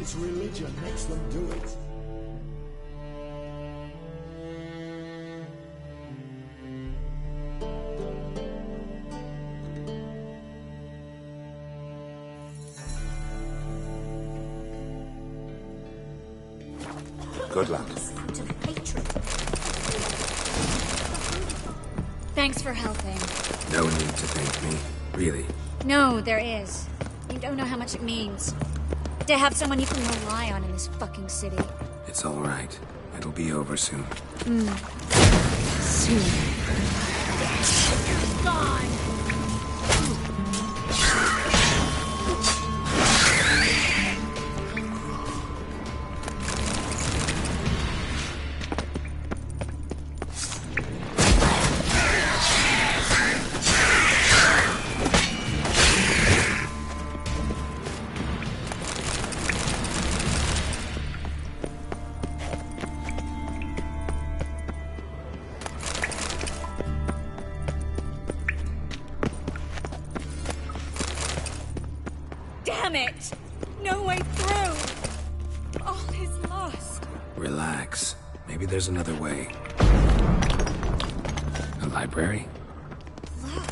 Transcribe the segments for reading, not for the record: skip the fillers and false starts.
His religion makes them do it. Good luck. Thanks for helping. No need to thank me, really. No, there is. You don't know how much it means. To have someone you can rely on in this fucking city. It's all right. It'll be over soon. Soon. Gone! Damn it! No way through! All is lost. Relax. Maybe there's another way. A library? Look.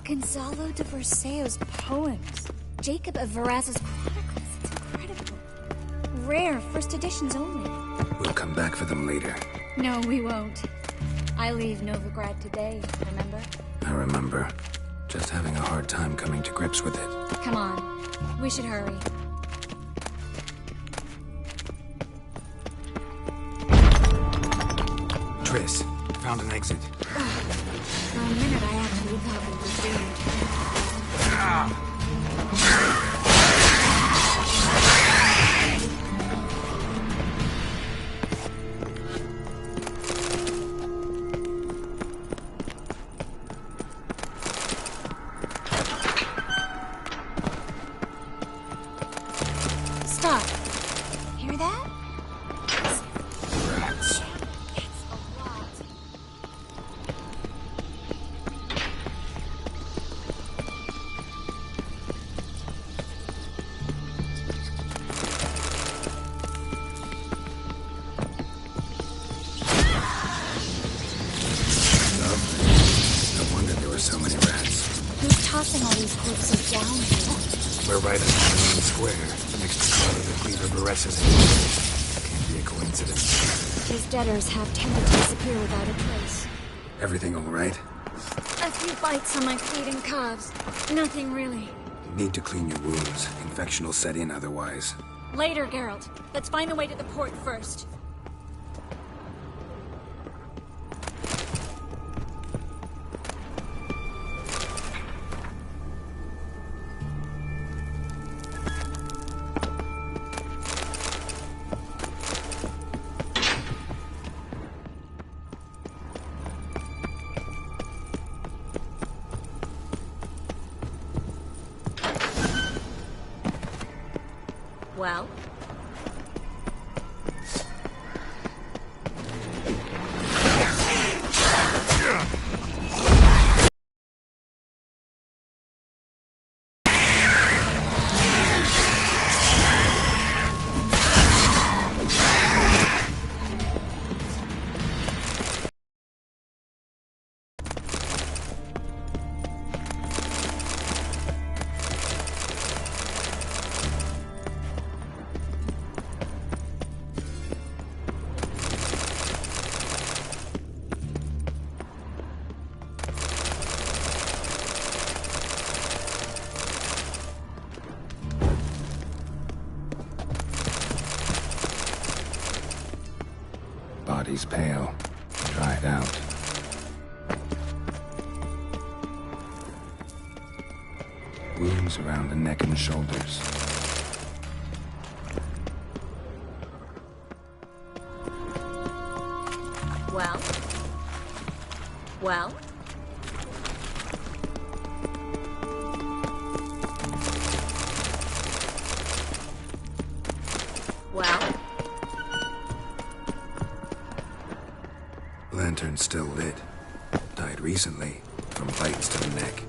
Gonzalo de Verseo's poems. Jacob of Verraz's chronicles. It's incredible. Rare, first editions only. We'll come back for them later. No, we won't. I leave Novigrad today, remember? I remember. Just having a hard time coming to grips with it. Come on. We should hurry. Triss, found an exit. For a minute, I actually thought we were doomed. Stop. Hear that? Rats. It's a lot. Lovely. No wonder there were so many rats. Who's tossing all these corpses down here? We're right in the main square, next to Carlo de Cleaver Beres's. Can't be a coincidence. His debtors have tended to disappear without a trace. Everything all right? A few bites on my feet and calves. Nothing really. Need to clean your wounds. Infection will set in otherwise. Later, Geralt. Let's find the way to the port first. Well? Body's pale, dried out. Wounds around the neck and shoulders. Well? Well? Well? Lantern's still lit. Died recently, from bites to the neck.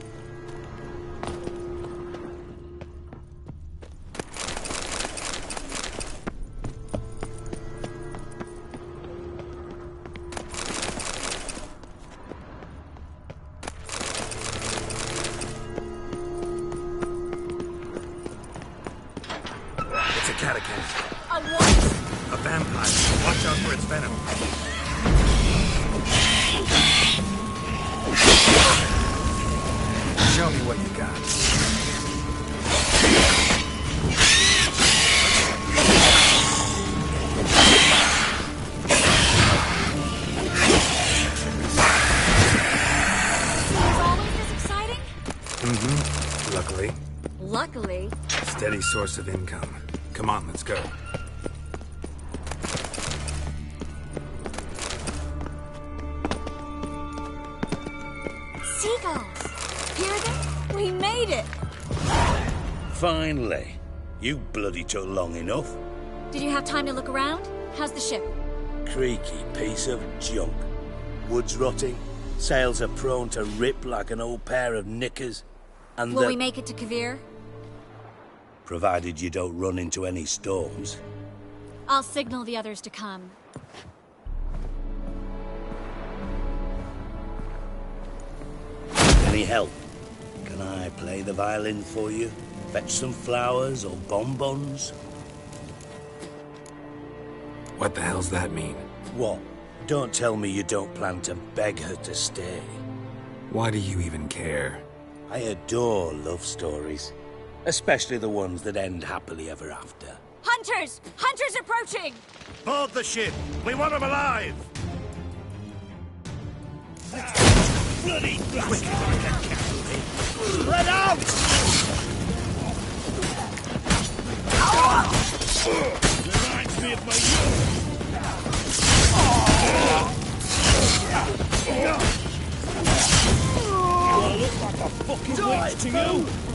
It's a catacomb. A what? A vampire. Watch out for its venom. Show me what you got. Luckily. Luckily. Steady source of income. Come on, let's go. Seagulls! Hear them? We made it! Finally. You bloody took long enough. Did you have time to look around? How's the ship? Creaky piece of junk. Wood's rotting. Sails are prone to rip like an old pair of knickers. And Will we make it to Kavir? Provided you don't run into any storms. I'll signal the others to come. Any help? Can I play the violin for you? Fetch some flowers or bonbons? What the hell's that mean? What? Don't tell me you don't plan to beg her to stay. Why do you even care? I adore love stories. Especially the ones that end happily ever after. Hunters! Hunters approaching! Board the ship! We want them alive! Bloody Let out! Reminds me of my I look like a fucking witch to you!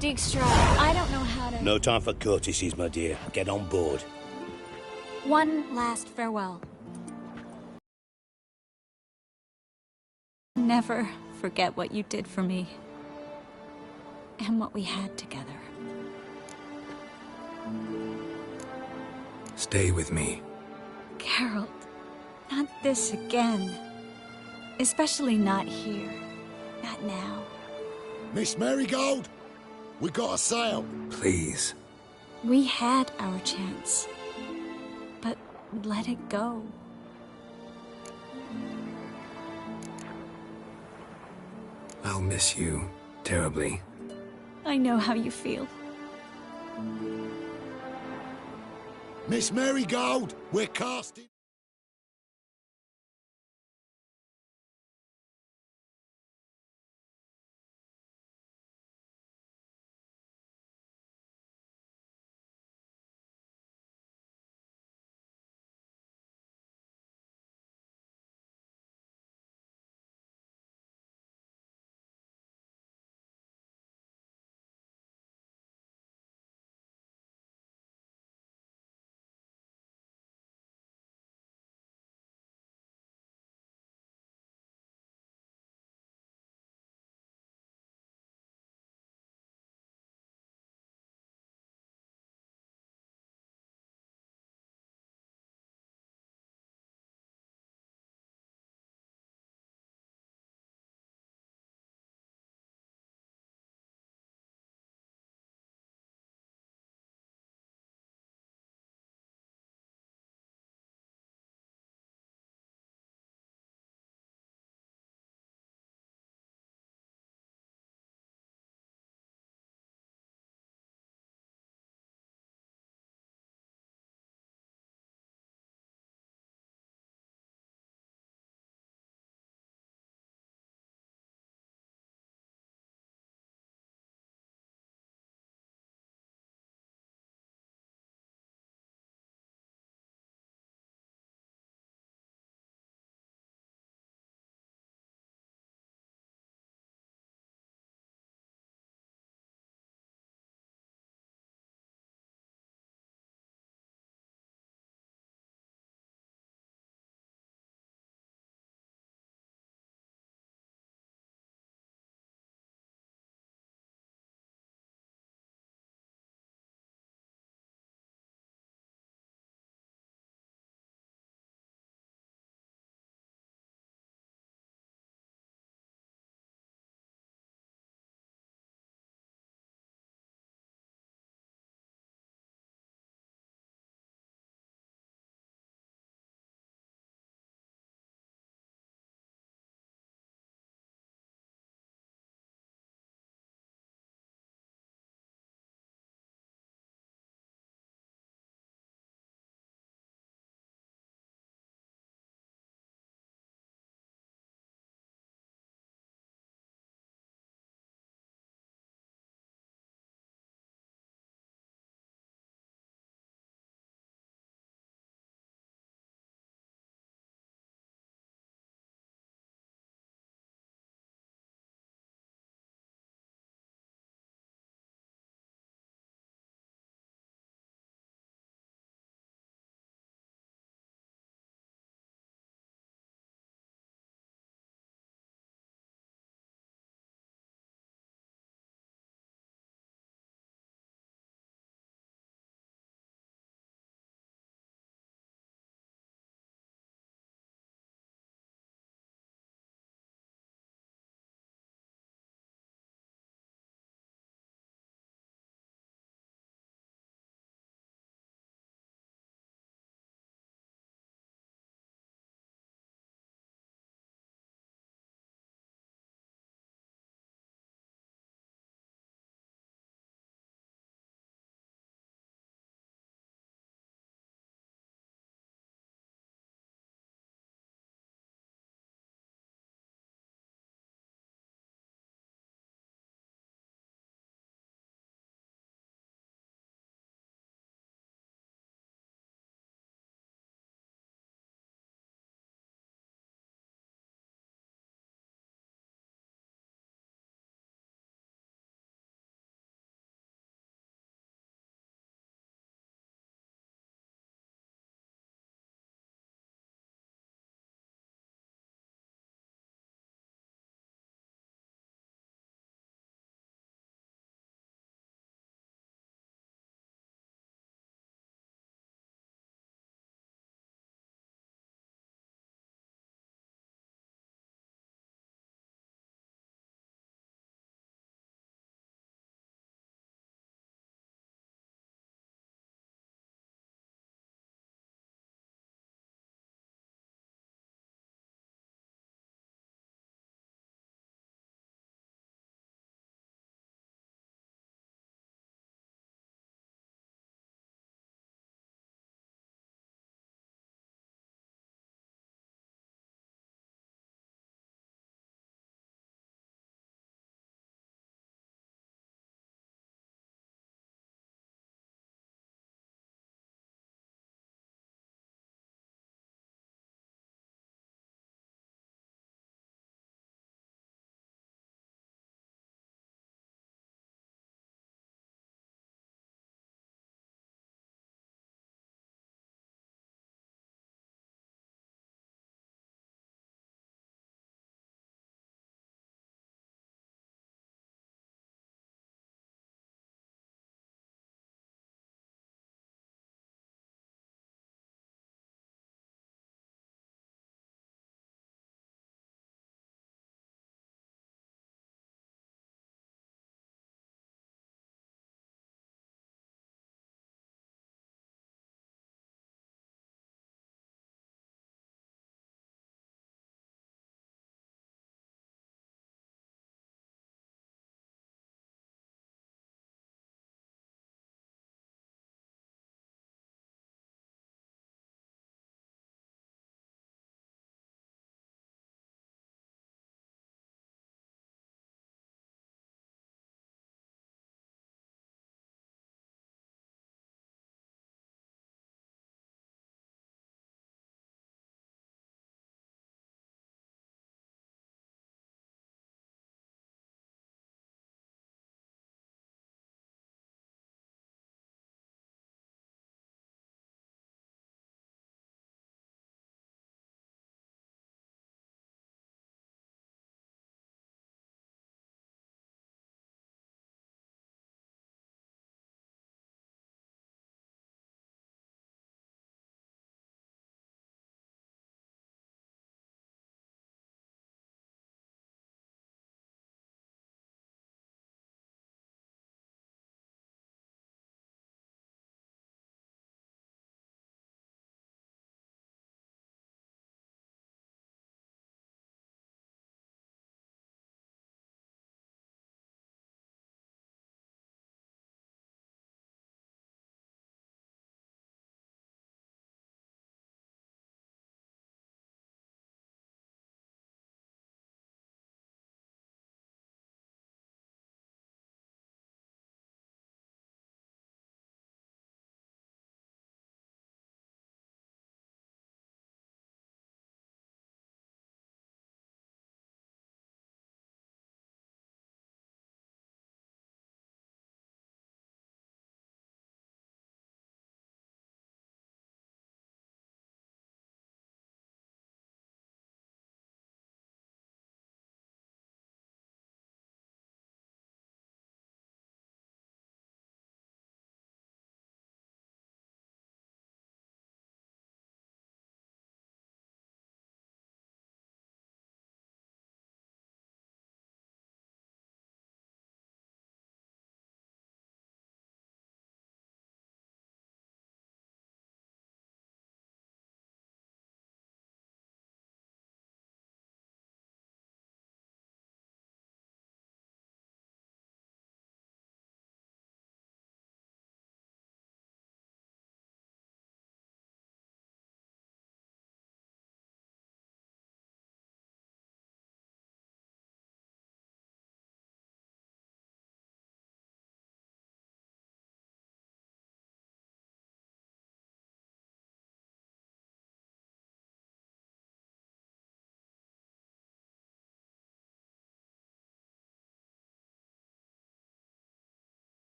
Dijkstra, I don't know how to... No time for courtesies, my dear. Get on board. One last farewell. Never forget what you did for me. And what we had together. Stay with me. Geralt, not this again. Especially not here. Not now. Miss Marigold, we got a sail. Please. We had our chance. But let it go. I'll miss you terribly. I know how you feel. Miss Marigold, we're casting.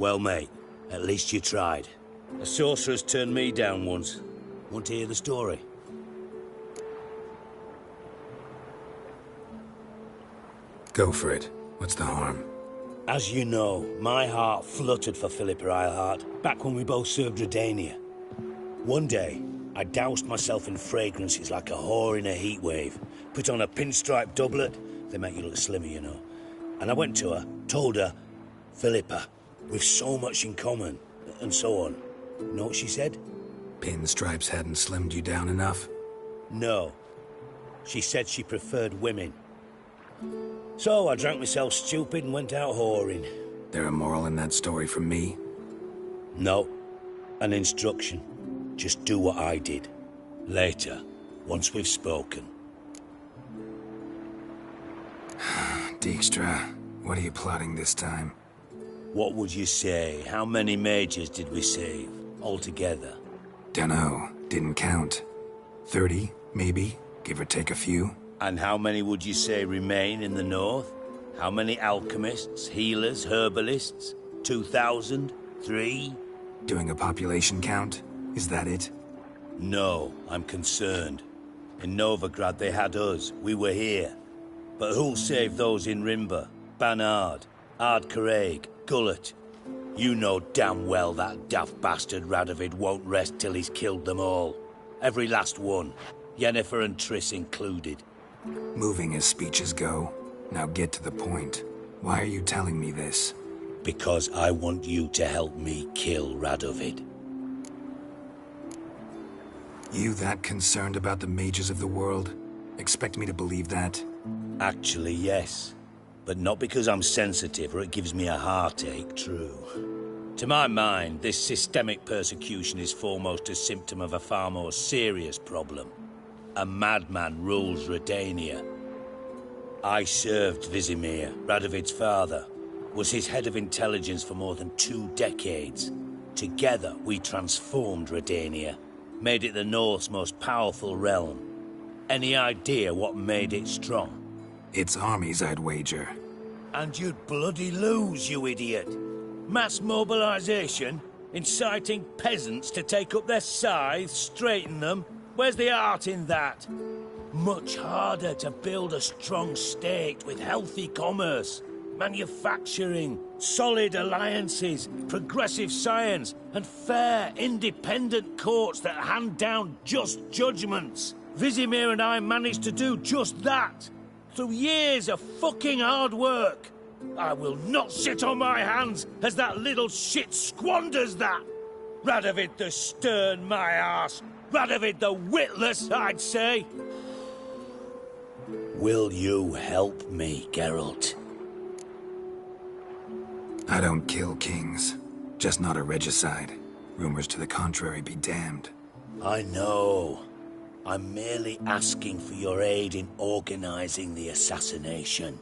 Well, mate, at least you tried. A sorceress turned me down once. Want to hear the story? Go for it. What's the harm? As you know, my heart fluttered for Philippa Eilhart back when we both served Redania. One day, I doused myself in fragrances like a whore in a heat wave, put on a pinstripe doublet, they make you look slimmer, you know. And I went to her, told her, Philippa, we've so much in common, and so on. You know what she said? Pinstripes hadn't slimmed you down enough? No. She said she preferred women. So I drank myself stupid and went out whoring. There a moral in that story from me? No. An instruction. Just do what I did. Later, once we've spoken. Dijkstra, what are you plotting this time? What would you say? How many mages did we save, altogether? Dunno. Didn't count. 30, maybe? Give or take a few? And how many would you say remain in the north? How many alchemists, healers, herbalists? 2,000? 3? Doing a population count? Is that it? No, I'm concerned. In Novigrad they had us, we were here. But who'll save those in Rimba? Banard, Ardcaraig, Gullet? You know damn well that daft bastard Radovid won't rest till he's killed them all. Every last one. Yennefer and Triss included. Moving as speeches go. Now get to the point. Why are you telling me this? Because I want you to help me kill Radovid. You that concerned about the mages of the world? Expect me to believe that? Actually, yes. But not because I'm sensitive or it gives me a heartache, true. To my mind, this systemic persecution is foremost a symptom of a far more serious problem. A madman rules Redania. I served Vizimir, Radovid's father, was his head of intelligence for more than 2 decades. Together, we transformed Redania, made it the North's most powerful realm. Any idea what made it strong? It's armies, I'd wager. And you'd bloody lose, you idiot. Mass mobilization, inciting peasants to take up their scythes, straighten them. Where's the art in that? Much harder to build a strong state with healthy commerce, manufacturing, solid alliances, progressive science, and fair, independent courts that hand down just judgments. Vizimir and I managed to do just that. Through years of fucking hard work. I will not sit on my hands as that little shit squanders that. Radovid the stern, my arse. Radovid the witless, I'd say. Will you help me, Geralt? I don't kill kings. Just not a regicide. Rumors to the contrary be damned. I know. I'm merely asking for your aid in organizing the assassination.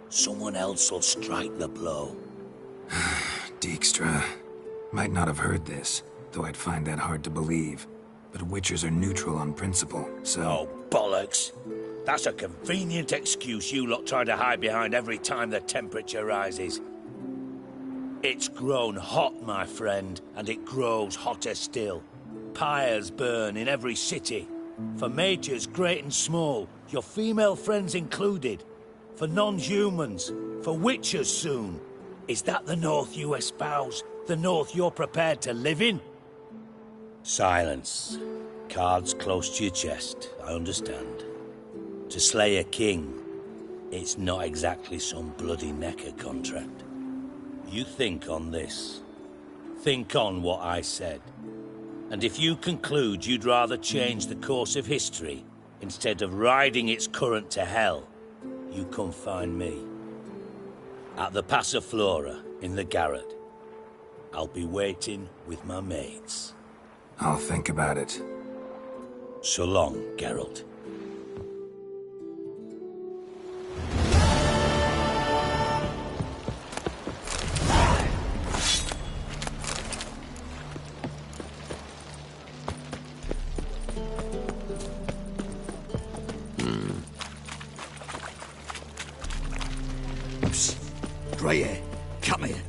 Someone else will strike the blow. Dijkstra. Might not have heard this, though I'd find that hard to believe. But Witchers are neutral on principle, so... Oh, bollocks. That's a convenient excuse you lot try to hide behind every time the temperature rises. It's grown hot, my friend, and it grows hotter still. Pyres burn in every city. For mages great and small, your female friends included. For non-humans, for witchers soon. Is that the North you espouse? The North you're prepared to live in? Silence. Cards close to your chest, I understand. To slay a king, it's not exactly some bloody necker contract. You think on this. Think on what I said. And if you conclude you'd rather change the course of history, instead of riding its current to hell, you come find me. At the Passiflora, in the garret. I'll be waiting with my mates. I'll think about it. So long, Geralt. Dreyer, come here.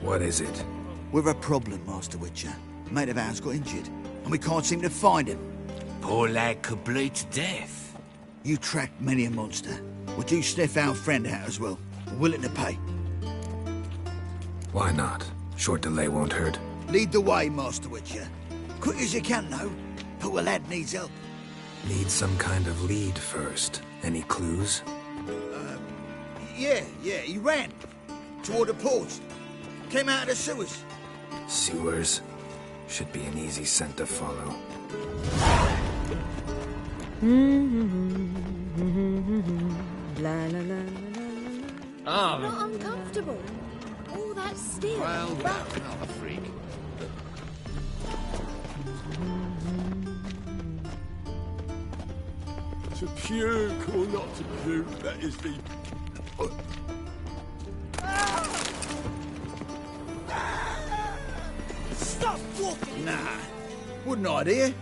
What is it? We've a problem, Master Witcher. Mate of ours got injured, and we can't seem to find him. Poor lad could bleed to death. You tracked many a monster. Would you sniff our friend out as well? We're willing to pay. Why not? Short delay won't hurt. Lead the way, Master Witcher. Quick as you can, though. Poor lad needs help. Need some kind of lead first. Any clues? Yeah, he ran. Toward the port. Came out of the sewers. Sewers? Should be an easy scent to follow. Not uncomfortable. All that steel. Well, not a freak. To puke or not to puke, that is the... Stop walking! Nah, wouldn't idea.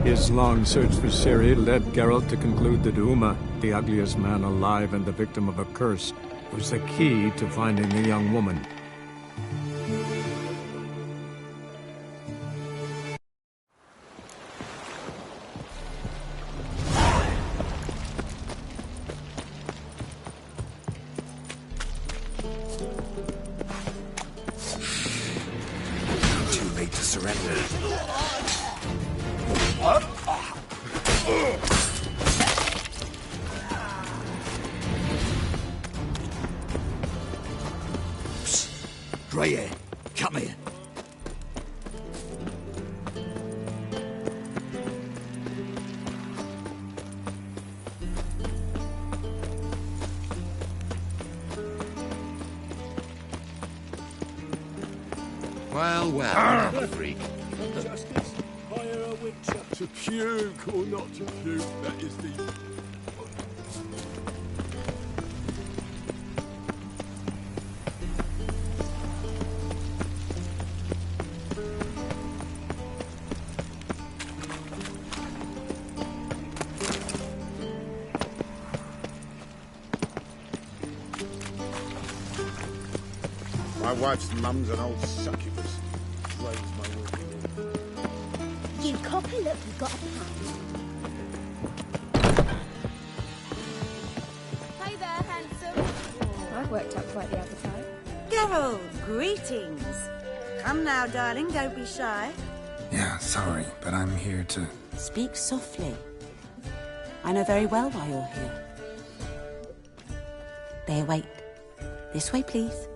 His long search for Ciri led Geralt to conclude that Uma, the ugliest man alive and the victim of a curse, was the key to finding the young woman. Too late to surrender. Grey hair, come here. Well, not a freak. Justice, hire a Witcher. To puke or not to puke, that is the... My wife's mum's an old succubus. Raised my working. You copper, look, you've got a Hey there, handsome. I've worked up quite the appetite. Geralt, greetings. Come now, darling, don't be shy. Yeah, sorry, but I'm here to... Speak softly. I know very well why you're here. There, wait. This way, please.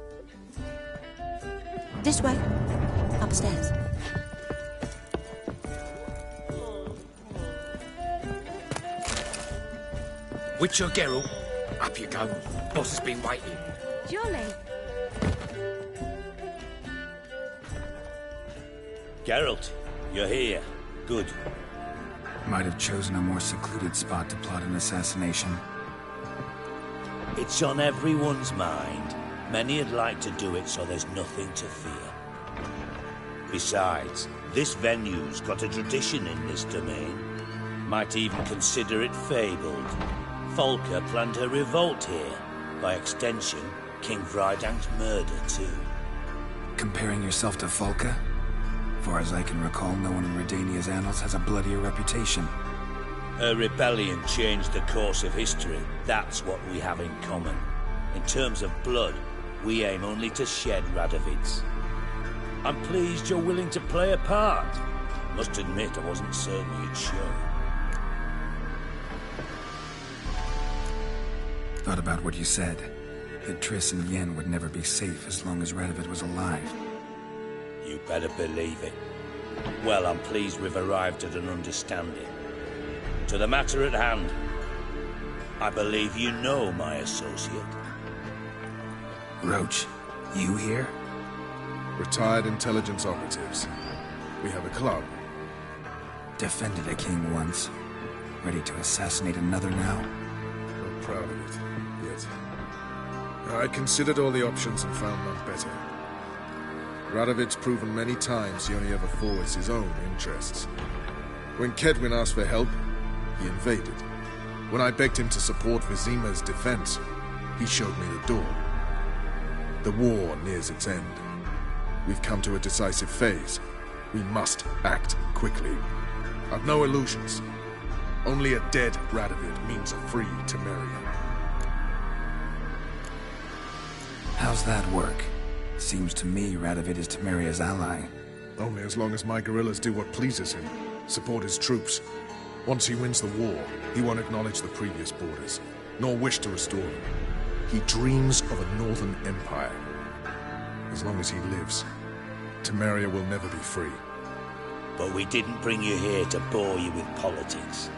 This way. Upstairs. Witcher Geralt, up you go. Boss has been waiting. Jolly. Geralt, you're here. Good. Might have chosen a more secluded spot to plot an assassination. It's on everyone's mind. Many would like to do it, so there's nothing to fear. Besides, this venue's got a tradition in this domain. Might even consider it fabled. Folka planned her revolt here. By extension, King Vrydang's murder, too. Comparing yourself to Folka? Far as I can recall, no one in Redania's annals has a bloodier reputation. Her rebellion changed the course of history. That's what we have in common. In terms of blood, we aim only to shed Radovid's. I'm pleased you're willing to play a part. Must admit, I wasn't certain you'd show. Thought about what you said. That Triss and Yen would never be safe as long as Radovid was alive. You better believe it. Well, I'm pleased we've arrived at an understanding. To the matter at hand, I believe you know my associate. Roach, you here? Retired intelligence operatives. We have a club. Defended a king once. Ready to assassinate another now? proud of it, yet. I considered all the options and found none better. Radovid's proven many times he only ever forwards his own interests. When Kedwin asked for help, he invaded. When I begged him to support Vizima's defense, he showed me the door. The war nears its end. We've come to a decisive phase. We must act quickly. I've no illusions. Only a dead Radovid means a free Temeria. How's that work? Seems to me Radovid is Temeria's ally. Only as long as my guerrillas do what pleases him, support his troops. Once he wins the war, he won't acknowledge the previous borders, nor wish to restore them. He dreams of a northern empire. As long as he lives, Temeria will never be free. But we didn't bring you here to bore you with politics.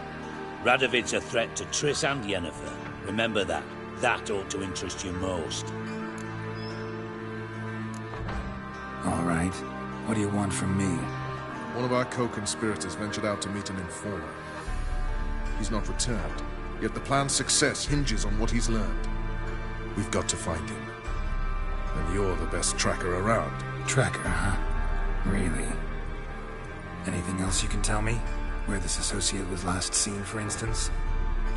Radovid's a threat to Triss and Yennefer. Remember that. That ought to interest you most. All right. What do you want from me? One of our co-conspirators ventured out to meet an informer. He's not returned, yet the plan's success hinges on what he's learned. We've got to find him. And you're the best tracker around. Tracker, huh? Really? Anything else you can tell me? Where this associate was last seen, for instance?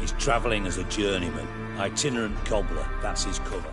He's traveling as a journeyman. Itinerant cobbler, that's his cover.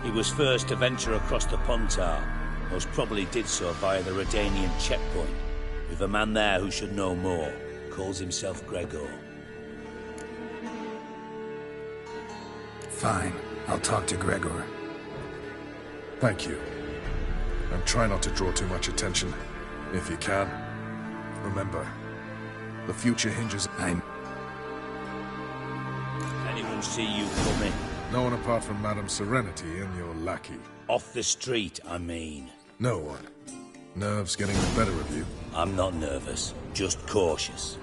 He was first to venture across the Pontar. Most probably did so via the Redanian checkpoint. With a man there who should know more. Calls himself Gregor. Fine. I'll talk to Gregor. Thank you. And try not to draw too much attention, if you can. Remember, the future hinges... Anyone see you coming? No one apart from Madame Serenity and your lackey. Off the street, I mean. No one. Nerves getting the better of you. I'm not nervous, just cautious.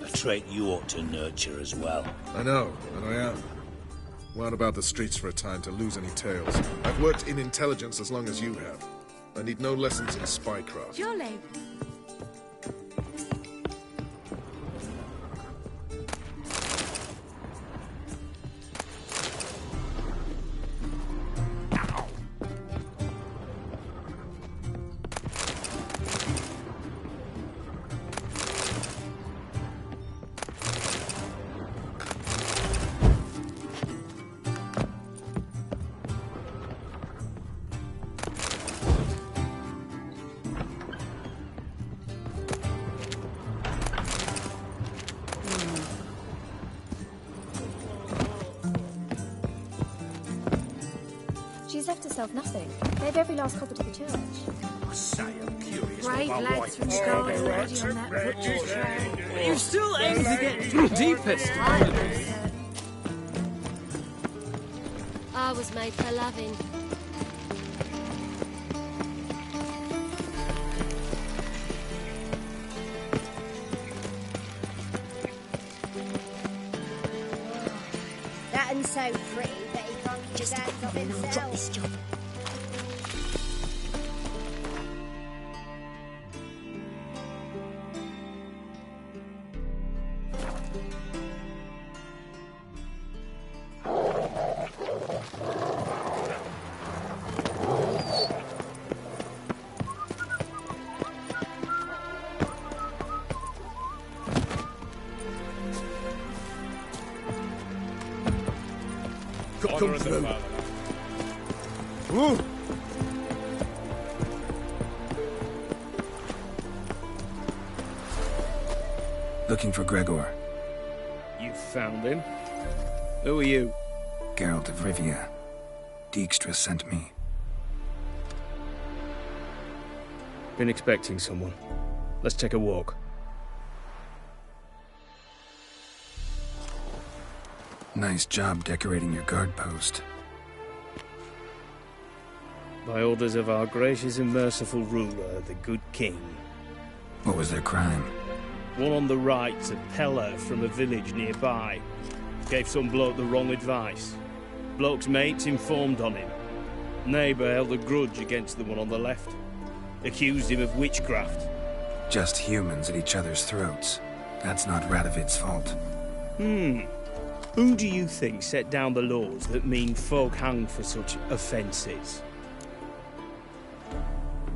A trait you ought to nurture as well. I know, and I am. Wound about the streets for a time to lose any tales. I've worked in intelligence as long as you have. I need no lessons in spycraft. Jolly. She's left herself nothing. Gave every last copper to the church. I say, I'm curious Great what my lads wife from is Scotland doing. already on that butcher's trail. You still aim to get deepest. I was made for loving. That and so pretty that he can't keep his hands off himself. Come through. Woo! Looking for Gregor. You found him? Who are you? Geralt of Rivia. Dijkstra sent me. Been expecting someone. Let's take a walk. Nice job decorating your guard post. By orders of our gracious and merciful ruler, the good king. What was their crime? One on the right's a peller from a village nearby. Gave some bloke the wrong advice. Bloke's mates informed on him. Neighbour held a grudge against the one on the left. Accused him of witchcraft. Just humans at each other's throats. That's not Radovid's fault. Who do you think set down the laws that mean folk hang for such offences?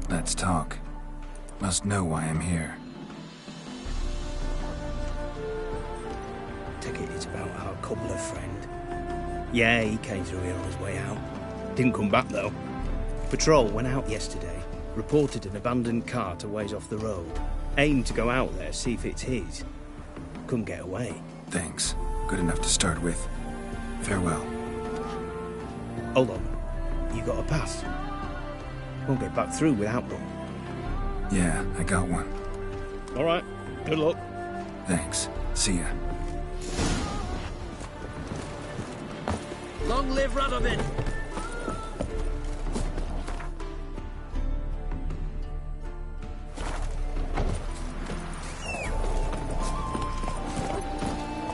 Let's talk. Must know why I'm here. Take it it's about our cobbler friend. Yeah, he came through here on his way out. Didn't come back, though. Patrol went out yesterday. Reported an abandoned cart a ways off the road. Aimed to go out there, see if it's his. Couldn't get away. Thanks. Good enough to start with. Farewell. Hold on. You got a pass? Won't get back through without one. Yeah, I got one. All right. Good luck. Thanks. See ya. Long live Radovid!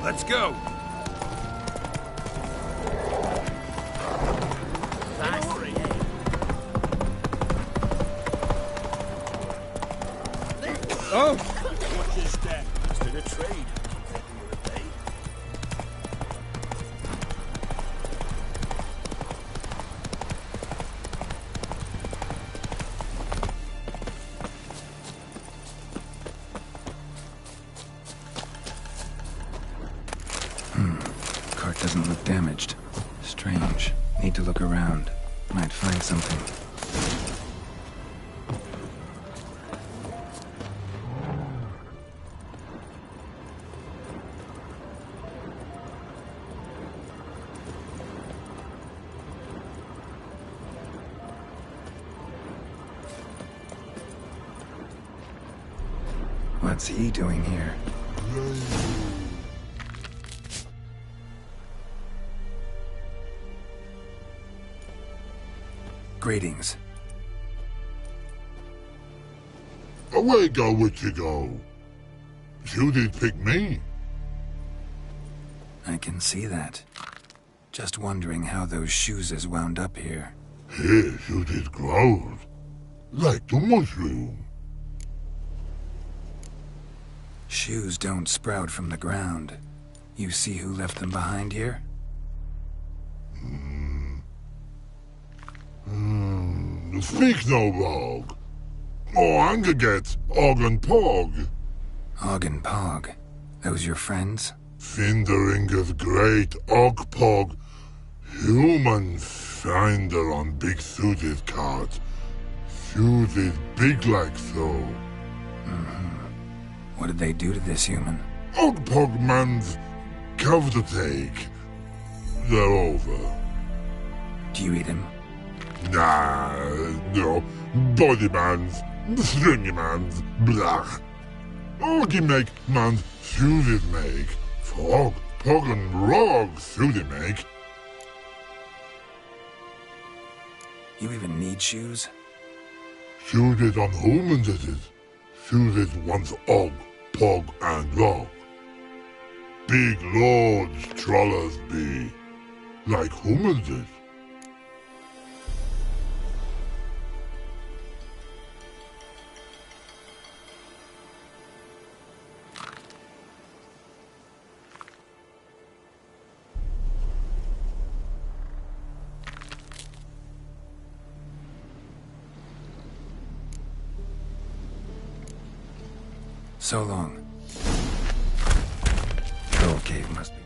Let's go! Oh! Watch your step. It's been a trade. Cart doesn't look damaged. Strange. Need to look around. Might find something. What's he doing here? Greetings. Away go, witchy go. You did pick me. I can see that. Just wondering how those shoes is wound up here. Here you did grow. Like the mushroom. Shoes don't sprout from the ground. You see who left them behind here? Speak no wrong. Oh, anger get Og and Pog. Og and Pog. Those your friends? Finderinger's great Og Pog. Human finder on big suited cart. Suited big like so. What did they do to this human? Og Pog man's cover to take. They're over. Do you eat him? Nah, no. Body man's, stringy man's, blach. Oggy make man's suited make. Frog, Pog and Rog suited make. You even need shoes? Suited on humans it is. Suited once Og, Pog and Rog. Big lords trollers be. Like humans is. So long. Troll cave must be.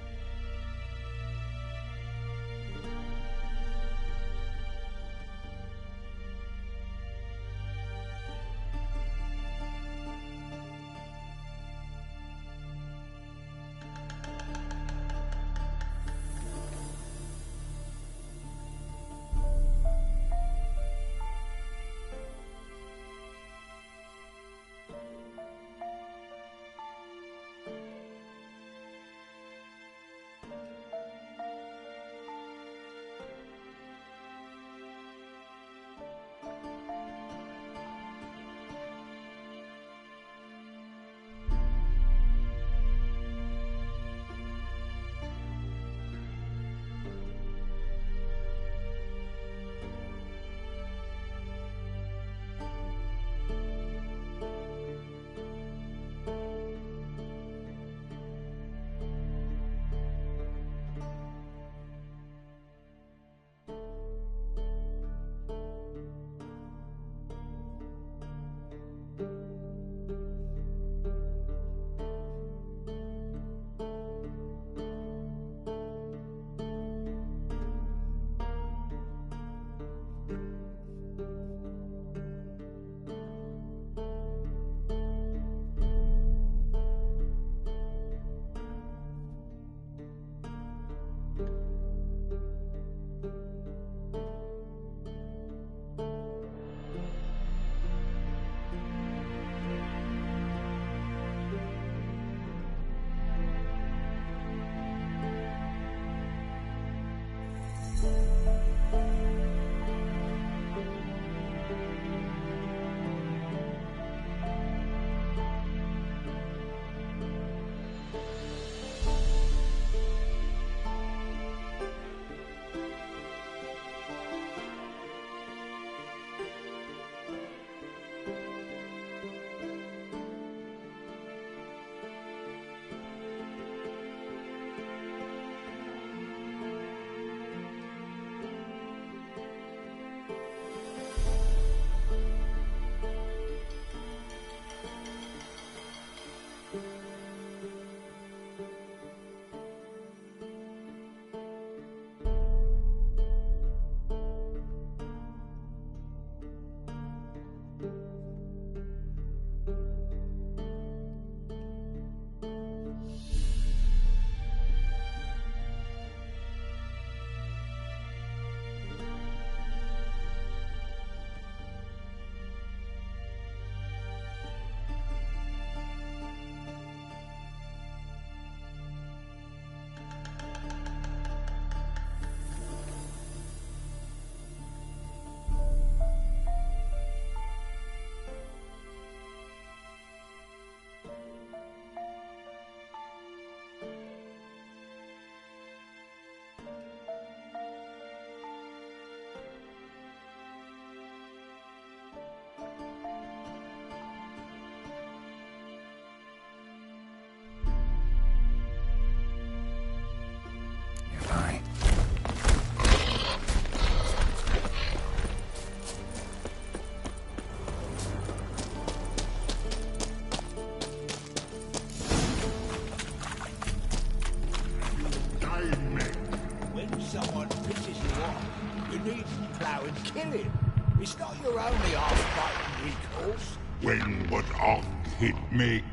someone pisses you off, you needn't plough and kill him. It's not your only half-fighting recourse. When what Og hit make,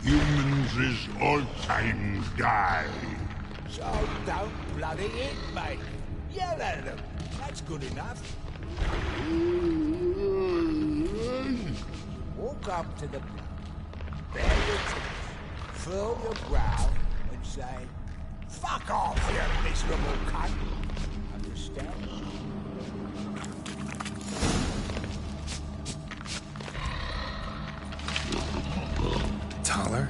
humans is all times die. So don't bloody hit, mate. Yell at them. That's good enough. Walk up to the bare your teeth, furl your brow, and say, "Fuck off, you miserable cunt." Understand? Taller?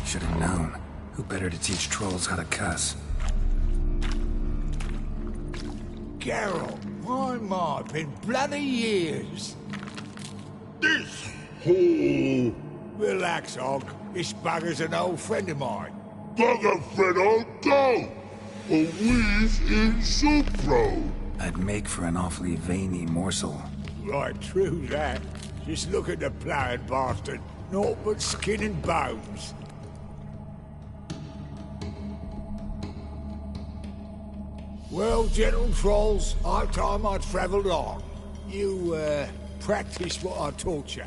Should have known. Who better to teach trolls how to cuss? Geralt, my, been bloody years. This hole. Relax, Og. This bugger's an old friend of mine. Bugger friend I'll go. A wheeze in soup road. I'd make for an awfully veiny morsel. Right, true that. Just look at the ploughing bastard. Naught but skin and bones. Well, gentle trolls, high time I travelled on. You, practice what I taught you.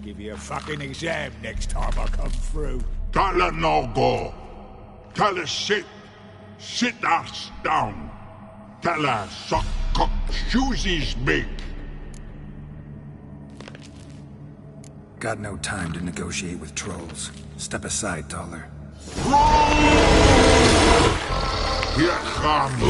Give you a fucking exam next time I come through. Tala no go. Tala sit. Sit us down. Tala suck cock shoesies make. Got no time to negotiate with trolls. Step aside, Taller. Here comes.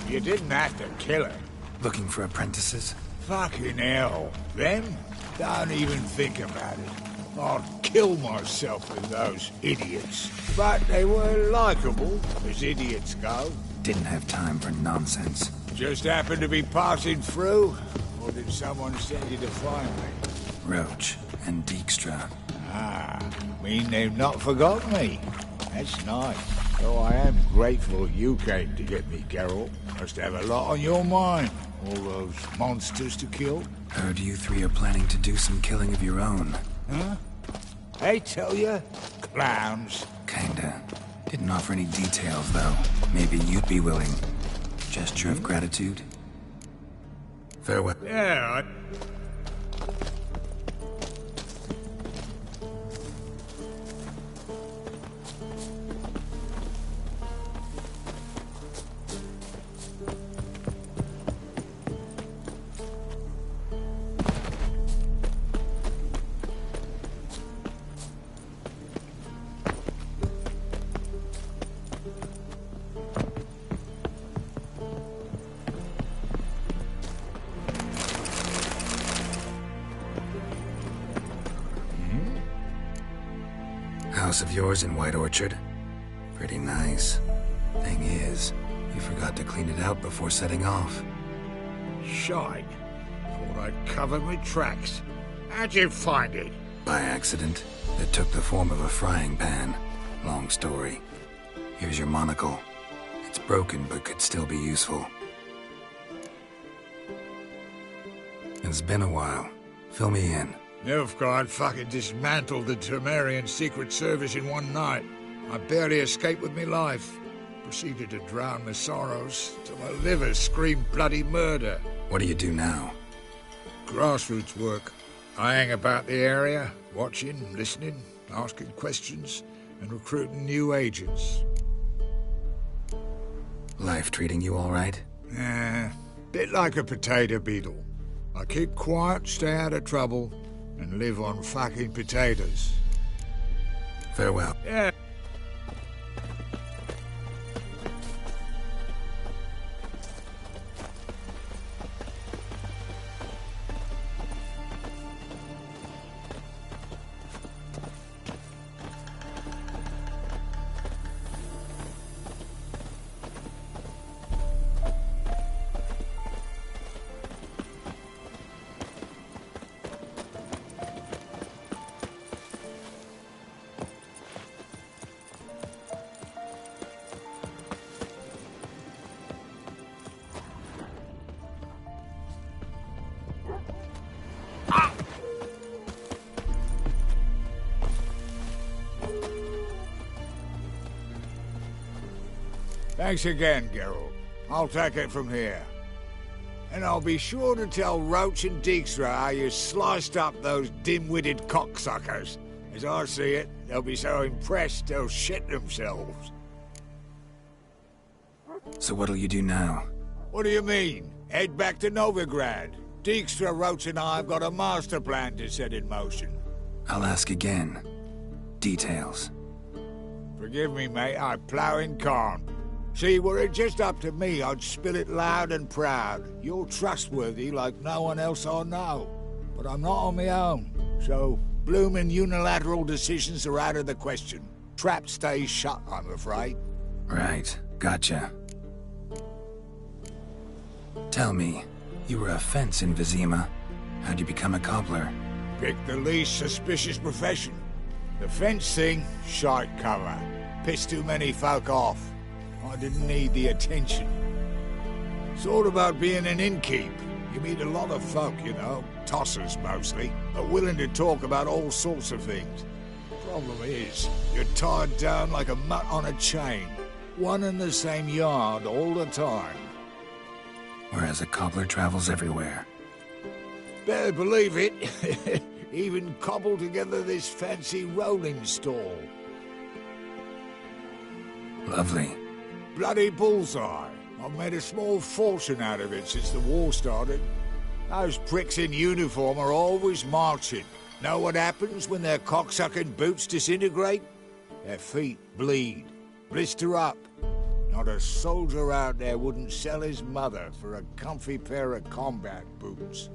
You didn't have to kill her. Looking for apprentices? Fucking hell. Them? Don't even think about it. I'd kill myself with those idiots. But they were likable, as idiots go. Didn't have time for nonsense. Just happened to be passing through? Or did someone send you to find me? Roach and Dijkstra. Ah, mean they've not forgotten me. That's nice. Though I am grateful you came to get me, Geralt. Must have a lot on your mind. All those monsters to kill. Heard you three are planning to do some killing of your own. Huh? They tell you? Clowns. Kinda. Didn't offer any details, though. Maybe you'd be willing. Gesture of gratitude? Farewell. Yeah, House of yours in White Orchard? Pretty nice. Thing is, you forgot to clean it out before setting off. Shite. Thought I'd covered my tracks. How'd you find it? By accident. It took the form of a frying pan. Long story. Here's your monocle. It's broken, but could still be useful. It's been a while. Fill me in. Nilfgaard fucking dismantled the Temerian Secret Service in one night. I barely escaped with my life. Proceeded to drown my sorrows till my liver screamed bloody murder. What do you do now? Grassroots work. I hang about the area, watching, listening, asking questions, and recruiting new agents. Life treating you all right? Bit like a potato beetle. I keep quiet, stay out of trouble, and live on fucking potatoes. Farewell. Yeah. Thanks again, Geralt. I'll take it from here. And I'll be sure to tell Roach and Dijkstra how you sliced up those dim-witted cocksuckers. As I see it, they'll be so impressed they'll shit themselves. So what'll you do now? What do you mean? Head back to Novigrad. Dijkstra, Roach and I have got a master plan to set in motion. I'll ask again. Details. Forgive me, mate, I plough in corn. See, were it just up to me, I'd spill it loud and proud. You're trustworthy like no one else I know. But I'm not on my own, so bloomin' unilateral decisions are out of the question. Trap stays shut, I'm afraid. Right, gotcha. Tell me, you were a fence in Vizima. How'd you become a cobbler? Pick the least suspicious profession. The fence thing, shite cover. Pissed too many folk off. I didn't need the attention. It's all about being an innkeep. You meet a lot of folk, you know, tossers mostly, but willing to talk about all sorts of things. Problem is, you're tied down like a mutt on a chain. One and the same yard all the time. Whereas a cobbler travels everywhere. Better believe it. Even cobbled together this fancy rolling stall. Lovely. Bloody bullseye. I've made a small fortune out of it since the war started. Those pricks in uniform are always marching. Know what happens when their cocksucking boots disintegrate? Their feet bleed, blister up. Not a soldier out there wouldn't sell his mother for a comfy pair of combat boots.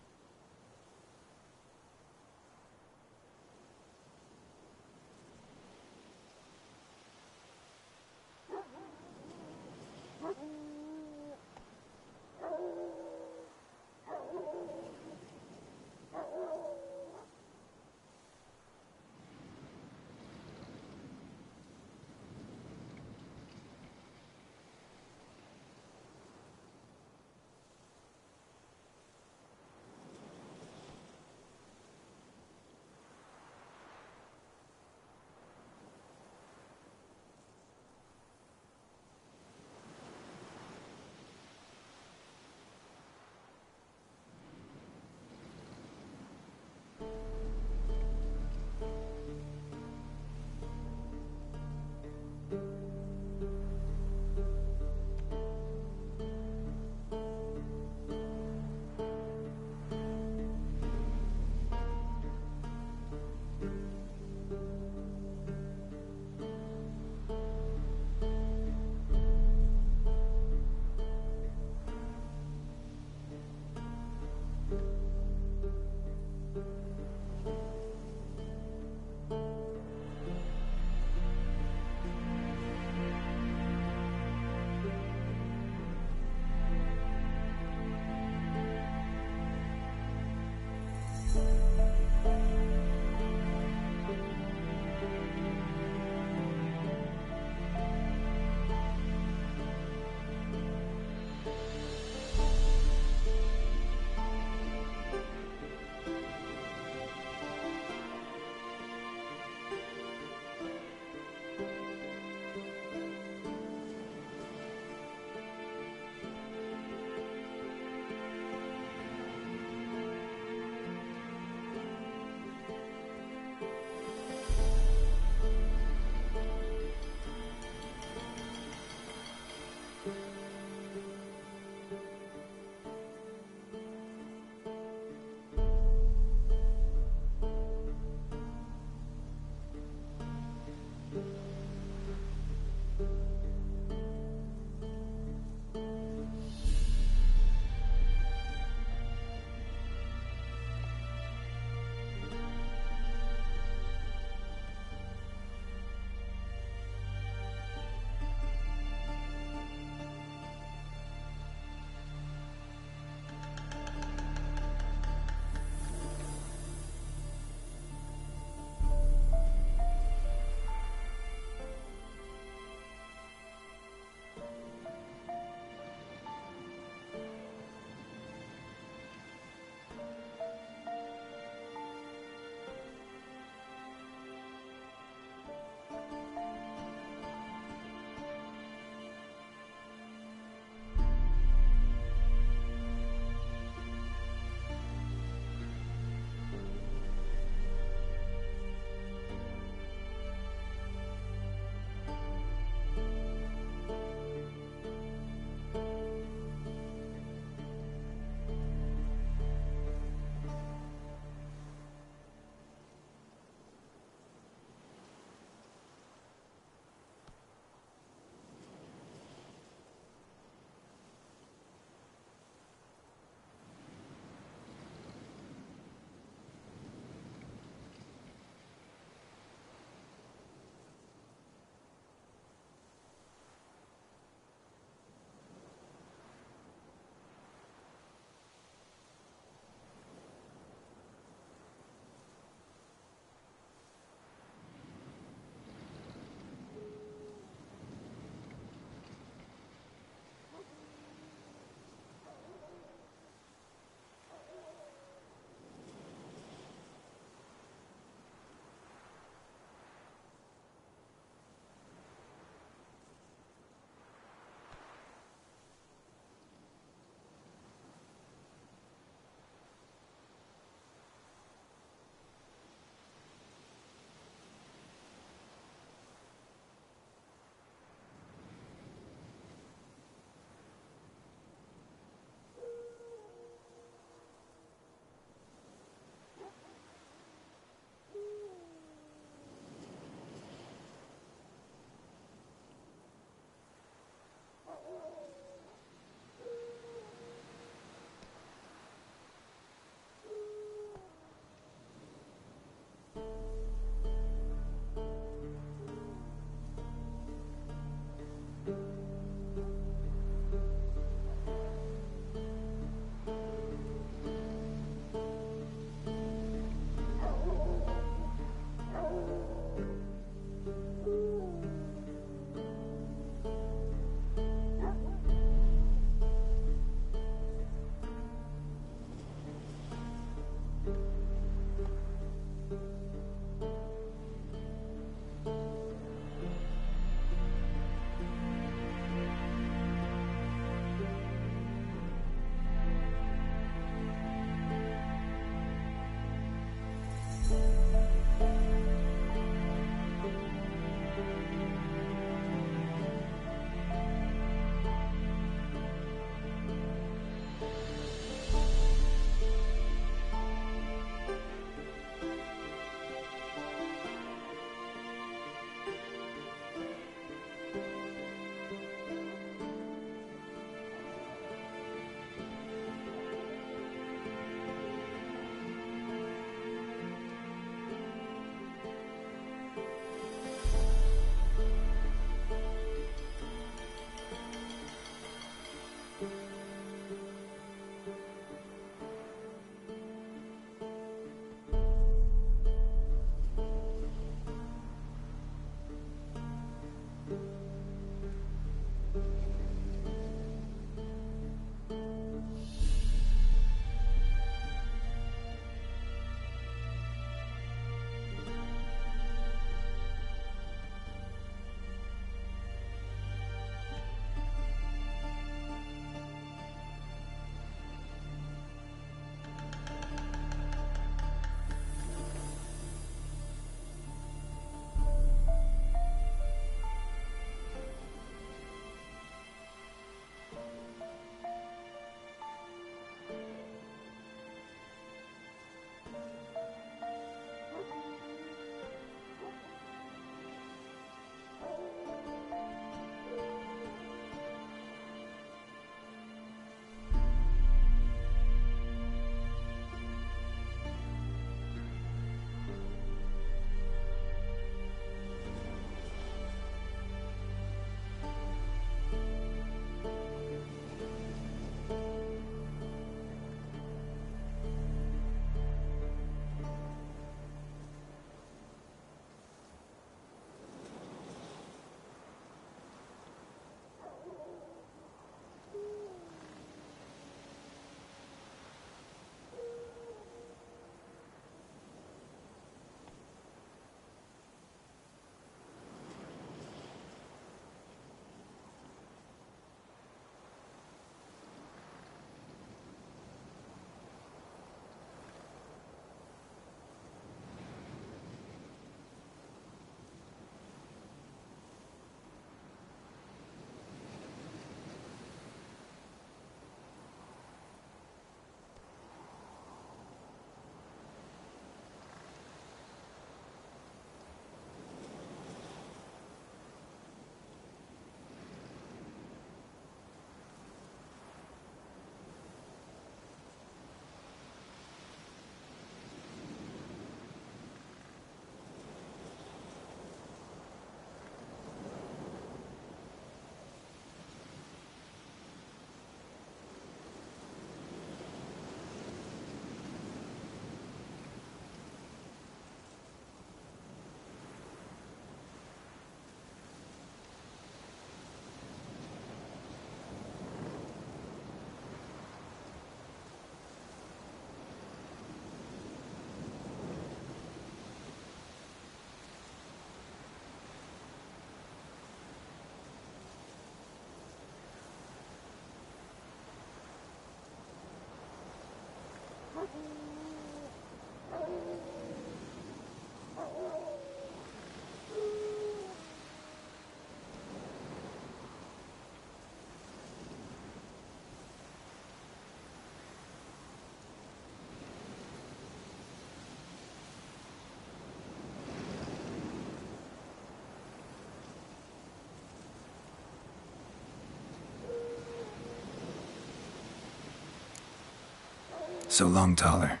So long, Taller.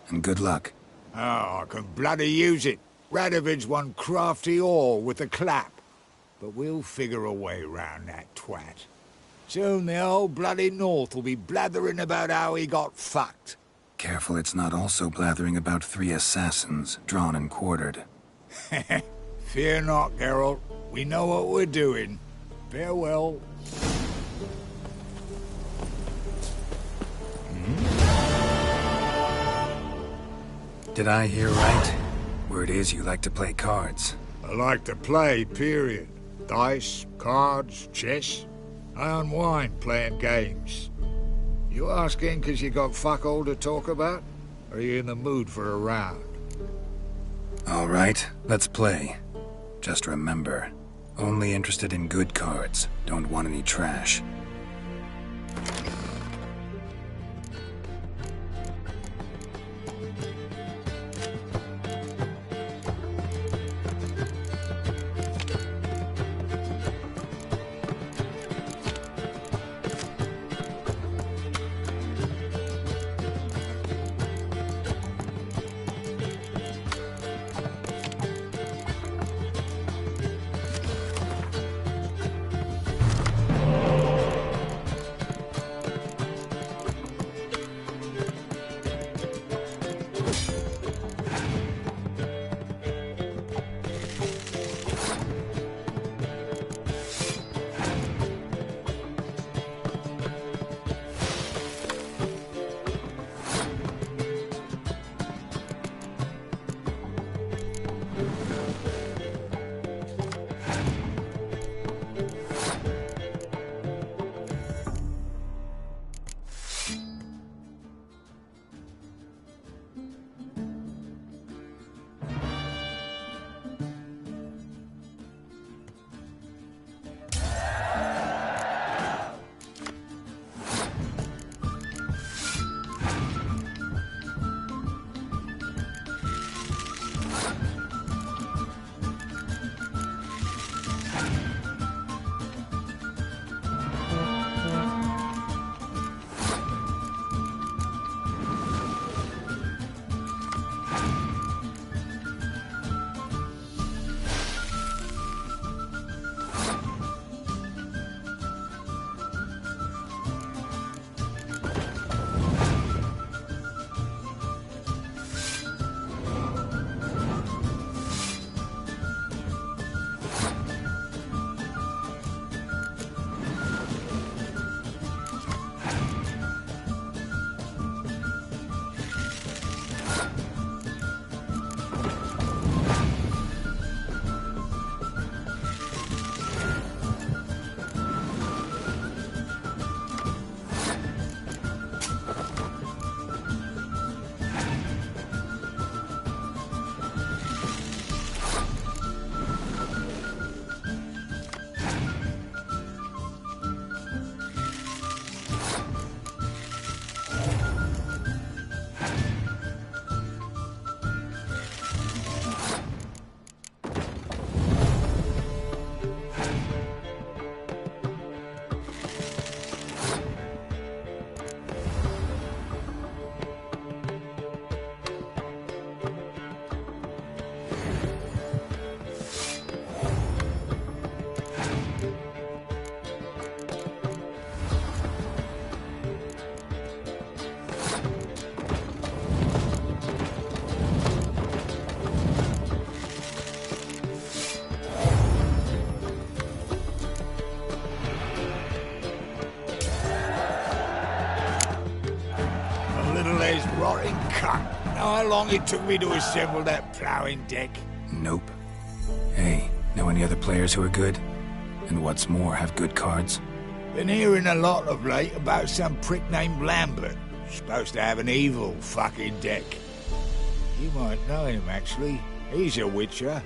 And good luck. Oh, I can bloody use it. Radovid's one crafty all with a clap. But we'll figure a way round that twat. Soon the whole bloody North will be blathering about how he got fucked. Careful it's not also blathering about 3 assassins, drawn and quartered. Fear not, Geralt. We know what we're doing. Farewell. Did I hear right? Word is you like to play cards. I like to play, period. Dice, cards, chess. I unwind playing games. You asking because you got fuck all to talk about? Or are you in the mood for a round? All right, let's play. Just remember, only interested in good cards. Don't want any trash. Rotting cunt. Know how long it took me to assemble that ploughing deck? Nope. Hey, know any other players who are good? And what's more, have good cards? Been hearing a lot of late about some prick named Lambert. Supposed to have an evil fucking deck. You might know him, actually. He's a witcher.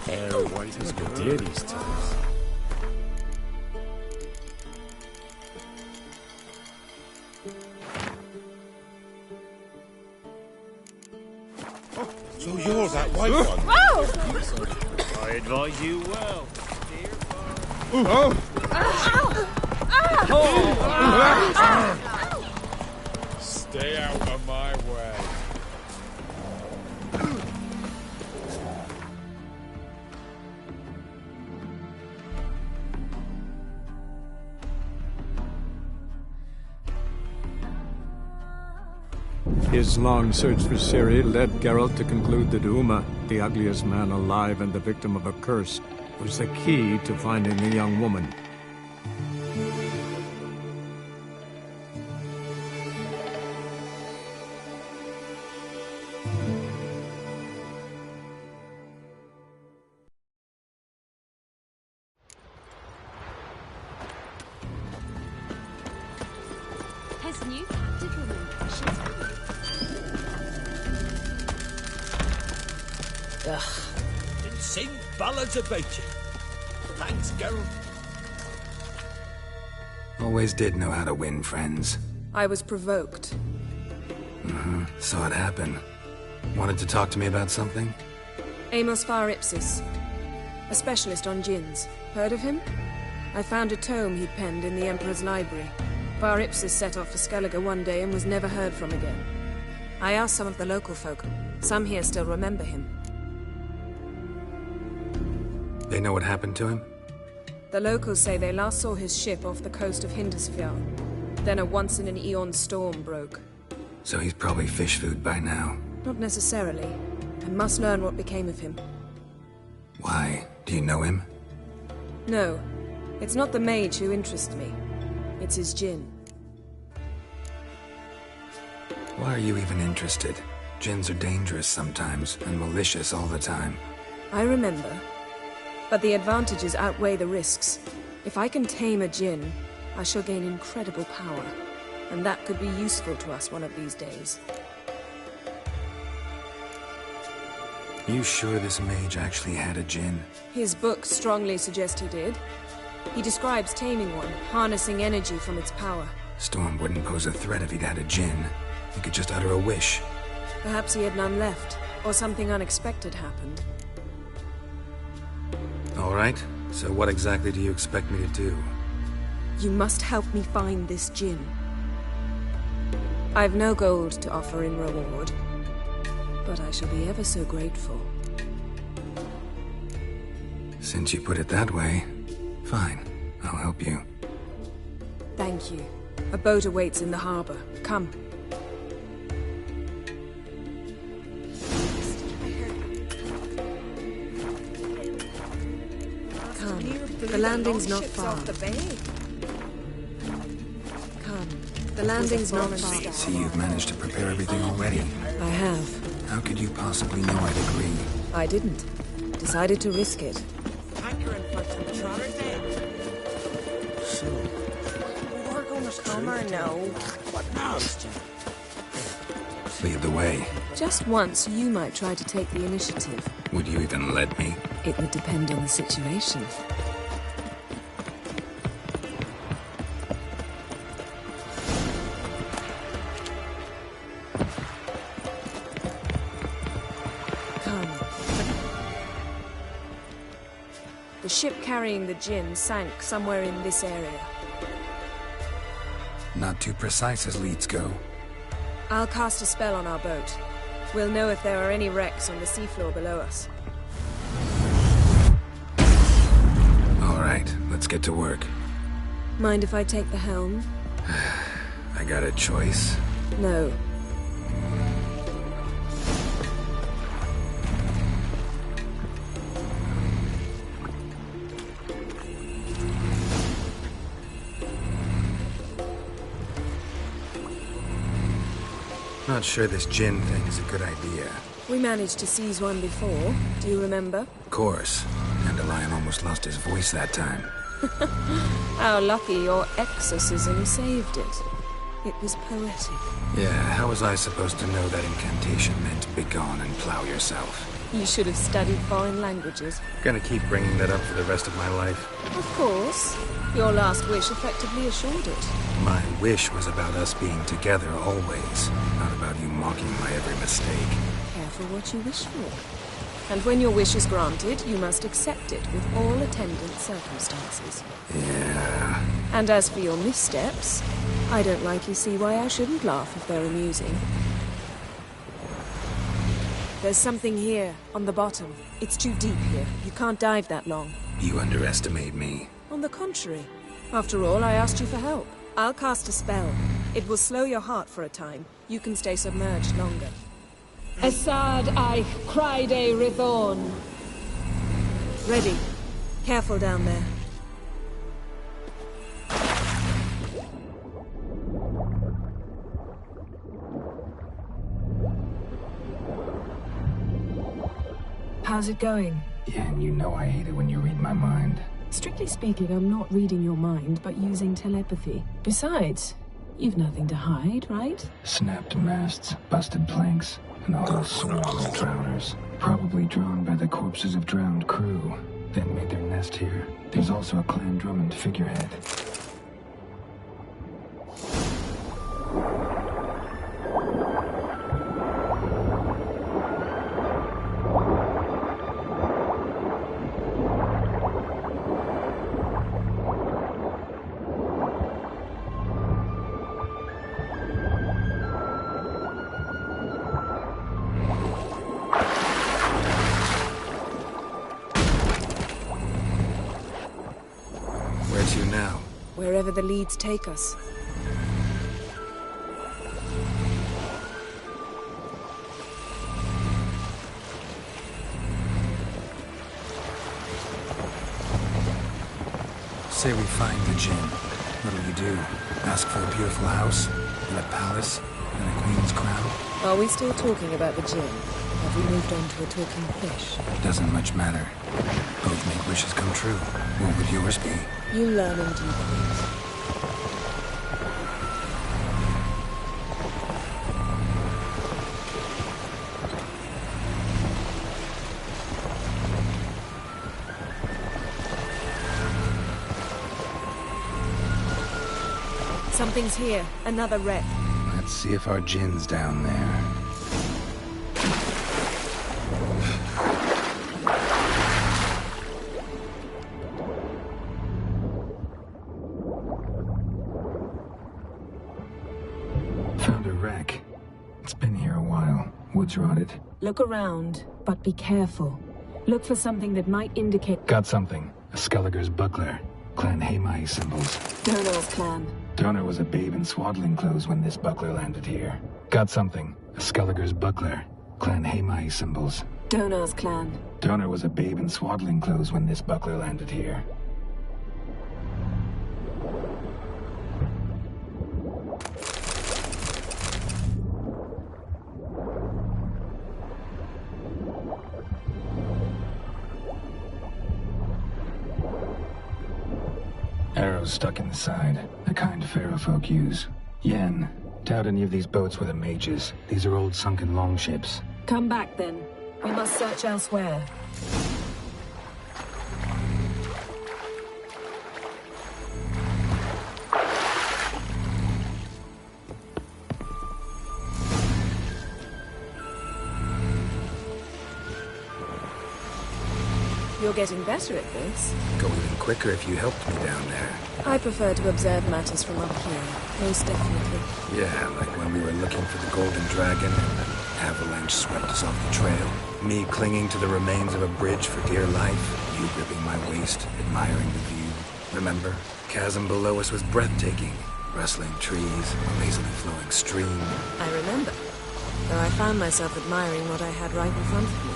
Hair white as good daddy's toes. So you're that white one? Whoa! I advise you well. Stay out of my way. His long search for Ciri led Geralt to conclude that Uma, the ugliest man alive and the victim of a curse, was the key to finding the young woman. His new captive woman. She's ugly. Ugh. Didn't sing ballads about you. Thanks, Geralt. Always did know how to win friends. I was provoked. Saw it happen. Wanted to talk to me about something? Amos Var Ipsis, a specialist on djinns. Heard of him? I found a tome he'd penned in the Emperor's library. Var Ipsis set off for Skellige one day and was never heard from again. I asked some of the local folk. Some here still remember him. They know what happened to him? The locals say they last saw his ship off the coast of Hindisfjall. Then a once-in-an-eon storm broke. So he's probably fish food by now. Not necessarily. I must learn what became of him. Why? Do you know him? No. It's not the mage who interests me. It's his djinn. Why are you even interested? Djinns are dangerous sometimes, and malicious all the time. I remember. But the advantages outweigh the risks. If I can tame a djinn, I shall gain incredible power. And that could be useful to us one of these days. You sure this mage actually had a djinn? His books strongly suggest he did. He describes taming one, harnessing energy from its power. Storm wouldn't pose a threat if he'd had a djinn. He could just utter a wish. Perhaps he had none left, or something unexpected happened. All right, so what exactly do you expect me to do? You must help me find this djinn. I've no gold to offer in reward, but I shall be ever so grateful. Since you put it that way, fine. I'll help you. Thank you. A boat awaits in the harbor. Come. Come. The landing's not far. Come. The landing's not far. See, you've managed to prepare everything already. I have. How could you possibly know I'd agree? I didn't. Decided to risk it. So, We're gonna come or no? What now? lead the way. Just once, you might try to take the initiative. Would you even let me? It would depend on the situation. Come. The ship carrying the djinn sank somewhere in this area. Not too precise as leads go. I'll cast a spell on our boat. We'll know if there are any wrecks on the seafloor below us. All right, let's get to work. Mind if I take the helm? I got a choice. No. Not sure this Jinn thing is a good idea. We managed to seize one before. Do you remember? Of course. Dandelion almost lost his voice that time. How lucky your exorcism saved it. It was poetic. Yeah, how was I supposed to know that incantation meant begone and plow yourself? You should have studied foreign languages. Gonna keep bringing that up for the rest of my life. Of course. Your last wish effectively assured it. My wish was about us being together always, not about you mocking my every mistake. Careful what you wish for. And when your wish is granted, you must accept it with all attendant circumstances. Yeah. And as for your missteps, I don't likely see why I shouldn't laugh if they're amusing. There's something here, on the bottom. It's too deep here. You can't dive that long. You underestimate me. On the contrary. After all, I asked you for help. I'll cast a spell. It will slow your heart for a time. You can stay submerged longer. Assad Eich Criede Rithorn. Ready. Careful down there. How's it going? Yeah, and you know I hate it when you read my mind. Strictly speaking, I'm not reading your mind, but using telepathy. Besides, you've nothing to hide, right? Snapped masts, busted planks, and a whole swarm of drowners. Probably drawn by the corpses of drowned crew. Then made their nest here. There's also a Clan Drummond figurehead. Where to now? Wherever the leads take us. Say we find the Jinn. What'll you do? Ask for a beautiful house? And a palace? And a queen's crown? Are we still talking about the Jinn? Have we moved on to a talking fish? Doesn't much matter. Both make wishes come true. What would yours be? You learn in due course. Something's here. Another wreck. Let's see if our Jinn's down there. Found a wreck. It's been here a while. Wood's rotted. Look around, but be careful. Look for something that might indicate... Got something. A Skelliger's buckler. Clan Haemai symbols. Donar's clan. Donar was a babe in swaddling clothes when this buckler landed here. Got something. A Skelliger's buckler. Clan Haemai symbols. Donar's clan. Donar was a babe in swaddling clothes when this buckler landed here. Arrows stuck in the side, the kind Pharaoh folk use. Yen, doubt any of these boats were the mages. These are old sunken longships. Come back then. We must search elsewhere. You're getting better at this. Go even quicker if you helped me down there. I prefer to observe matters from up here, most definitely. Yeah, like when we were looking for the Golden Dragon and an avalanche swept us off the trail. Me clinging to the remains of a bridge for dear life. You gripping my waist, admiring the view. Remember? Chasm below us was breathtaking. Rustling trees, a lazily flowing stream. I remember. Though I found myself admiring what I had right in front of me.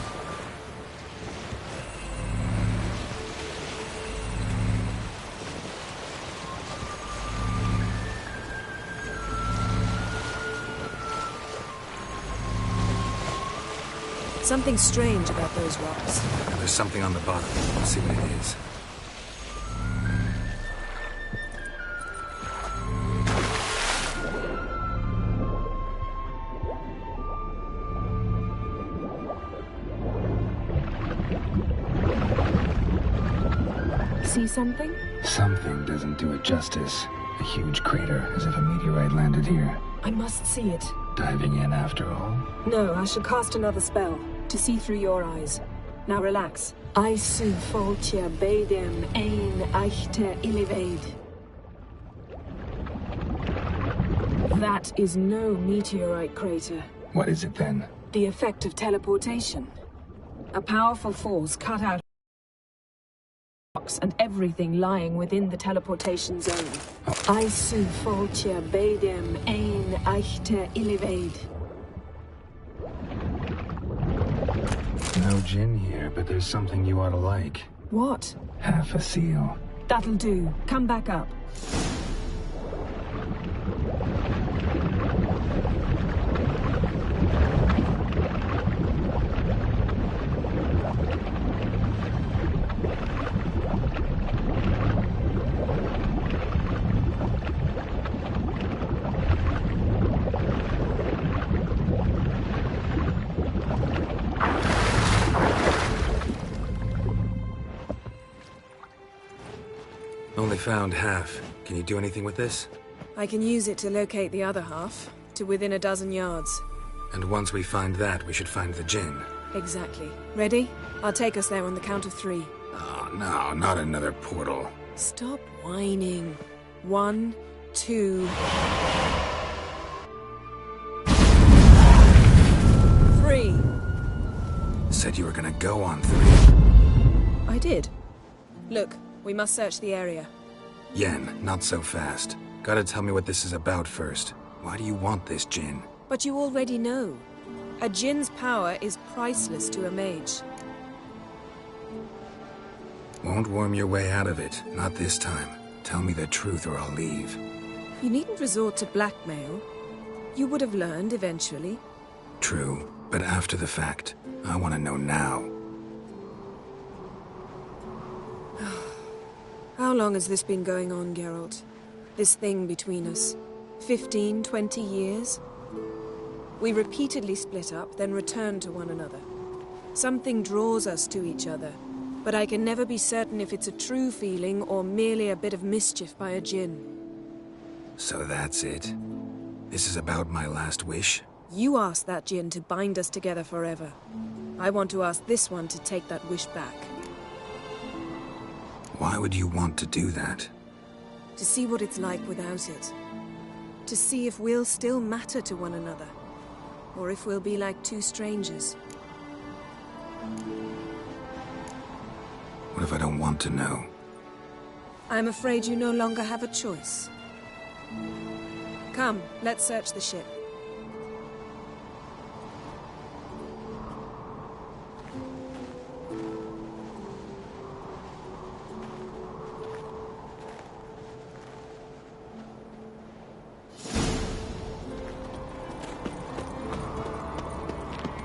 Something strange about those rocks. There's something on the bottom. Let's see what it is. See something? Something doesn't do it justice. A huge crater, as if a meteorite landed here. I must see it. Diving in after all? No, I shall cast another spell to see through your eyes. Now relax. I su foltia bedem ein eichte illivaid. That is no meteorite crater. What is it then? The effect of teleportation. A powerful force cut out rocks and everything lying within the teleportation zone. I su foltia bedem ein eichte illivaid. No gin here, but there's something you ought to like. What? Half a seal. That'll do. Come back up. Only found half. Can you do anything with this? I can use it to locate the other half, to within a dozen yards. And once we find that, we should find the gin. Exactly. Ready? I'll take us there on the count of 3. Oh, no, not another portal. Stop whining. 1, 2... 3. Said you were gonna go on 3. I did. Look, we must search the area. Yen, not so fast. Gotta tell me what this is about first. Why do you want this gin? But you already know. A djinn's power is priceless to a mage. Won't worm your way out of it. Not this time. Tell me the truth or I'll leave. You needn't resort to blackmail. You would have learned eventually. True, but after the fact. I want to know now. How long has this been going on, Geralt? This thing between us? 15, 20 years? We repeatedly split up, then returned to one another. Something draws us to each other, but I can never be certain if it's a true feeling or merely a bit of mischief by a djinn. So that's it? This is about my last wish? You asked that djinn to bind us together forever. I want to ask this one to take that wish back. Why would you want to do that? To see what it's like without it. To see if we'll still matter to one another. Or if we'll be like two strangers. What if I don't want to know? I'm afraid you no longer have a choice. Come, let's search the ship.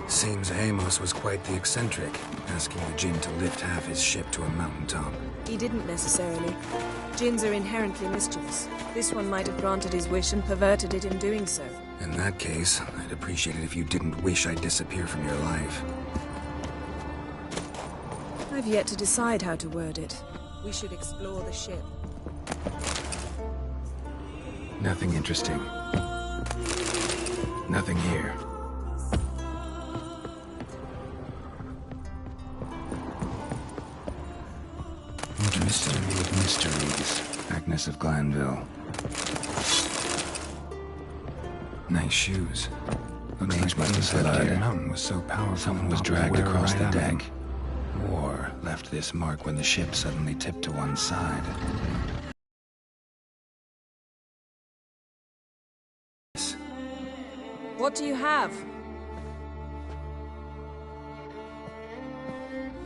Seems Amos was quite the eccentric, asking the djinn to lift half his ship to a mountaintop. He didn't necessarily. Djinns are inherently mischievous. This one might have granted his wish and perverted it in doing so. In that case, I'd appreciate it if you didn't wish I'd disappear from your life. I've yet to decide how to word it. We should explore the ship. Nothing interesting. Nothing here. Mystery of mysteries. Agnes of Glanville. Nice shoes. Looks like when this mountain was so powerful, someone was dragged across the deck. War left this mark when the ship suddenly tipped to one side. What do you have?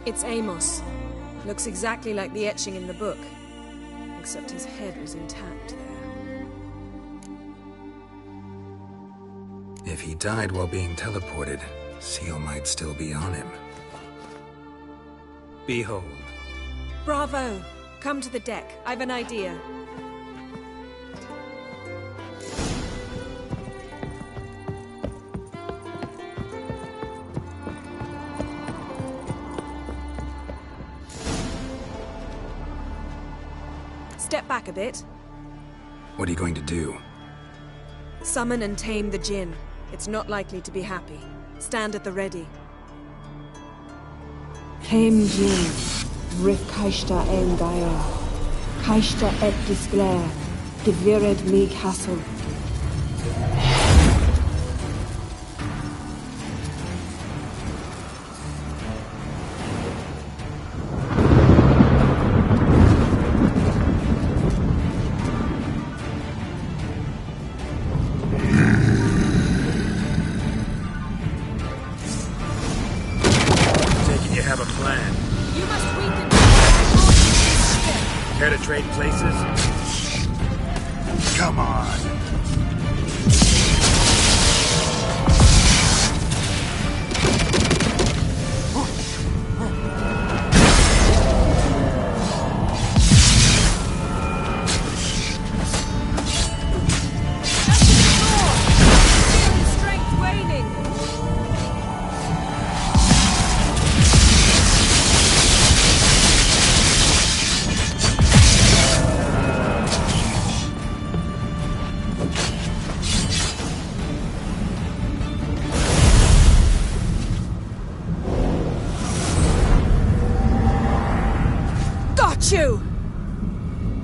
It's Amos. Looks exactly like the etching in the book. Except his head was intact there. If he died while being teleported, Seal might still be on him. Behold. Bravo! Come to the deck. I've an idea. Step back a bit. What are you going to do? Summon and tame the Jinn. It's not likely to be happy. Stand at the ready. Came Jin, Rif Kaishta en Gaia, Kaishta et Disglair, Devired me castle.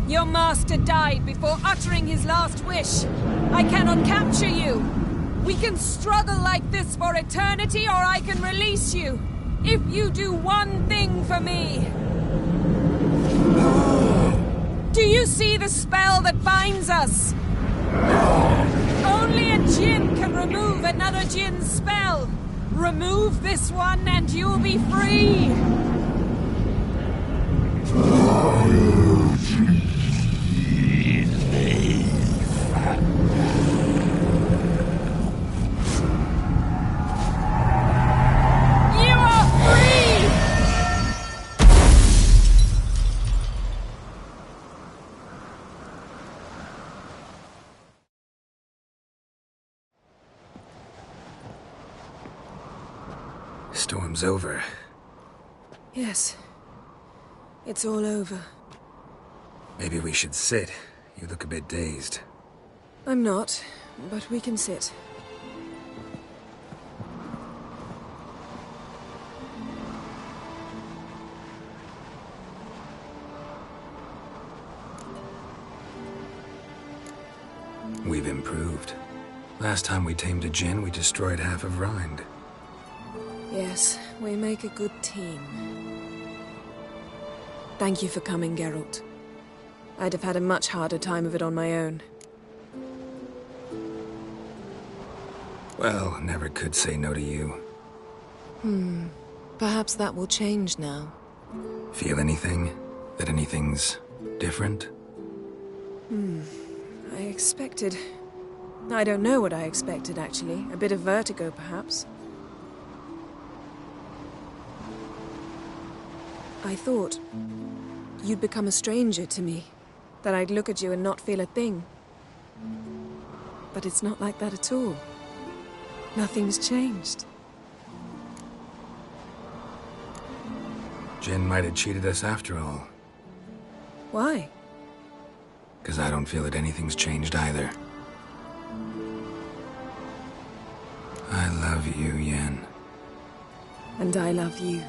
Your master died before uttering his last wish. I cannot capture you. We can struggle like this for eternity, or I can release you. If you do one thing for me. Do you see the spell that binds us? Only a Jinn can remove another Jinn's spell. Remove this one and you'll be free. Storm's over. Yes. It's all over. Maybe we should sit. You look a bit dazed. I'm not, but we can sit. We've improved. Last time we tamed a Jinn, we destroyed half of Rind. Yes, we make a good team. Thank you for coming, Geralt. I'd have had a much harder time of it on my own. Well, never could say no to you. Perhaps that will change now. Feel anything? That anything's different? I expected... I don't know what I expected, actually. A bit of vertigo, perhaps. I thought you'd become a stranger to me, that I'd look at you and not feel a thing. But it's not like that at all. Nothing's changed. Jinn might have cheated us after all. Why? Because I don't feel that anything's changed either. I love you, Yen. And I love you.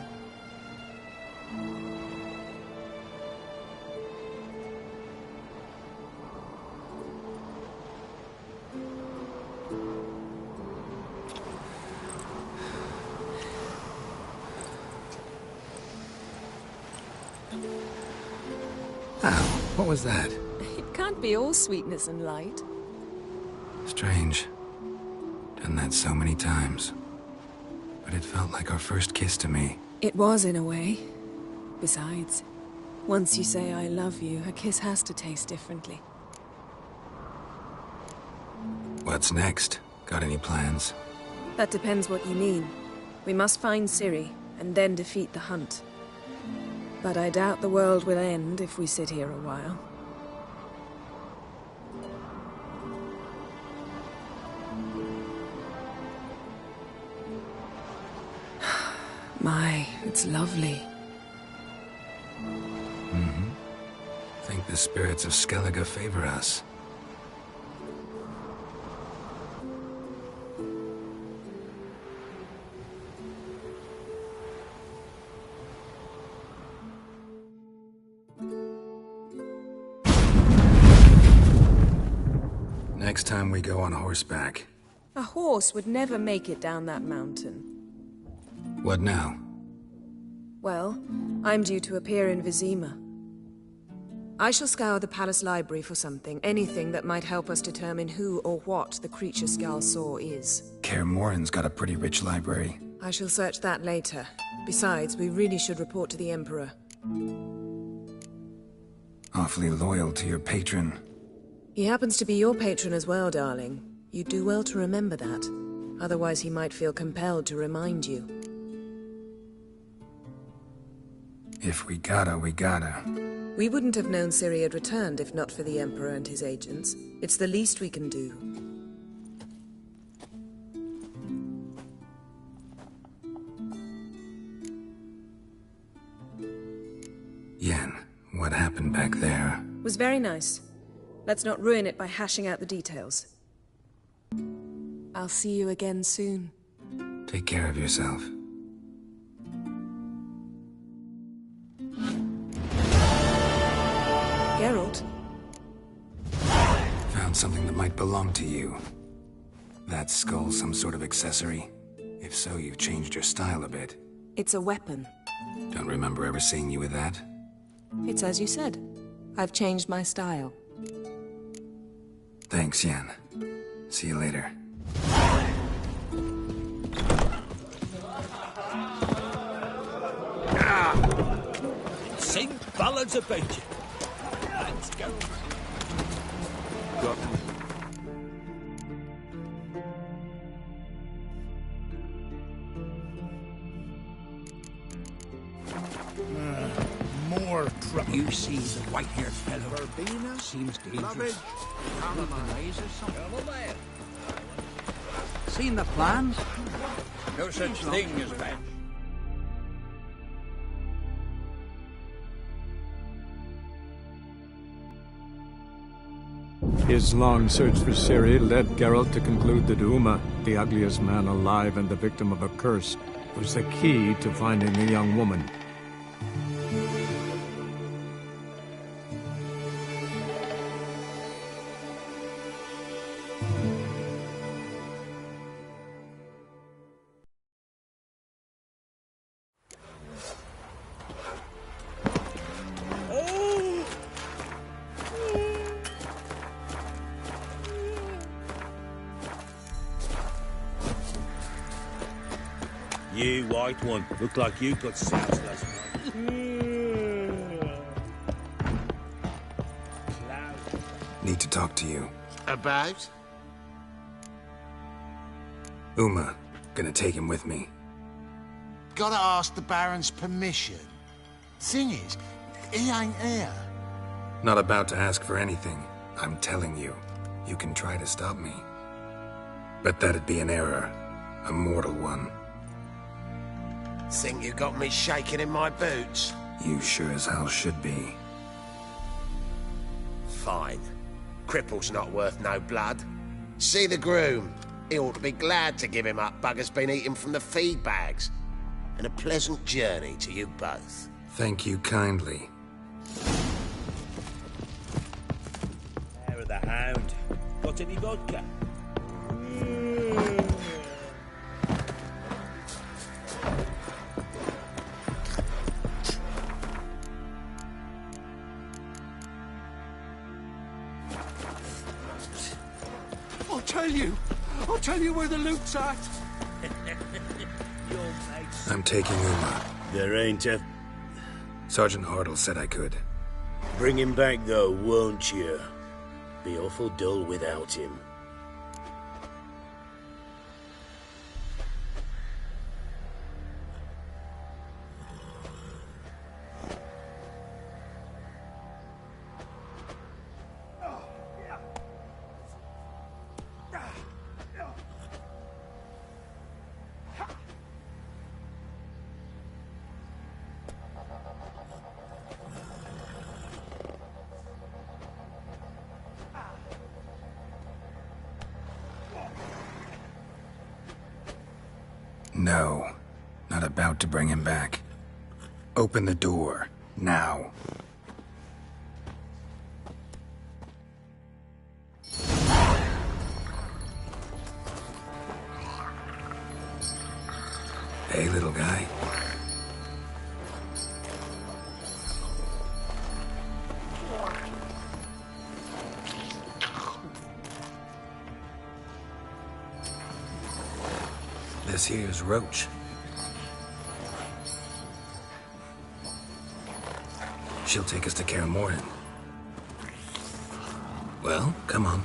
Ow, what was that? It can't be all sweetness and light. Strange. Done that so many times. But it felt like our first kiss to me. It was, in a way. Besides, once you say I love you, a kiss has to taste differently. What's next? Got any plans? That depends what you mean. We must find Ciri, and then defeat the hunt. But I doubt the world will end if we sit here a while. My, it's lovely. Mm-hmm. Think the spirits of Skellige favor us. Next time we go on horseback. A horse would never make it down that mountain. What now? Well, I'm due to appear in Vizima. I shall scour the palace library for something, anything that might help us determine who or what the creature Skal saw is. Kaer Morhen's got a pretty rich library. I shall search that later. Besides, we really should report to the Emperor. Awfully loyal to your patron. He happens to be your patron as well, darling. You do well to remember that. Otherwise, he might feel compelled to remind you. If we gotta, we gotta. We wouldn't have known Ciri had returned if not for the Emperor and his agents. It's the least we can do. Yen, what happened back there? Was very nice. Let's not ruin it by hashing out the details. I'll see you again soon. Take care of yourself. Geralt? Found something that might belong to you. That skull some sort of accessory? If so, you've changed your style a bit. It's a weapon. Don't remember ever seeing you with that. It's as you said. I've changed my style. Thanks, Yen. See you later. Sing ballads about you. Let's go. Got me. More trouble. You see the white-haired fellow. Verbena? Seems dangerous. Lovage? Colonize or something. Seen the plans? No such thing as bad. His long search for Ciri led Geralt to conclude that Uma, the ugliest man alive and the victim of a curse, was the key to finding the young woman. You white one, look like you got soused last night. Need to talk to you. About? Uma. Gonna take him with me. Gotta ask the Baron's permission. Thing is, he ain't here. Not about to ask for anything. I'm telling you. You can try to stop me. But that'd be an error. A mortal one. Think you got me shaking in my boots? You sure as hell should be. Fine. Cripple's not worth no blood. See the groom. He ought to be glad to give him up. Bugger's been eating from the feed bags. And a pleasant journey to you both. Thank you kindly. Hair of the hound. Got any vodka? I'll tell you where the loot's at. I'm taking Uma. There ain't a... Sergeant Hartle said I could. Bring him back though, won't you? Be awful dull without him. No, not about to bring him back. Open the door, now. Hey, little guy. This here's Roach. She'll take us to Kaer Morhen. Well, come on.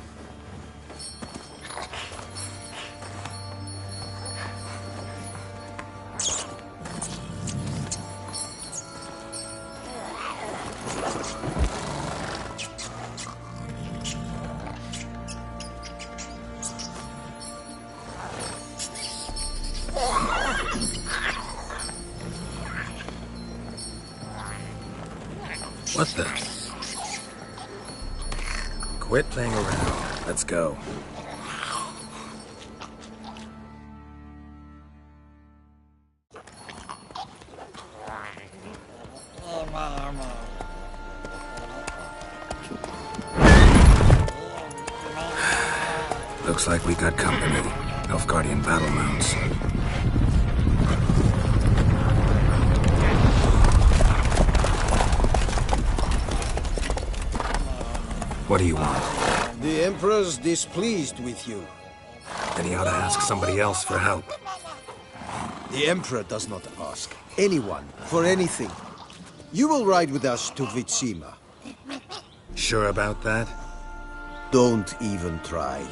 What the? Quit playing around. Let's go. Looks like we got company. Nilfgaardian battle mounts. What do you want? The Emperor's displeased with you. Then he ought to ask somebody else for help. The Emperor does not ask anyone for anything. You will ride with us to Vitsima. Sure about that? Don't even try.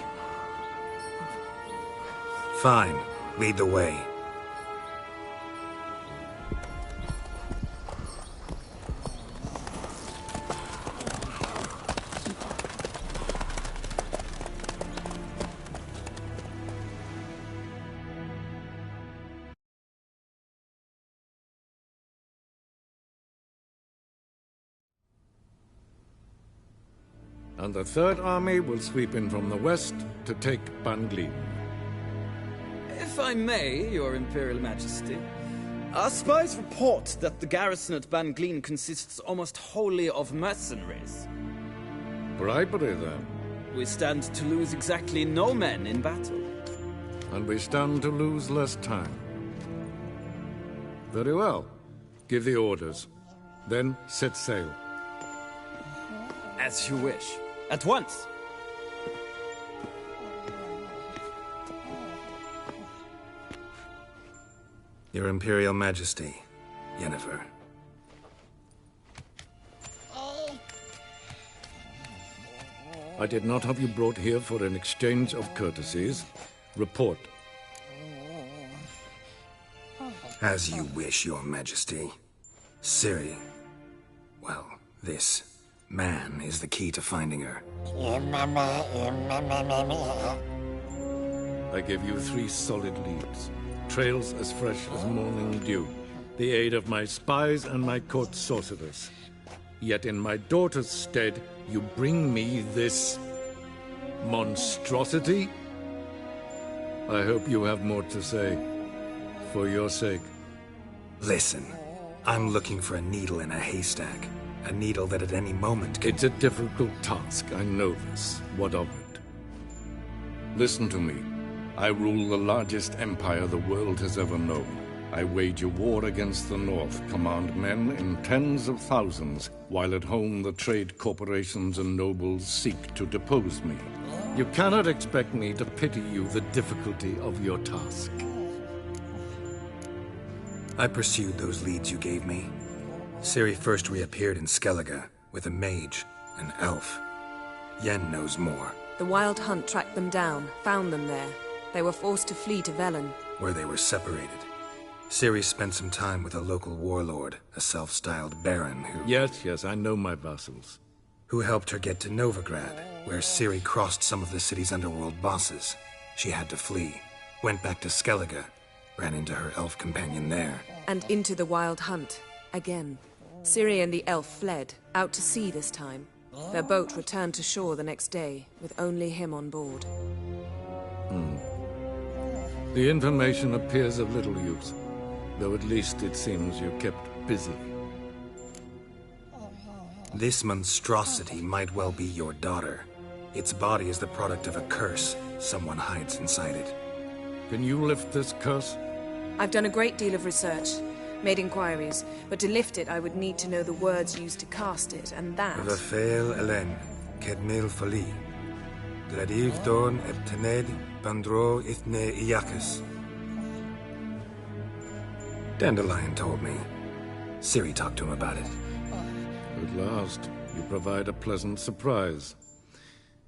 Fine. Lead the way. And the Third Army will sweep in from the west to take Banglin. If I may, Your Imperial Majesty, our spies report that the garrison at Banglin consists almost wholly of mercenaries. Bribery, then. We stand to lose exactly no men in battle. And we stand to lose less time. Very well. Give the orders. Then set sail. As you wish. At once! Your Imperial Majesty, Yennefer. I did not have you brought here for an exchange of courtesies. Report. As you wish, Your Majesty. Ciri. Well, this man is the key to finding her. I give you 3 solid leads. Trails as fresh as morning dew. The aid of my spies and my court sorcerers. Yet in my daughter's stead, you bring me this monstrosity? I hope you have more to say. For your sake. Listen, I'm looking for a needle in a haystack. A needle that at any moment can... It's a difficult task, I know this. What of it? Listen to me. I rule the largest empire the world has ever known. I wage a war against the North, command men in tens of thousands, while at home the trade corporations and nobles seek to depose me. You cannot expect me to pity you the difficulty of your task. I pursued those leads you gave me. Ciri first reappeared in Skellige with a mage, an elf. Yen knows more. The Wild Hunt tracked them down, found them there. They were forced to flee to Velen, where they were separated. Ciri spent some time with a local warlord, a self-styled baron who... Yes, I know my vassals. Who helped her get to Novigrad, where Ciri crossed some of the city's underworld bosses. She had to flee, went back to Skellige, ran into her elf companion there. And into the Wild Hunt, again. Ciri and the elf fled, out to sea this time. Their boat returned to shore the next day, with only him on board. The information appears of little use, though at least it seems you're kept busy. This monstrosity might well be your daughter. Its body is the product of a curse. Someone hides inside it. Can you lift this curse? I've done a great deal of research, made inquiries, but to lift it I would need to know the words used to cast it, and that... Vafael Elen, Kedmil Fali. Gladiv Dorn Eptened Bandro Ithne Iacus. Dandelion told me. Ciri talked to him about it. At last, you provide a pleasant surprise.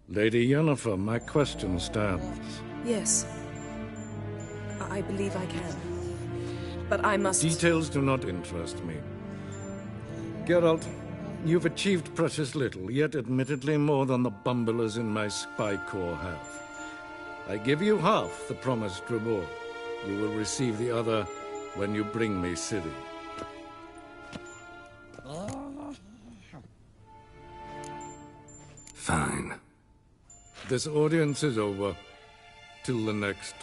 Lady Yennefer, my question stands. Yes. I believe I can. But I must... Details do not interest me. Geralt, you've achieved precious little, yet admittedly more than the bumblers in my spy corps have. I give you half the promised reward. You will receive the other when you bring me Ciri. Fine. This audience is over. Till the next.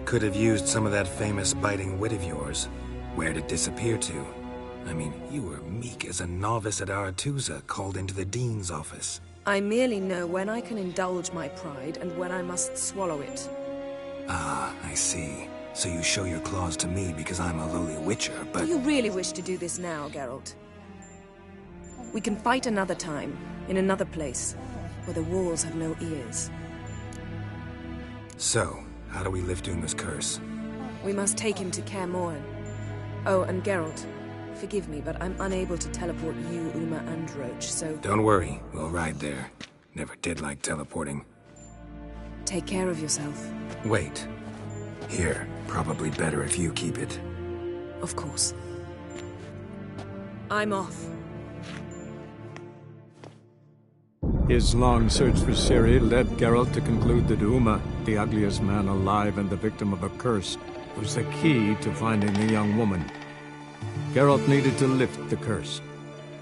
Could have used some of that famous biting wit of yours. Where'd it disappear to? I mean, you were meek as a novice at Aretusa, called into the Dean's office. I merely know when I can indulge my pride and when I must swallow it. Ah, I see. So you show your claws to me because I'm a lowly witcher, but... Do you really wish to do this now, Geralt? We can fight another time, in another place, where the walls have no ears. So, how do we lift Uma's curse? We must take him to Kaer Morhen. Oh, and Geralt, forgive me, but I'm unable to teleport you, Uma, and Roach, so... Don't worry, we'll ride there. Never did like teleporting. Take care of yourself. Wait. Here, probably better if you keep it. Of course. I'm off. His long search for Ciri led Geralt to conclude that Uma, the ugliest man alive and the victim of a curse, was the key to finding the young woman. Geralt needed to lift the curse,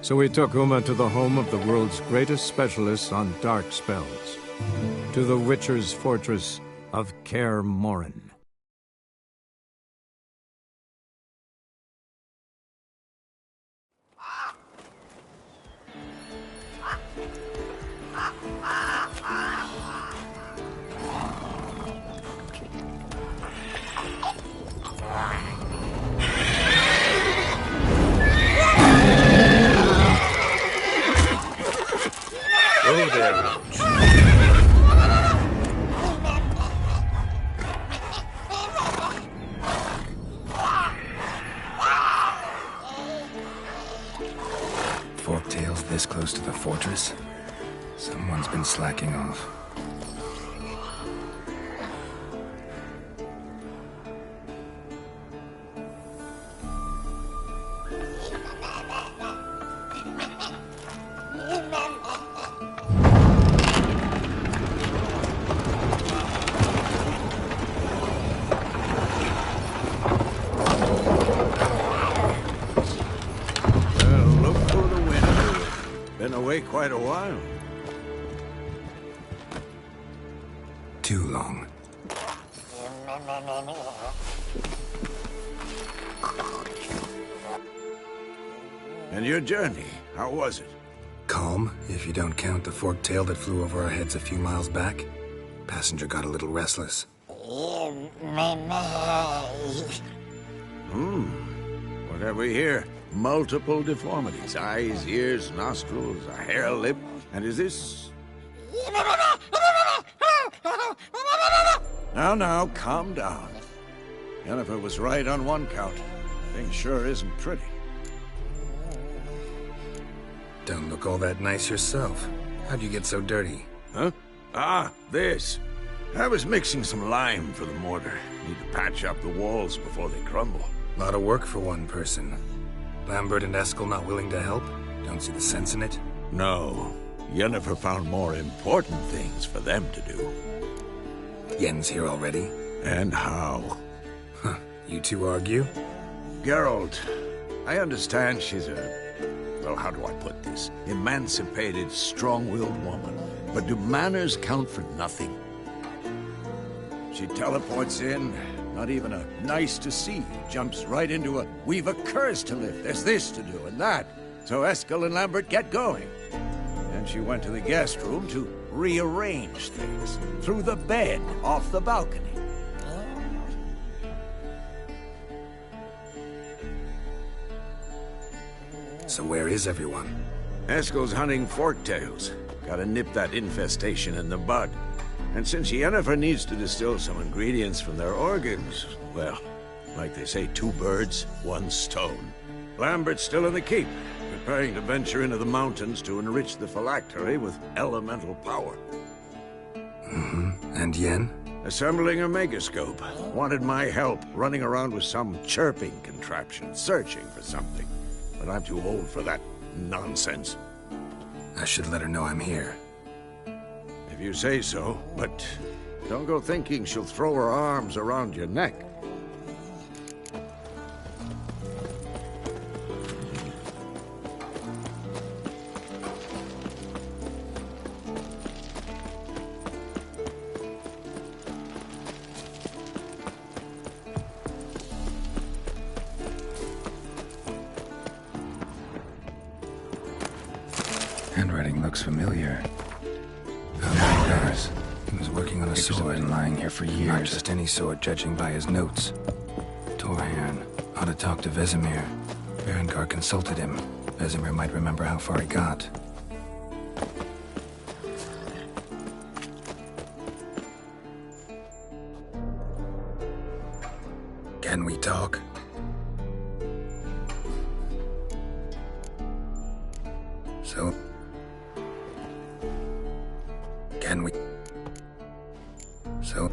so he took Uma to the home of the world's greatest specialist on dark spells, to the Witcher's fortress of Kaer Morhen. Oh, there, Roach. Forktails this close to the fortress? Someone's been slacking off. Quite a while. Too long. And your journey, how was it? Calm, if you don't count the forktail that flew over our heads a few miles back. Passenger got a little restless. What have we here? Multiple deformities. Eyes, ears, nostrils, a hair lip. And is this... Now, calm down. Yennefer was right on one count. Thing sure isn't pretty. Don't look all that nice yourself. How'd you get so dirty? Huh? Ah, this. I was mixing some lime for the mortar. Need to patch up the walls before they crumble. Lot of work for one person. Lambert and Eskel not willing to help? Don't see the sense in it? No. Yennefer found more important things for them to do. Yen's here already? And how? Huh. You two argue? Geralt, I understand she's well, how do I put this? Emancipated, strong-willed woman. But do manners count for nothing? She teleports in, not even a nice to see you, jumps right into a, we've a curse to lift, there's this to do and that. So Eskel and Lambert get going. Then she went to the guest room to rearrange things. Through the bed, off the balcony. So where is everyone? Eskel's hunting forktails. Gotta nip that infestation in the bud. And since Yennefer needs to distill some ingredients from their organs, well, like they say, 2 birds, 1 stone. Lambert's still in the keep, preparing to venture into the mountains to enrich the phylactery with elemental power. And Yen? Assembling a megascope. Wanted my help running around with some chirping contraption, searching for something. But I'm too old for that nonsense. I should let her know I'm here. If you say so, but don't go thinking she'll throw her arms around your neck. Handwriting looks familiar. Does. He was working on a sword and lying here for years. Not just any sword, judging by his notes. Torhan, how to talk to Vesemir. Berengar consulted him. Vesemir might remember how far he got. Can we talk? So... Can we... So...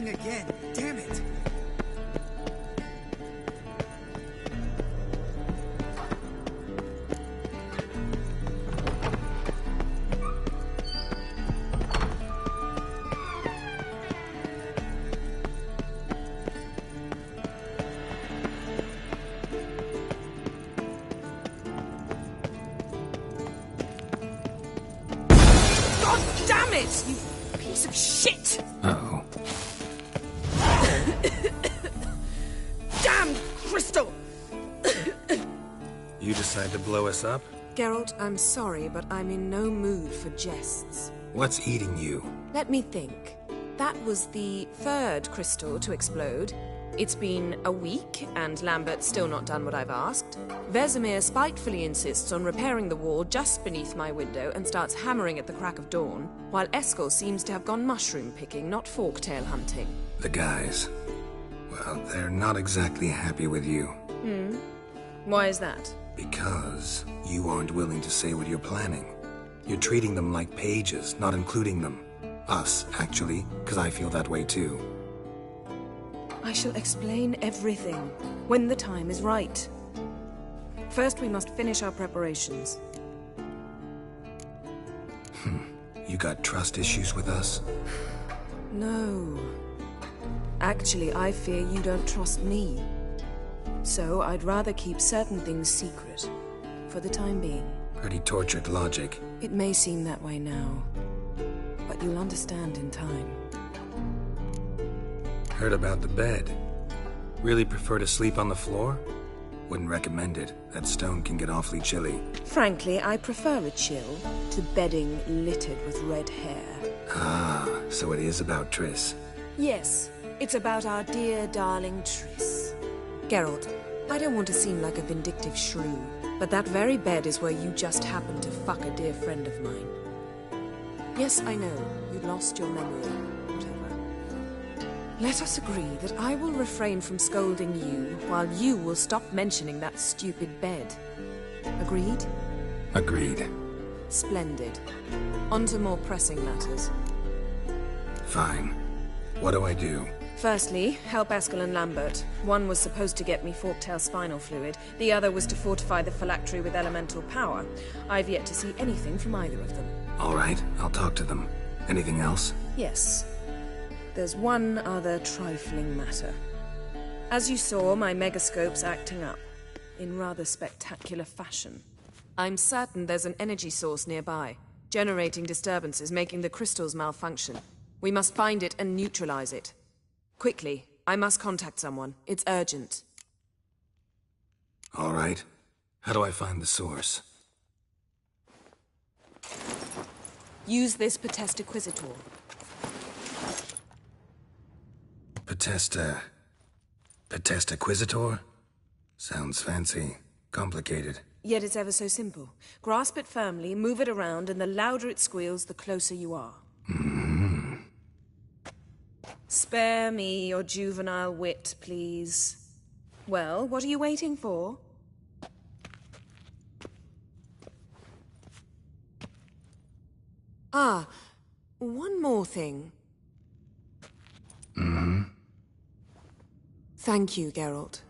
Again, damn it! God damn it, you piece of shit! Uh-oh. Damn crystal! You decide to blow us up? Geralt, I'm sorry, but I'm in no mood for jests. What's eating you? Let me think. That was the 3rd crystal to explode. It's been a week, and Lambert's still not done what I've asked. Vesemir spitefully insists on repairing the wall just beneath my window and starts hammering at the crack of dawn, while Eskel seems to have gone mushroom picking, not forktail hunting. The guys. Well, they're not exactly happy with you. Why is that? Because you aren't willing to say what you're planning. You're treating them like pages, not including them. Us, actually, because I feel that way too. I shall explain everything when the time is right. First, we must finish our preparations. You got trust issues with us? No. Actually, I fear you don't trust me. So I'd rather keep certain things secret, for the time being. Pretty tortured logic. It may seem that way now, but you'll understand in time. Heard about the bed. Really prefer to sleep on the floor? Wouldn't recommend it. That stone can get awfully chilly. Frankly, I prefer a chill to bedding littered with red hair. Ah, so it is about Triss. Yes, it's about our dear darling Triss. Geralt, I don't want to seem like a vindictive shrew, but that very bed is where you just happened to fuck a dear friend of mine. Yes, I know, you lost your memory. Whatever. Let us agree that I will refrain from scolding you, while you will stop mentioning that stupid bed. Agreed? Agreed. Splendid. On to more pressing matters. Fine. What do I do? Firstly, help Eskel and Lambert. One was supposed to get me forktail spinal fluid, the other was to fortify the phylactery with elemental power. I've yet to see anything from either of them. All right, I'll talk to them. Anything else? Yes. There's one other trifling matter. As you saw, my megascope's acting up, in rather spectacular fashion. I'm certain there's an energy source nearby, generating disturbances, making the crystals malfunction. We must find it and neutralize it. Quickly, I must contact someone. It's urgent. All right. How do I find the source? Use this Potestaquizitor. Potestaquizitor? Sounds fancy. Complicated. Yet it's ever so simple. Grasp it firmly, move it around, and the louder it squeals, the closer you are. Spare me your juvenile wit, please. Well, what are you waiting for? Ah, one more thing. Thank you, Geralt.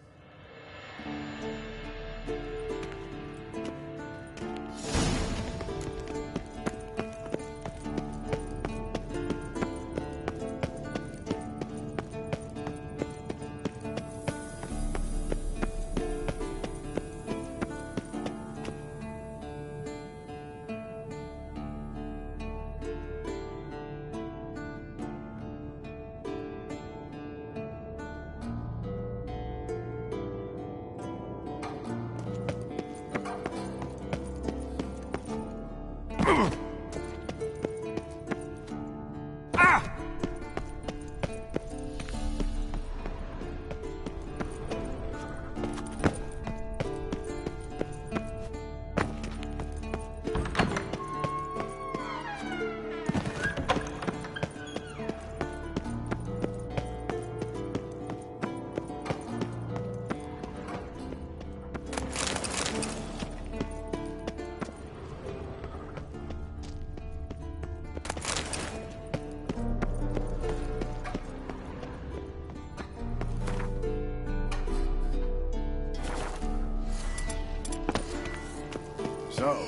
So,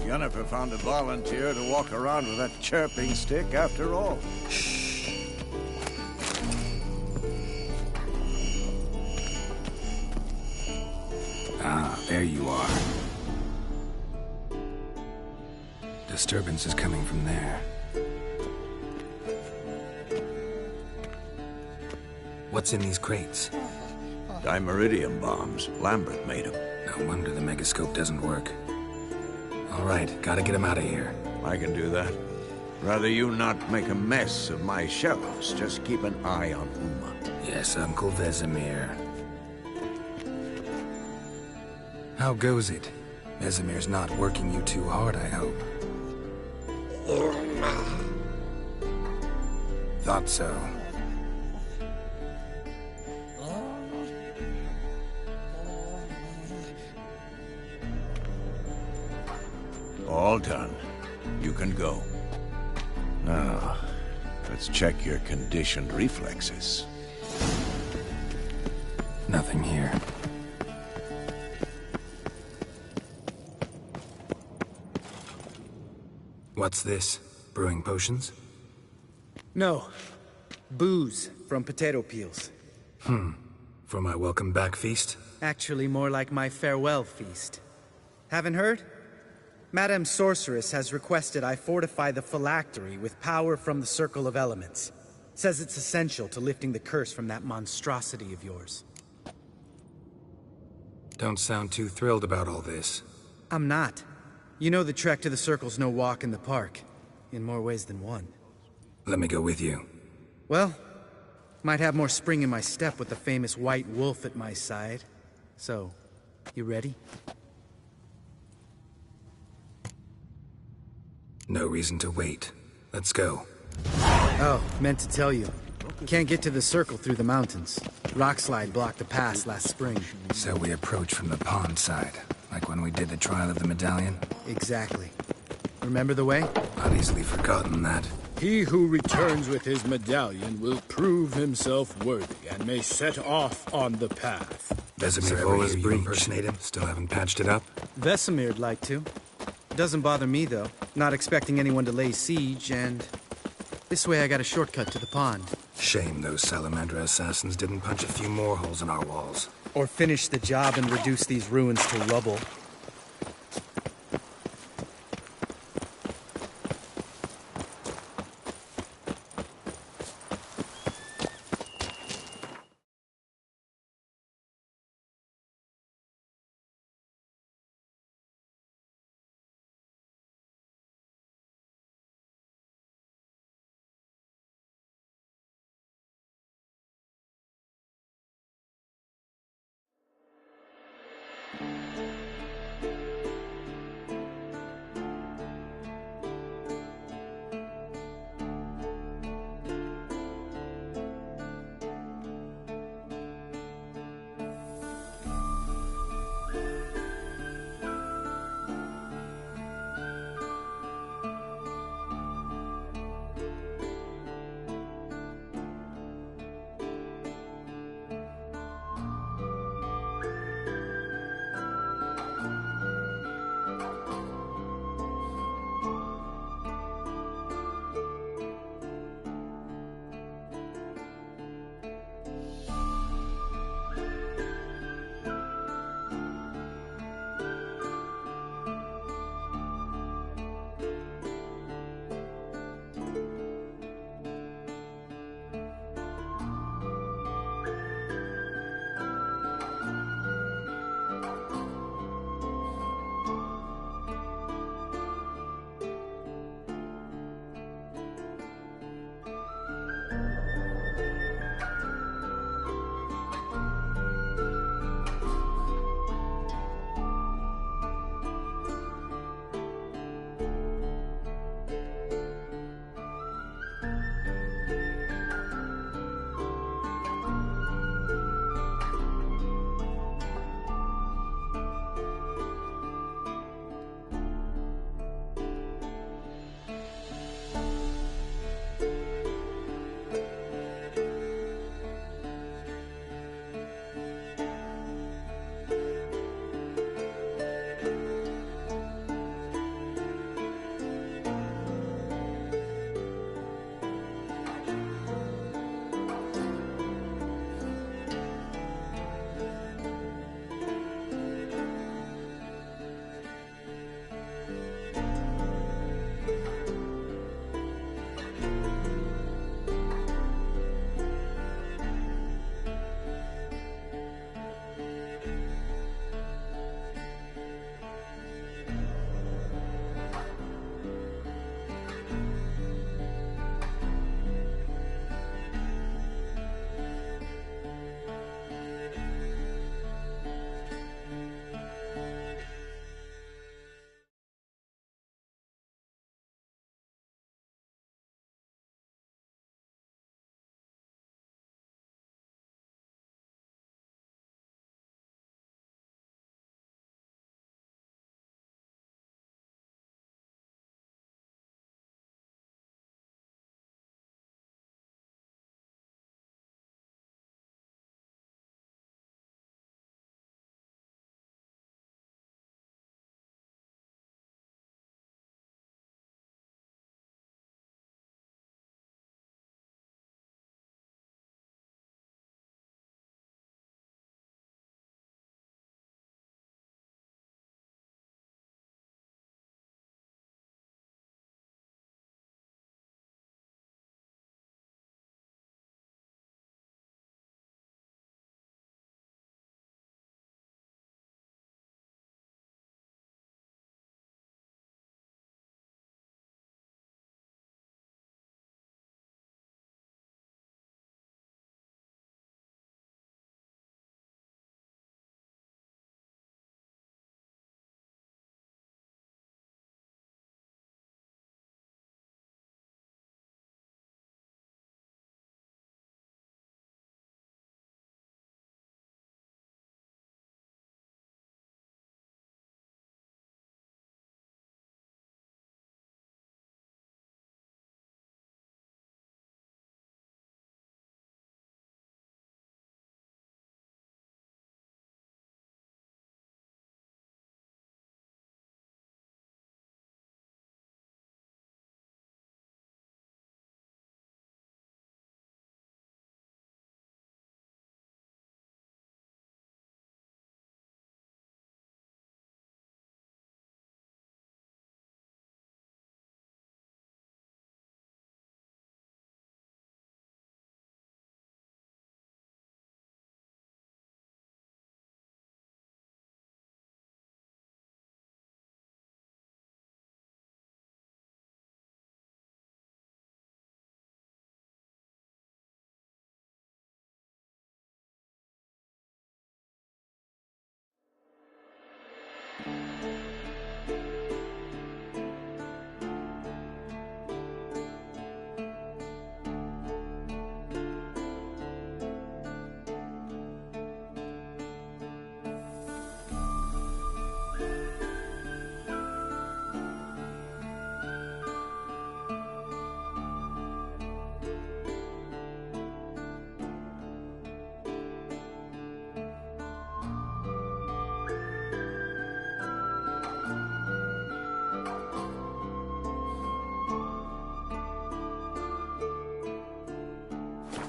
Yennefer found a volunteer to walk around with that chirping stick after all. Ah, there you are. Disturbance is coming from there. What's in these crates? Dimeridium bombs. Lambert made them. No wonder the megascope doesn't work. All right, gotta get him out of here. I can do that. Rather you not make a mess of my shelves. Just keep an eye on Uma. Yes, Uncle Vesemir. How goes it? Vesemir's not working you too hard, I hope. Thought so. All done. You can go. Now, let's check your conditioned reflexes. Nothing here. What's this? Brewing potions? No. Booze from potato peels. For my welcome back feast? Actually, more like my farewell feast. Haven't heard? Madame Sorceress has requested I fortify the phylactery with power from the Circle of Elements. Says it's essential to lifting the curse from that monstrosity of yours. Don't sound too thrilled about all this. I'm not. You know the trek to the Circle's no walk in the park. In more ways than one. Let me go with you. Well, might have more spring in my step with the famous white wolf at my side. So, you ready? No reason to wait. Let's go. Oh, meant to tell you. Can't get to the Circle through the mountains. Rockslide blocked the pass last spring. So we approach from the pond side, like when we did the trial of the medallion? Exactly. Remember the way? I've easily forgotten that. He who returns with his medallion will prove himself worthy and may set off on the path. Vesemir Vola's breach. Impersonate him? Still haven't patched it up? Vesemir'd like to. Doesn't bother me, though. Not expecting anyone to lay siege, and... this way I got a shortcut to the pond. Shame those Salamandra assassins didn't punch a few more holes in our walls. Or finish the job and reduce these ruins to rubble.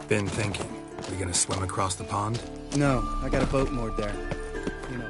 Been thinking. We gonna swim across the pond? No, I got a boat moored there. You know.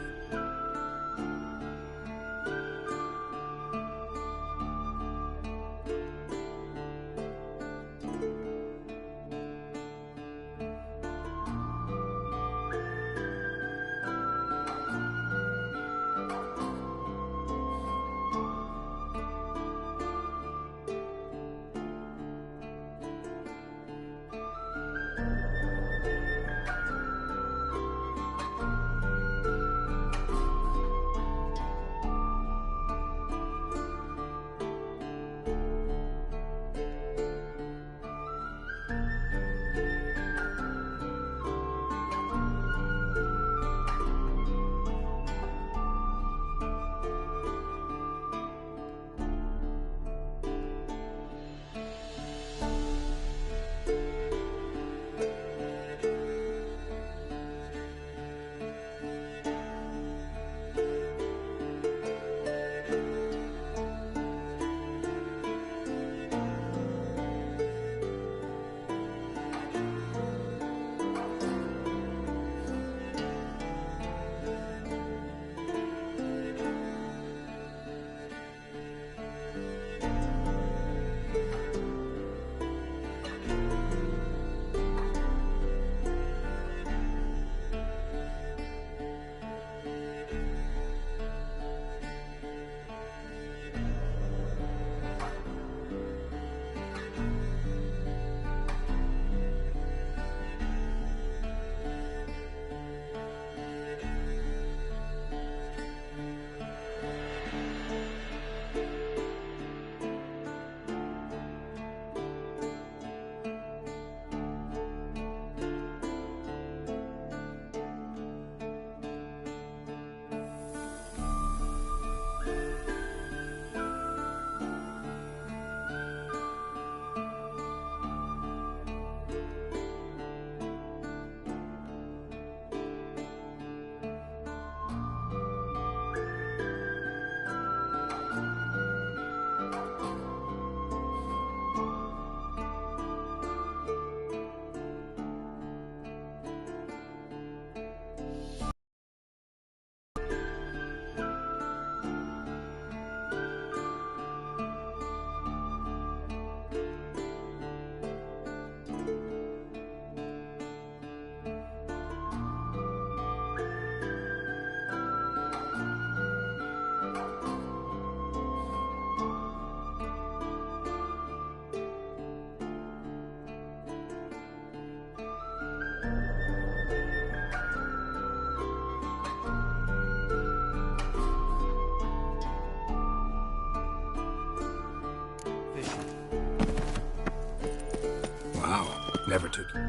Never took you.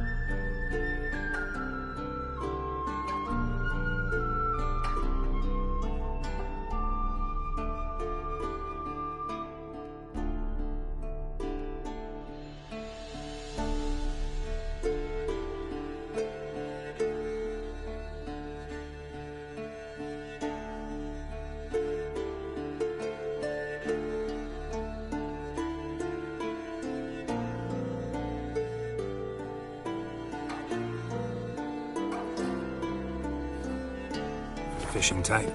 Fishing tight.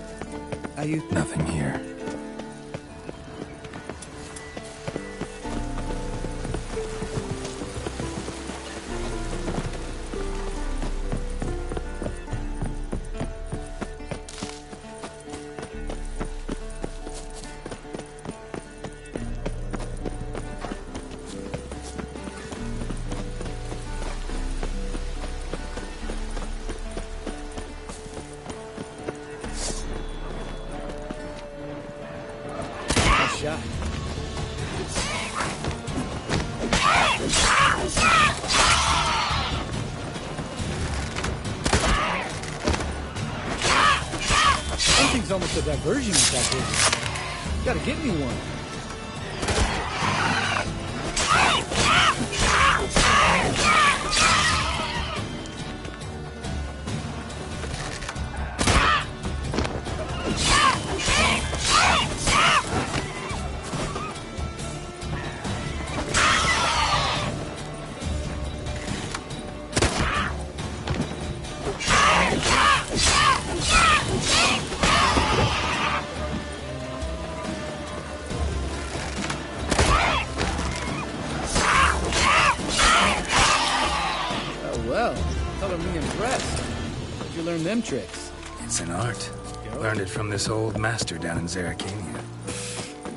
Are you? Nothing here. Something's almost a diversion with that business. You gotta get me one. Well, color me impressed. Where'd you learn them tricks? It's an art. Learned it from this old master down in Zarakania.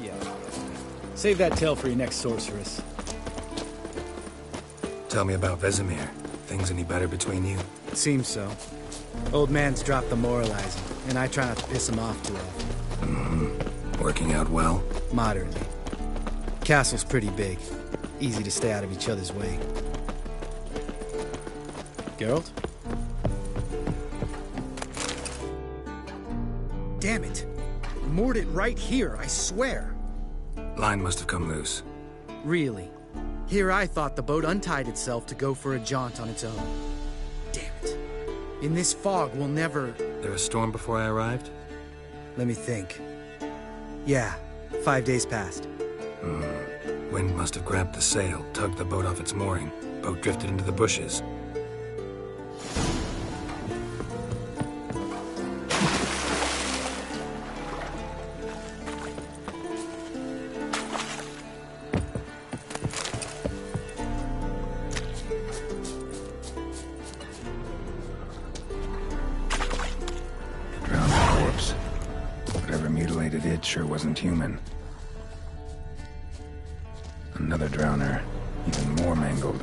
Yeah. Save that tale for your next sorceress. Tell me about Vesemir. Things any better between you? It seems so. Old man's dropped the moralizing, and I try not to piss him off too often. Working out well? Moderately. Castle's pretty big. Easy to stay out of each other's way. Geralt? Damn it! Moored it right here, I swear! Line must have come loose. Really? Here I thought the boat untied itself to go for a jaunt on its own. Damn it. In this fog, we'll never... There a storm before I arrived? Let me think. Yeah, 5 days passed. Wind must have grabbed the sail, tugged the boat off its mooring. Boat drifted into the bushes. Drowned corpse. Whatever mutilated it sure wasn't human. Another drowner, even more mangled.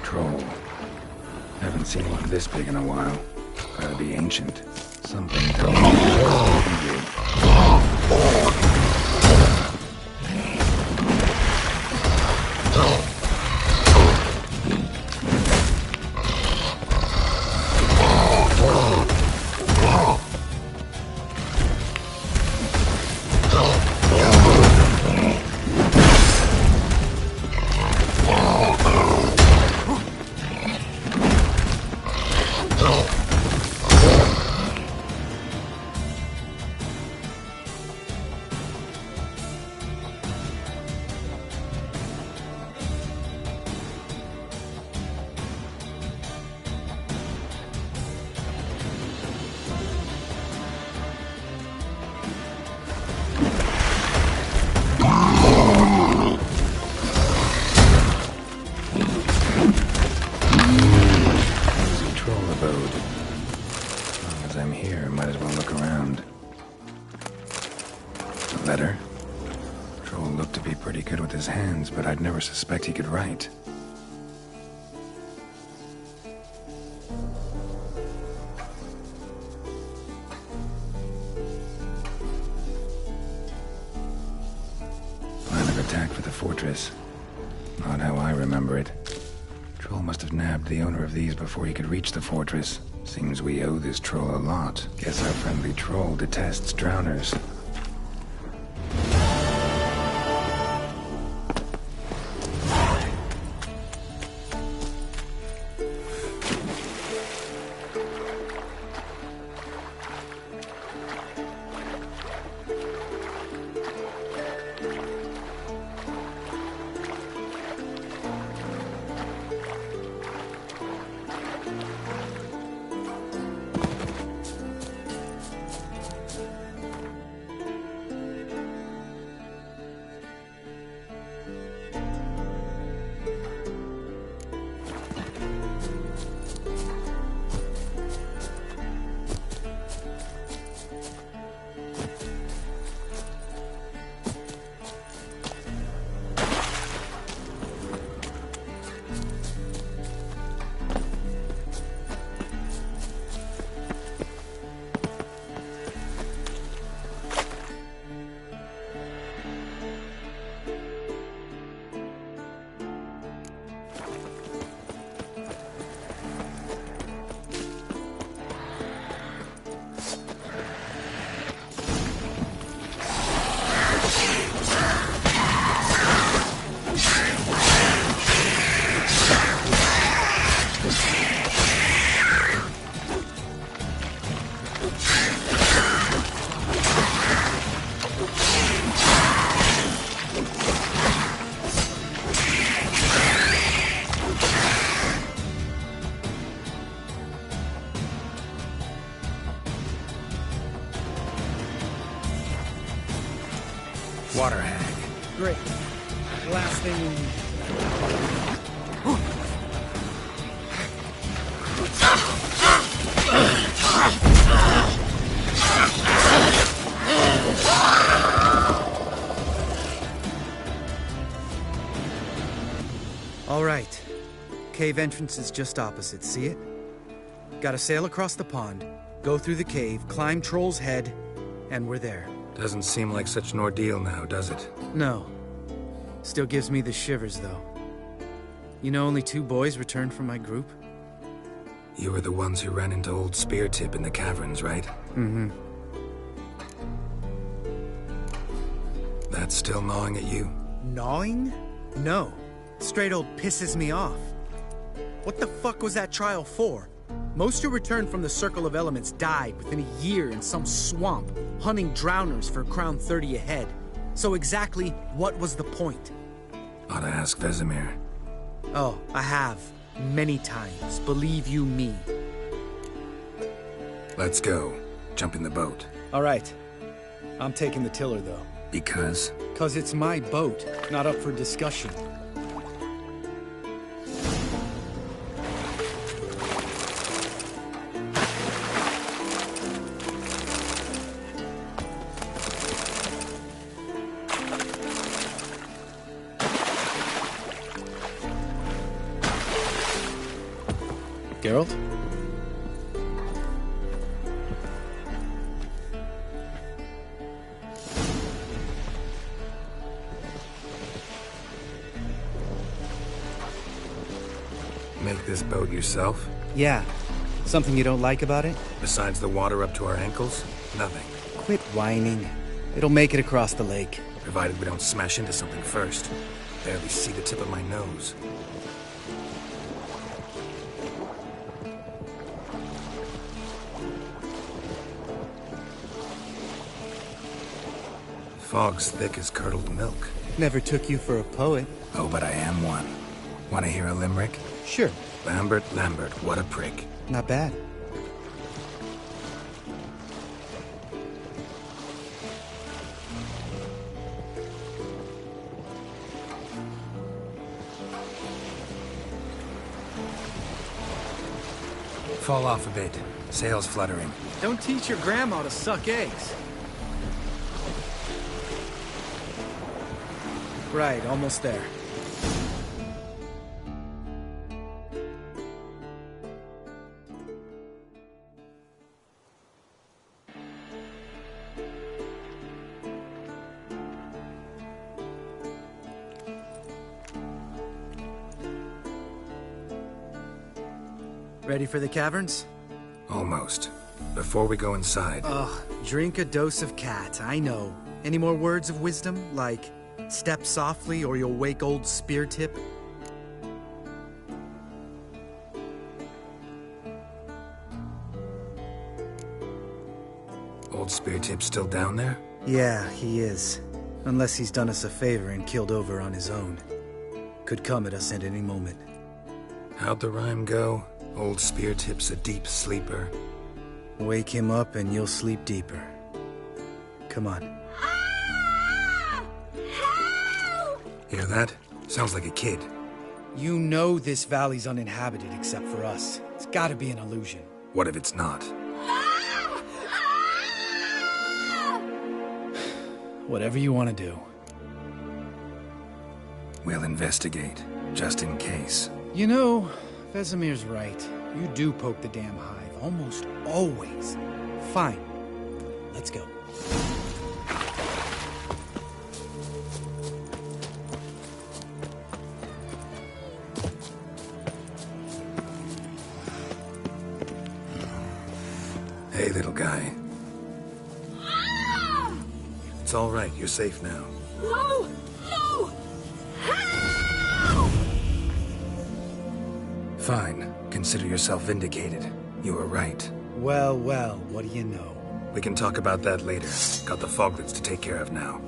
Troll. Haven't seen one this big in a while. Gotta be ancient. Something tells me but I'd never suspect he could write. Plan of attack for the fortress. Not how I remember it. Troll must have nabbed the owner of these before he could reach the fortress. Seems we owe this troll a lot. Guess our friendly troll detests drowners. Water hag. Great. Last thing... All right. Cave entrance is just opposite, see it? Gotta sail across the pond, go through the cave, climb Troll's Head, and we're there. Doesn't seem like such an ordeal now, does it? No. Still gives me the shivers, though. You know only 2 boys returned from my group? You were the ones who ran into old Speartip in the caverns, right? Mm-hmm. That's still gnawing at you? Gnawing? No. Straight old pisses me off. What the fuck was that trial for? Most who returned from the Circle of Elements died within a year in some swamp, hunting drowners for Crown 30 a head. So exactly what was the point? Ought to ask Vesemir. Oh, I have. Many times. Believe you me. Let's go. Jump in the boat. All right. I'm taking the tiller, though. Because? 'Cause it's my boat, not up for discussion. Geralt? Make this boat yourself? Yeah. Something you don't like about it? Besides the water up to our ankles? Nothing. Quit whining. It'll make it across the lake. Provided we don't smash into something first. Barely see the tip of my nose. Fog's thick as curdled milk. Never took you for a poet. Oh, but I am one. Want to hear a limerick? Sure. Lambert, Lambert, what a prick. Not bad. Fall off a bit. Sails fluttering. Don't teach your grandma to suck eggs. Right, almost there. Ready for the caverns? Almost. Before we go inside... Ugh, drink a dose of cat, I know. Any more words of wisdom, like... Step softly or you'll wake old Speartip? Old Speartip's still down there? Yeah, he is. Unless he's done us a favor and killed over on his own. Could come at us at any moment. How'd the rhyme go? Old Speartip's a deep sleeper. Wake him up and you'll sleep deeper. Come on. Hear that? Sounds like a kid. You know this valley's uninhabited except for us. It's gotta be an illusion. What if it's not? Whatever you want to do. We'll investigate, just in case. You know, Vesemir's right. You do poke the damn hive, almost always. Fine. Let's go. Hey, little guy. It's all right. You're safe now. No! No! Fine. Consider yourself vindicated. You were right. Well, well, what do you know? We can talk about that later. Got the foglets to take care of now.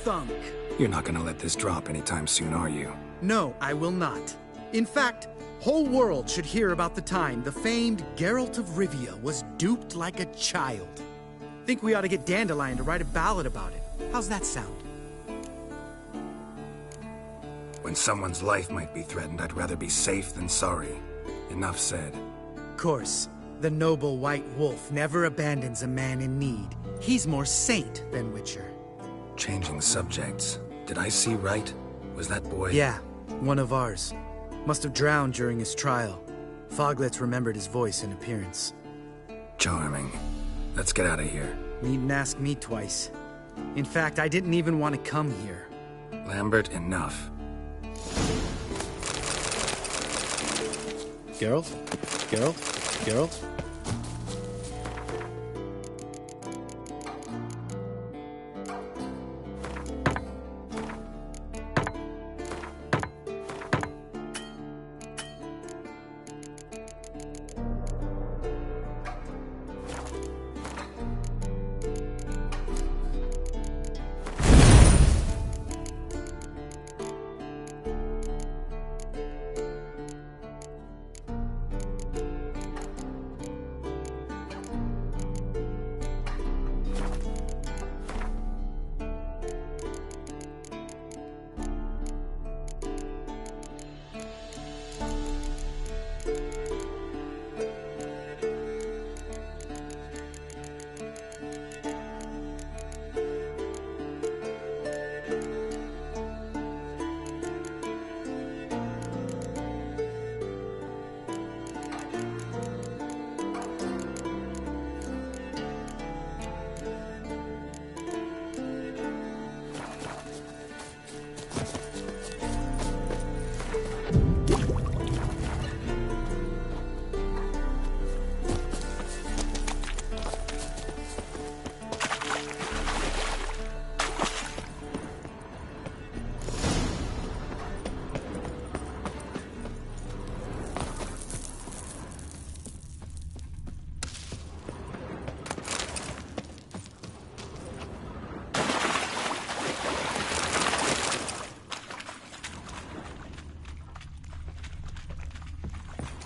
thunk. You're not gonna let this drop anytime soon, are you? No, I will not. In fact, whole world should hear about the time the famed Geralt of Rivia was duped like a child. Think we ought to get Dandelion to write a ballad about it. How's that sound? When someone's life might be threatened, I'd rather be safe than sorry. Enough said. Course, the noble white wolf never abandons a man in need. He's more saint than Witcher. Changing subjects. Did I see right? Was that boy... Yeah, one of ours. Must have drowned during his trial. Foglets remembered his voice and appearance. Charming. Let's get out of here. Needn't ask me twice. In fact, I didn't even want to come here. Lambert, enough. Geralt? Geralt? Geralt?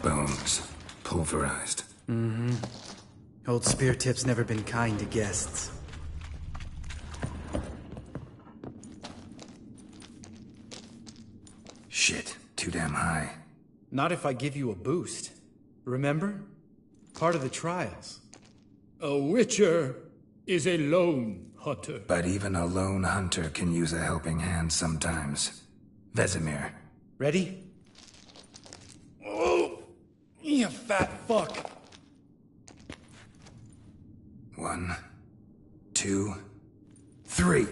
Bones. Pulverized. Mm-hmm. Old Spear Tip's never been kind to guests. Shit. Too damn high. Not if I give you a boost. Remember? Part of the trials. A witcher is a lone hunter. But even a lone hunter can use a helping hand sometimes. Vesemir. Ready? Oh! You fat fuck! 1, 2, 3.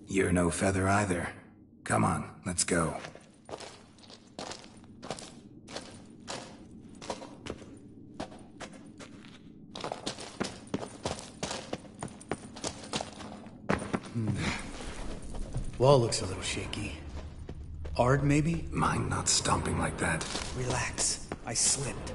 You're no feather either. Come on, let's go. Wall looks a little shaky. Ard, maybe? Mine not stomping like that. Relax. I slipped.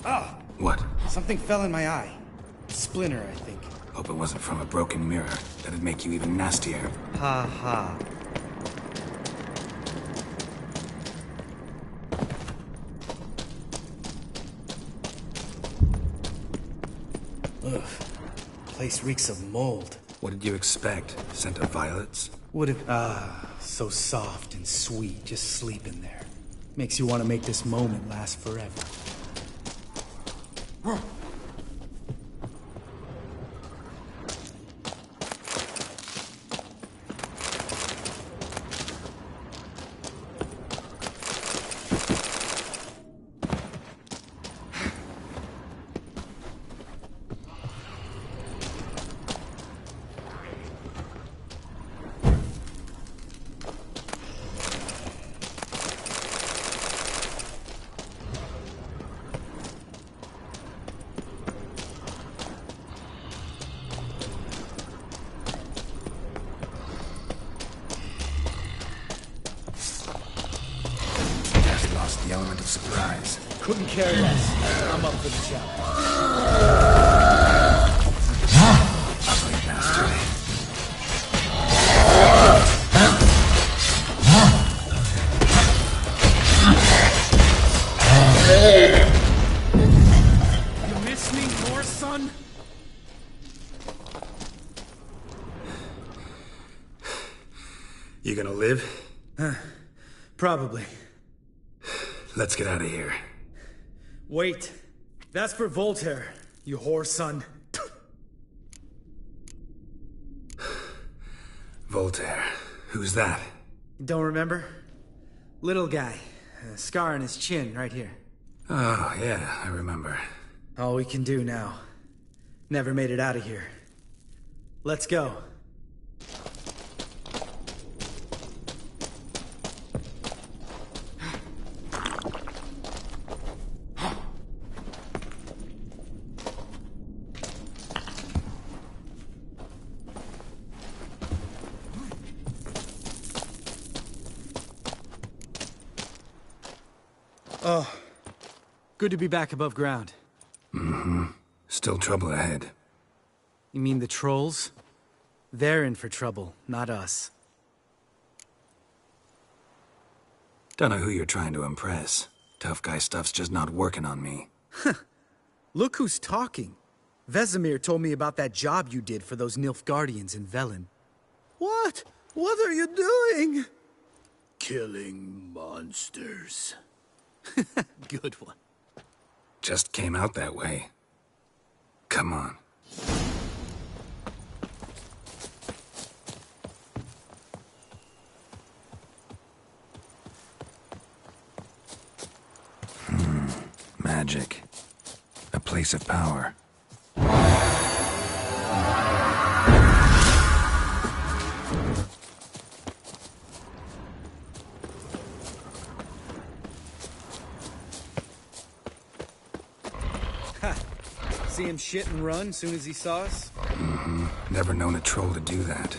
Ah! What? Something fell in my eye. Splinter, I think. Hope it wasn't from a broken mirror. That'd make you even nastier. Ha ha. Ugh. Place reeks of mold. What did you expect? Scent of violets? Would have... so soft and sweet, just sleeping there. Makes you want to make this moment last forever. The element of surprise. Couldn't care less. I'm up for the challenge. Ugly bastard. You miss me more, son? You gonna live? Probably. Let's get out of here. Wait. That's for Voltaire, you whore son. Voltaire. Who's that? Don't remember? Little guy. A scar on his chin, right here. Oh, yeah, I remember. All we can do now. Never made it out of here. Let's go. Oh, good to be back above ground. Mm-hmm. Still trouble ahead. You mean the trolls? They're in for trouble, not us. Don't know who you're trying to impress. Tough guy stuff's just not working on me. Look who's talking. Vesemir told me about that job you did for those Nilfgaardians in Velen. What? What are you doing? Killing monsters. Good one. Just came out that way. Come on. Magic. A place of power. See him shit and run soon as he saw us? Mm-hmm. Never known a troll to do that.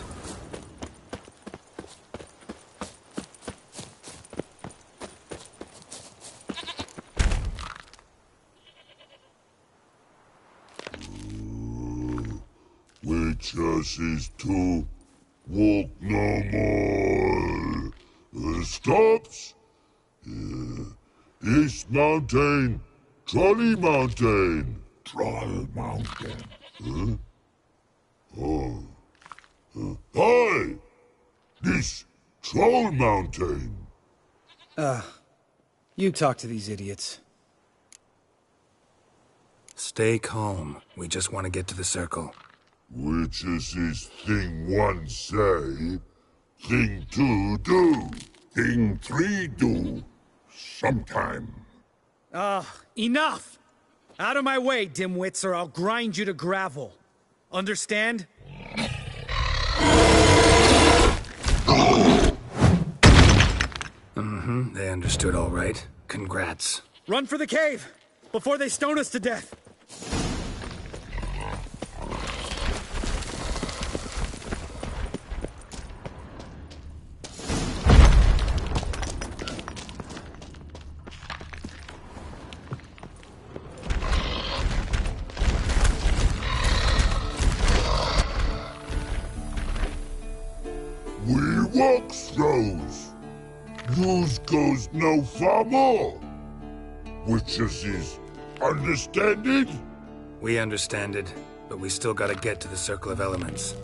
Witches is to walk no more. Stops. East Mountain, Trolley Mountain. Troll Mountain. Huh? Oh. Hi! This Troll Mountain. You talk to these idiots. Stay calm. We just want to get to the circle. Witches is thing one say, thing two do, thing three do, sometime. Enough! Out of my way, dimwits, or I'll grind you to gravel. Understand? Mm-hmm. They understood all right. Congrats. Run for the cave! Before they stone us to death! We walk throws. Yous goes no far more. Witches is understand it? We understand it, but we still gotta get to the Circle of Elements.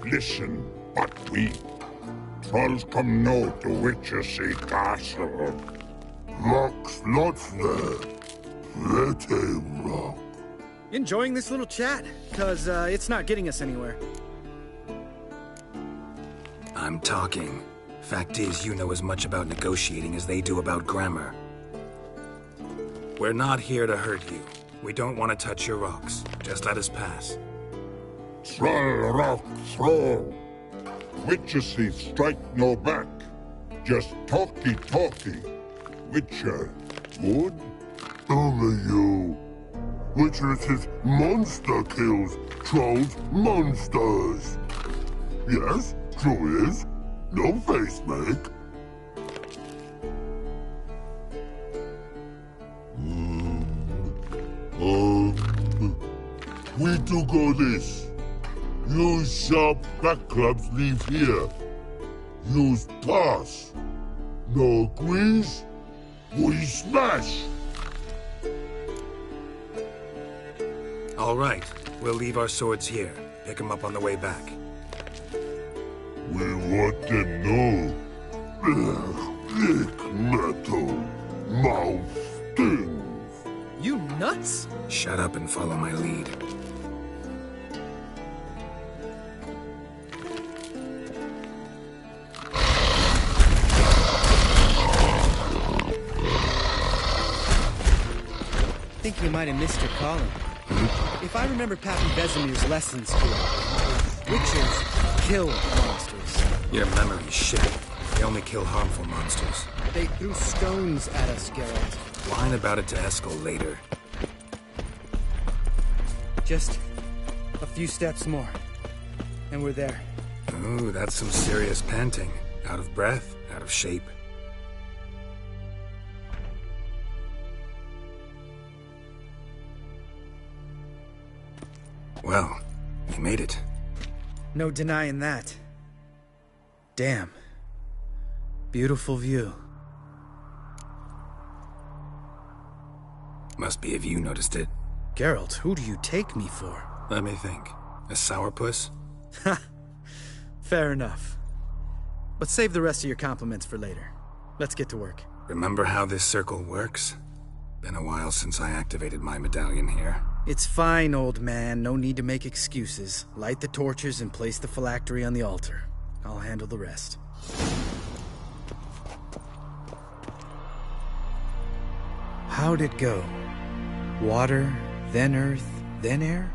Listen, but we trolls come no to Witches castle. Rocks lots there. Pretty rock. Enjoying this little chat? Cause, it's not getting us anywhere. I'm talking. Fact is, you know as much about negotiating as they do about grammar. We're not here to hurt you. We don't want to touch your rocks. Just let us pass. Troll rock throw. Witches strike no back. Just talky. Witcher, good? Only you. Witches is monster kills. Trolls monsters. Yes, true is. No face make. We do go this. Use sharp back clubs leave here. Use pass. No agrees? We smash! All right. We'll leave our swords here. Pick them up on the way back. We want them know. Thick metal. Mouth stings. You nuts? Shut up and follow my lead. I think you might have missed your calling. If I remember Pappy Vesemir's lessons here, witches kill monsters. Your memory's shit. They only kill harmful monsters. They threw stones at us, Geralt. Whine about it to Eskel later. Just a few steps more, and we're there. Ooh, that's some serious panting. Out of breath, out of shape. Well, you made it. No denying that. Damn. Beautiful view. Must be if you noticed it. Geralt, who do you take me for? Let me think. A sourpuss? Ha! Fair enough. But save the rest of your compliments for later. Let's get to work. Remember how this circle works? Been a while since I activated my medallion here. It's fine, old man. No need to make excuses. Light the torches and place the phylactery on the altar. I'll handle the rest. How'd it go? Water, then earth, then air?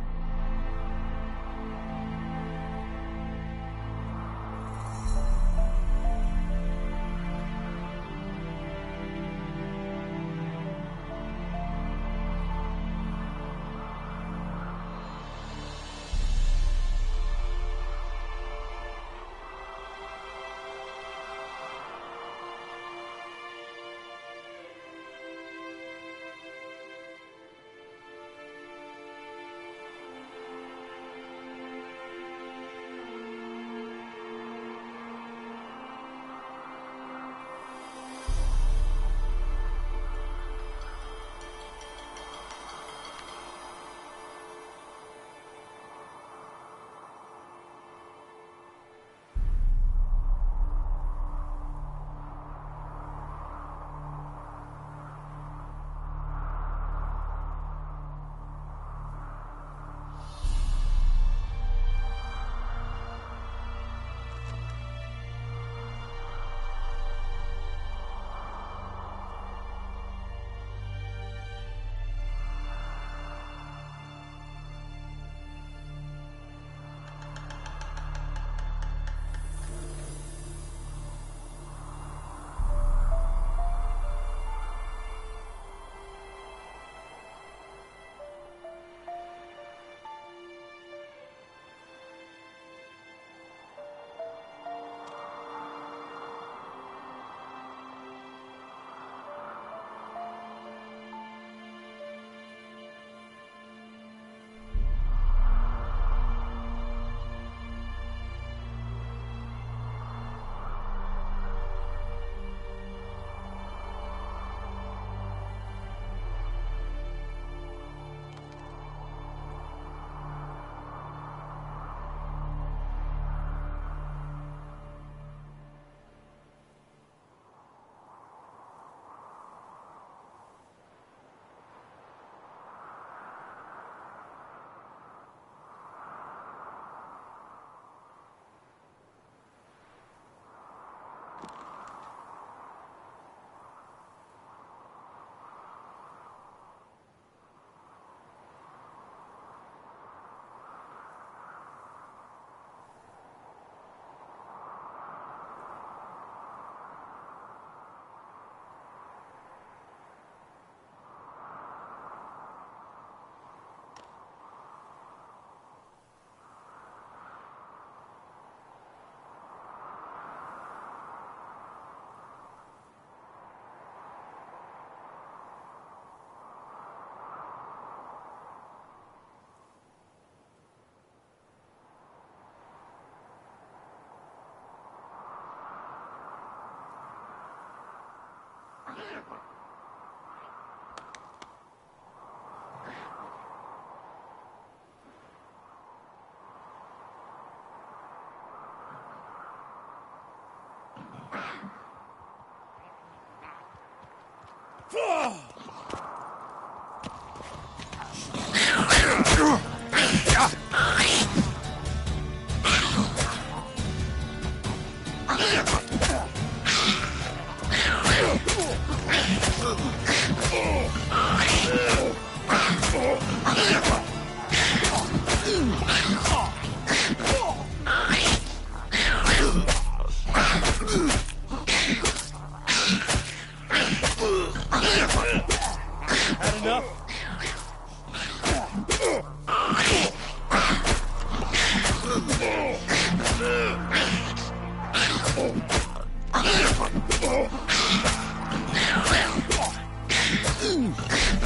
Had enough?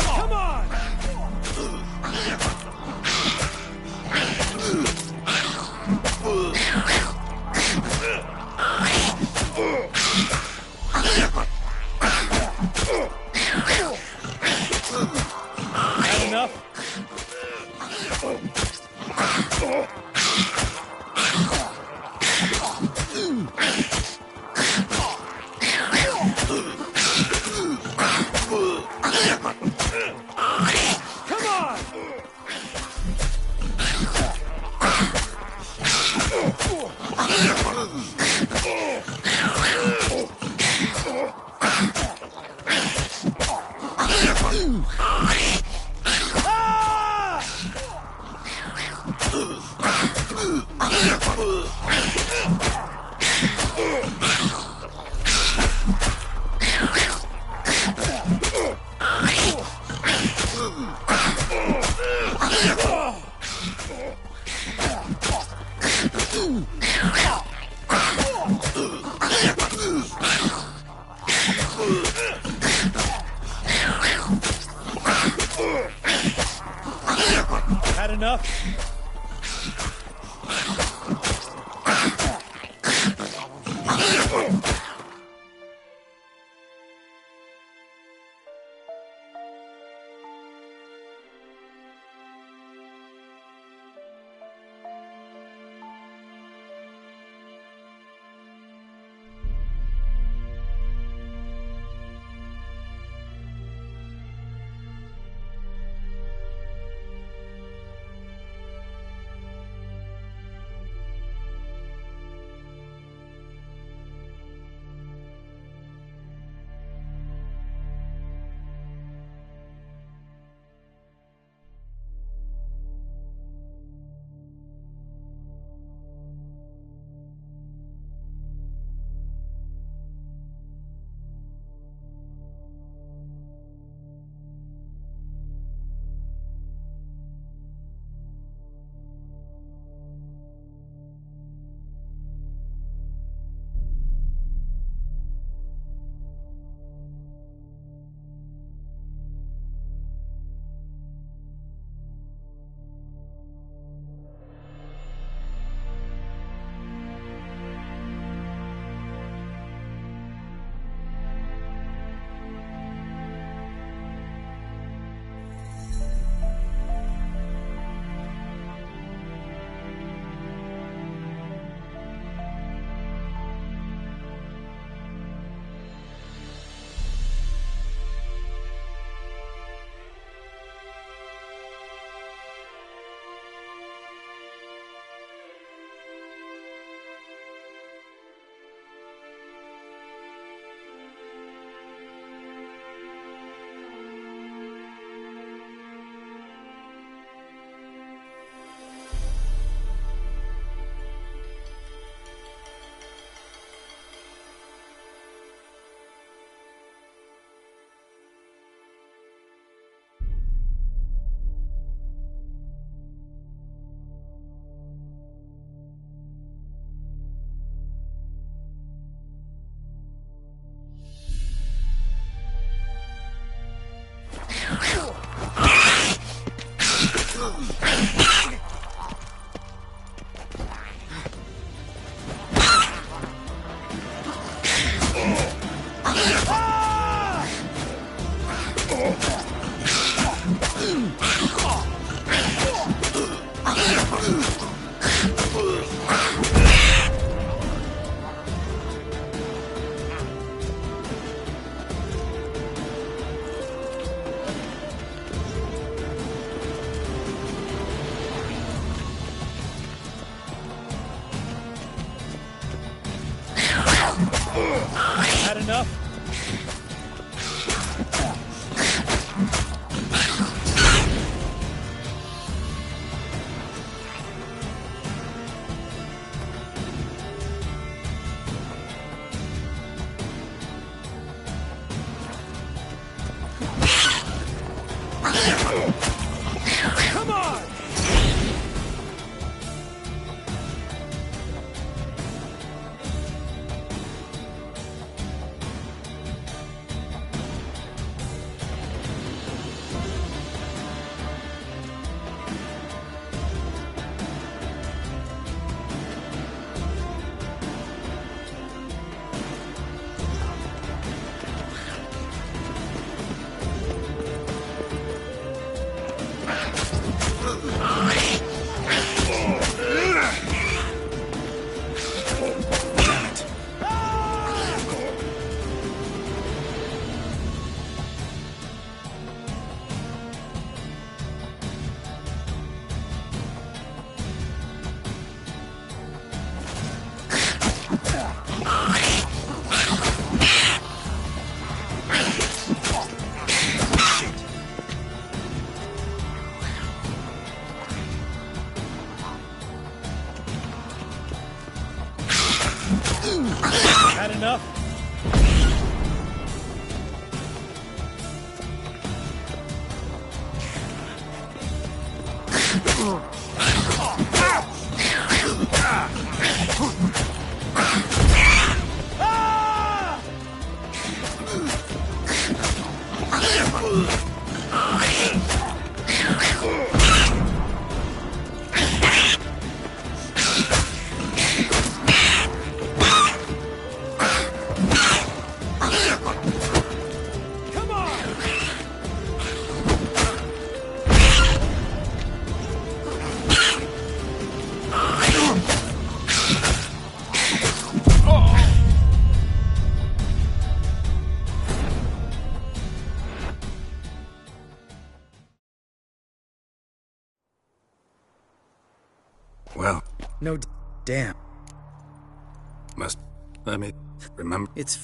Come on! Had enough? Come on! Had enough? Come on! Had enough? Well. No, damn. Must let me remember. It's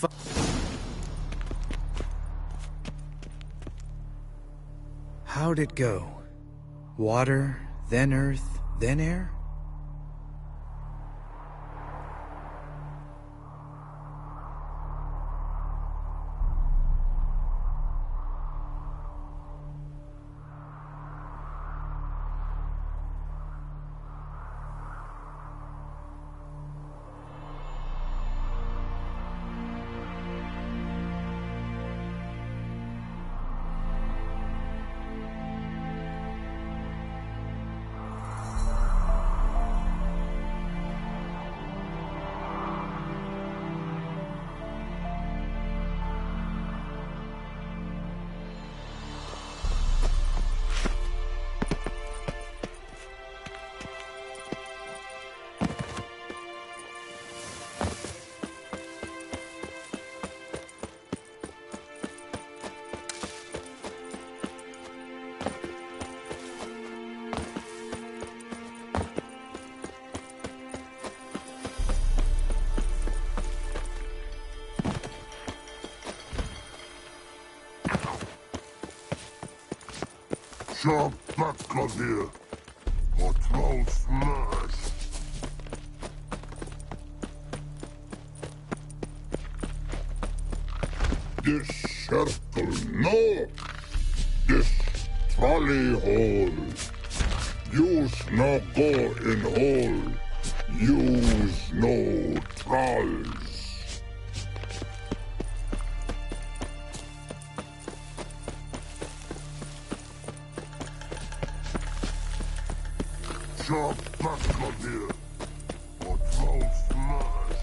How'd it go? Water, then earth, then air? Sharp batka here. Or troll smash. This circle, no. This trolley hole. Use no go in hole. Use no trolls. Sharp batka here. Or troll smash.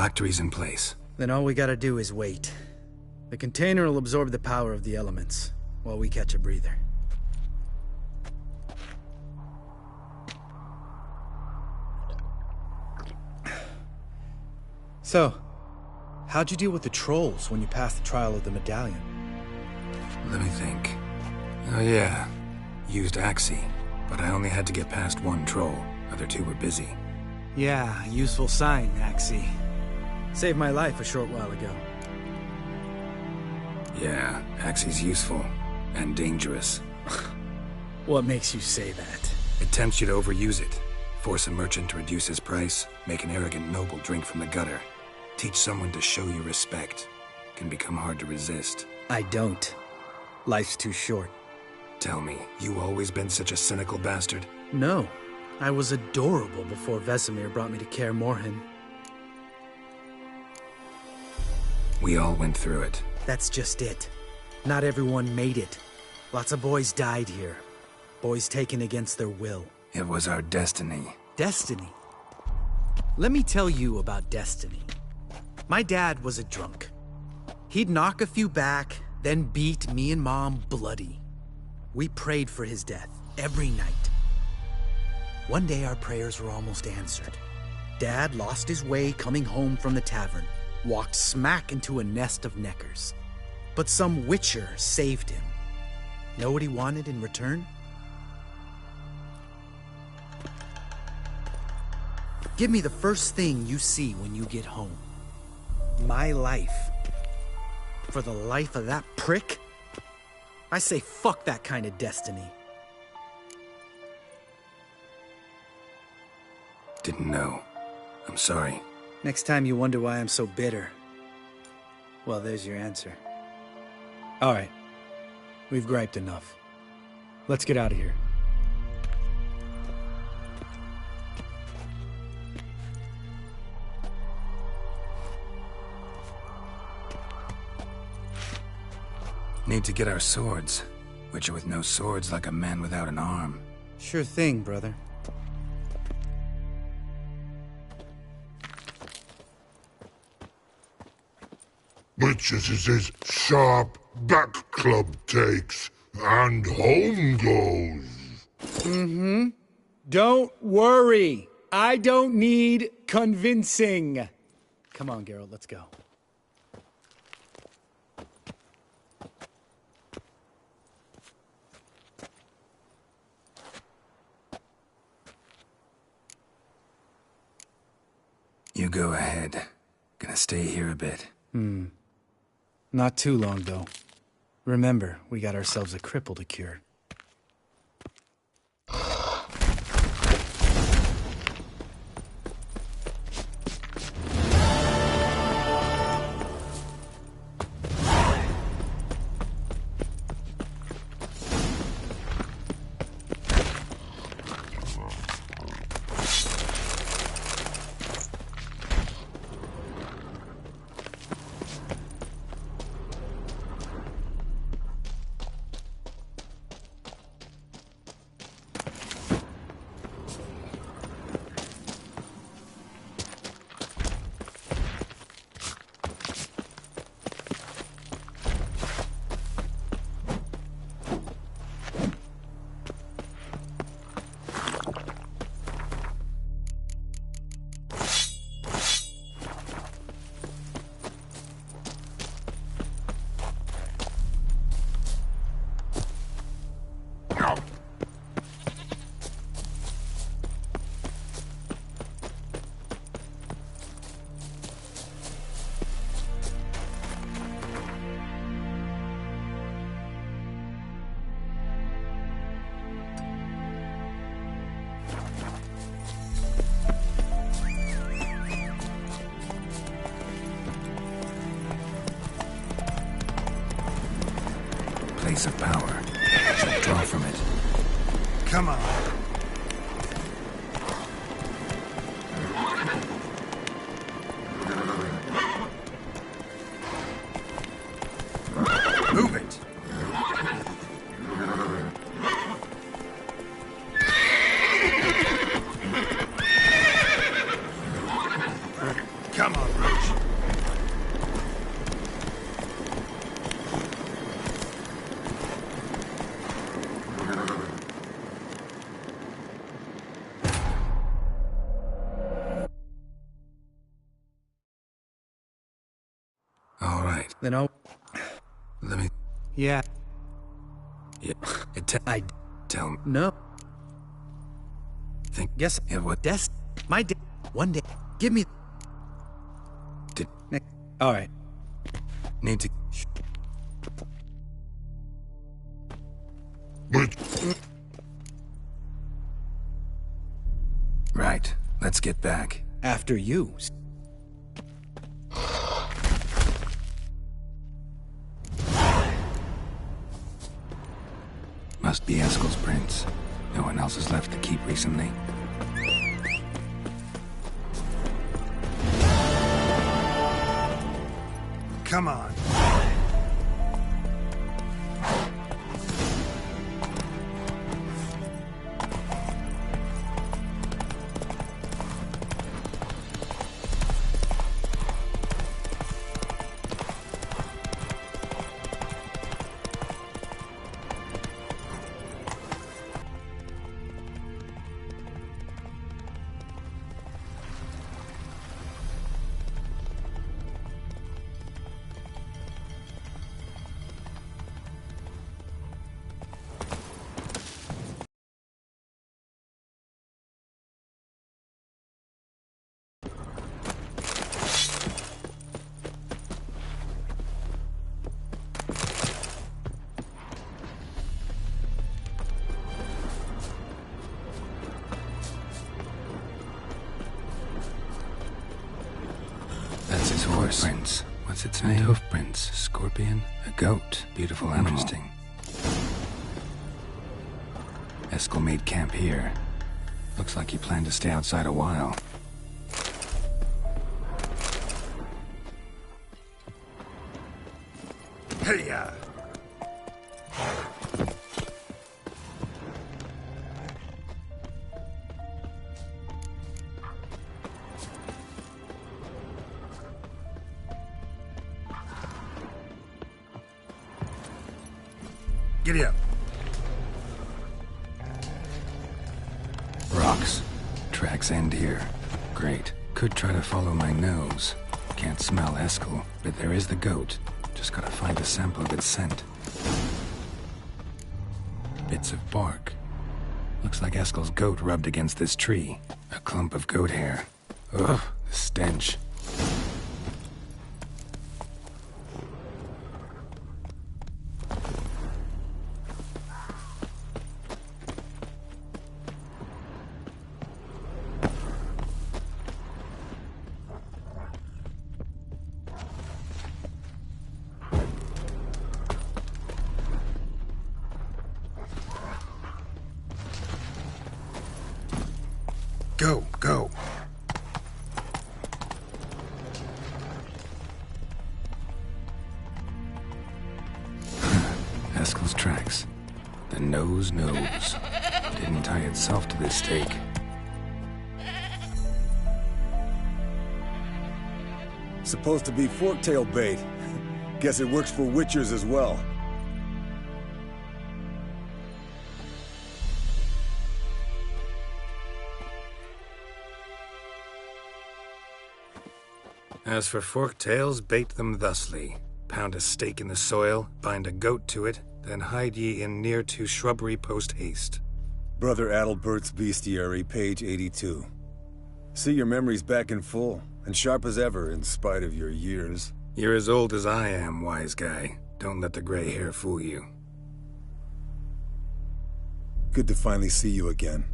phylactery's in place. Then all we gotta do is wait. The container will absorb the power of the elements, while we catch a breather. So, how'd you deal with the trolls when you passed the trial of the medallion? Let me think. Oh yeah, used Axie, but I only had to get past one troll. Other two were busy. Yeah, useful sign, Axie. Saved my life a short while ago. Yeah, Axie's useful. And dangerous. What makes you say that? It tempts you to overuse it. Force a merchant to reduce his price. Make an arrogant noble drink from the gutter. Teach someone to show you respect. Can become hard to resist. I don't. Life's too short. Tell me, you always been such a cynical bastard? No. I was adorable before Vesemir brought me to Kaer Morhen. We all went through it. That's just it. Not everyone made it. Lots of boys died here. Boys taken against their will. It was our destiny. Destiny? Let me tell you about destiny. My dad was a drunk. He'd knock a few back, then beat me and Mom bloody. We prayed for his death every night. One day our prayers were almost answered. Dad lost his way coming home from the tavern, walked smack into a nest of neckers. But some witcher saved him. Know what he wanted in return? Give me the first thing you see when you get home. My life. For the life of that prick? I say fuck that kind of destiny. Didn't know. I'm sorry. Next time you wonder why I'm so bitter, well, there's your answer. All right. We've griped enough. Let's get out of here. Need to get our swords. Witcher with no swords like a man without an arm. Sure thing, brother. Witches is his sharp back club takes, and home goes. Mm-hmm. Don't worry. I don't need convincing. Come on, Geralt, let's go. You go ahead. Gonna stay here a bit. Not too long, though. Remember, we got ourselves a cripple to cure. Place of power. Should draw from it. Come on. Move it! Come on, Roach. right. Then I'll... Let me... Yeah. Yeah. Tell me. No. Think... Yes. Yeah, what? My day. One day. Give me... Alright. Need to... Right. Let's get back. After you. Must be Eskel's prints. No one else has left the keep recently. Come on. That's his horse. Prints. What's its name? Hoof prints. Scorpion. A goat. Beautiful animal. Interesting. Eskel made camp here. Looks like he planned to stay outside a while. Hey-ya! Giddy up. Rocks. Tracks end here. Great. Could try to follow my nose. Can't smell Eskel, but there is the goat. Just gotta find a sample of its scent. Bits of bark. Looks like Eskel's goat rubbed against this tree. A clump of goat hair. Ugh, the stench. Go, go. Eskel's tracks. The nose knows. Didn't tie itself to this stake. Supposed to be forktail bait. Guess it works for witchers as well. As for forktails, bait them thusly. Pound a stake in the soil, bind a goat to it, then hide ye in near to shrubbery post haste. Brother Adalbert's Bestiary, page 82. See your memories back in full, and sharp as ever in spite of your years. You're as old as I am, wise guy. Don't let the gray hair fool you. Good to finally see you again.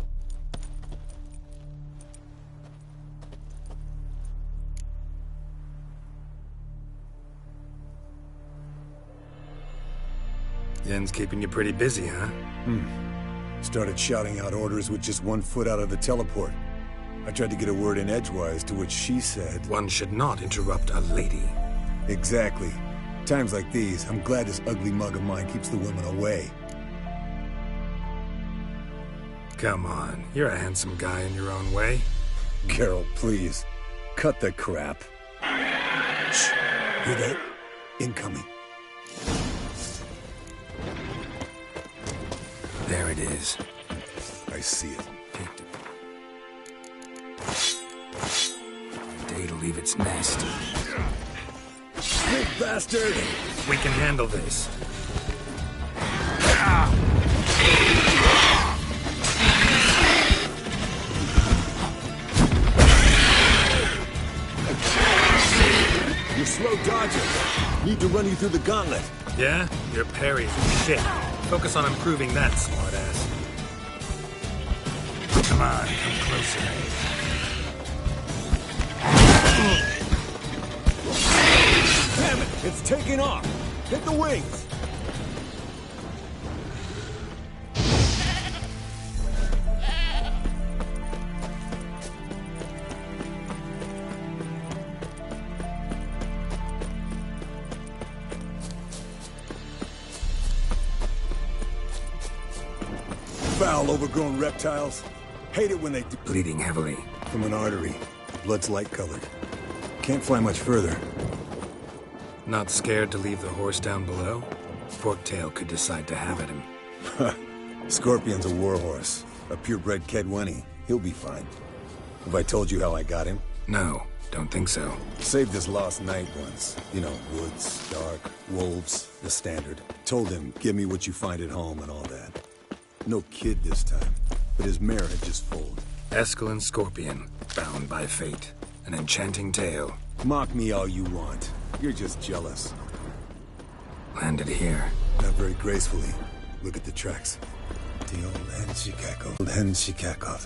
Yen's keeping you pretty busy, huh? Started shouting out orders with just 1 foot out of the teleport. I tried to get a word in edgewise, to which she said... One should not interrupt a lady. Exactly. Times like these, I'm glad this ugly mug of mine keeps the women away. Come on, you're a handsome guy in your own way. Carol, please. Cut the crap. Shh. Hear that? Incoming. There it is. I see it. Day to leave its nest. Big bastard! We can handle this. You're slow dodging. Need to run you through the gauntlet. Yeah? Your parries are shit. Focus on improving that, smartass. Come on, come closer. Damn it! It's taking off! Hit the wings! Foul, overgrown reptiles. Hate it when they do. Bleeding heavily. From an artery. Blood's light-colored. Can't fly much further. Not scared to leave the horse down below? Forktail could decide to have at him. Scorpion's a warhorse. A purebred Kedwenny. He'll be fine. Have I told you how I got him? No, don't think so. Saved his lost night once. You know, woods, dark, wolves, the standard. Told him, give me what you find at home and all that. No kid this time, but his mare had just foaled. Escalin Scorpion, bound by fate. An enchanting tale. Mock me all you want. You're just jealous. Landed here. Not very gracefully. Look at the tracks. The old hen she cackled. Old hen she cackled.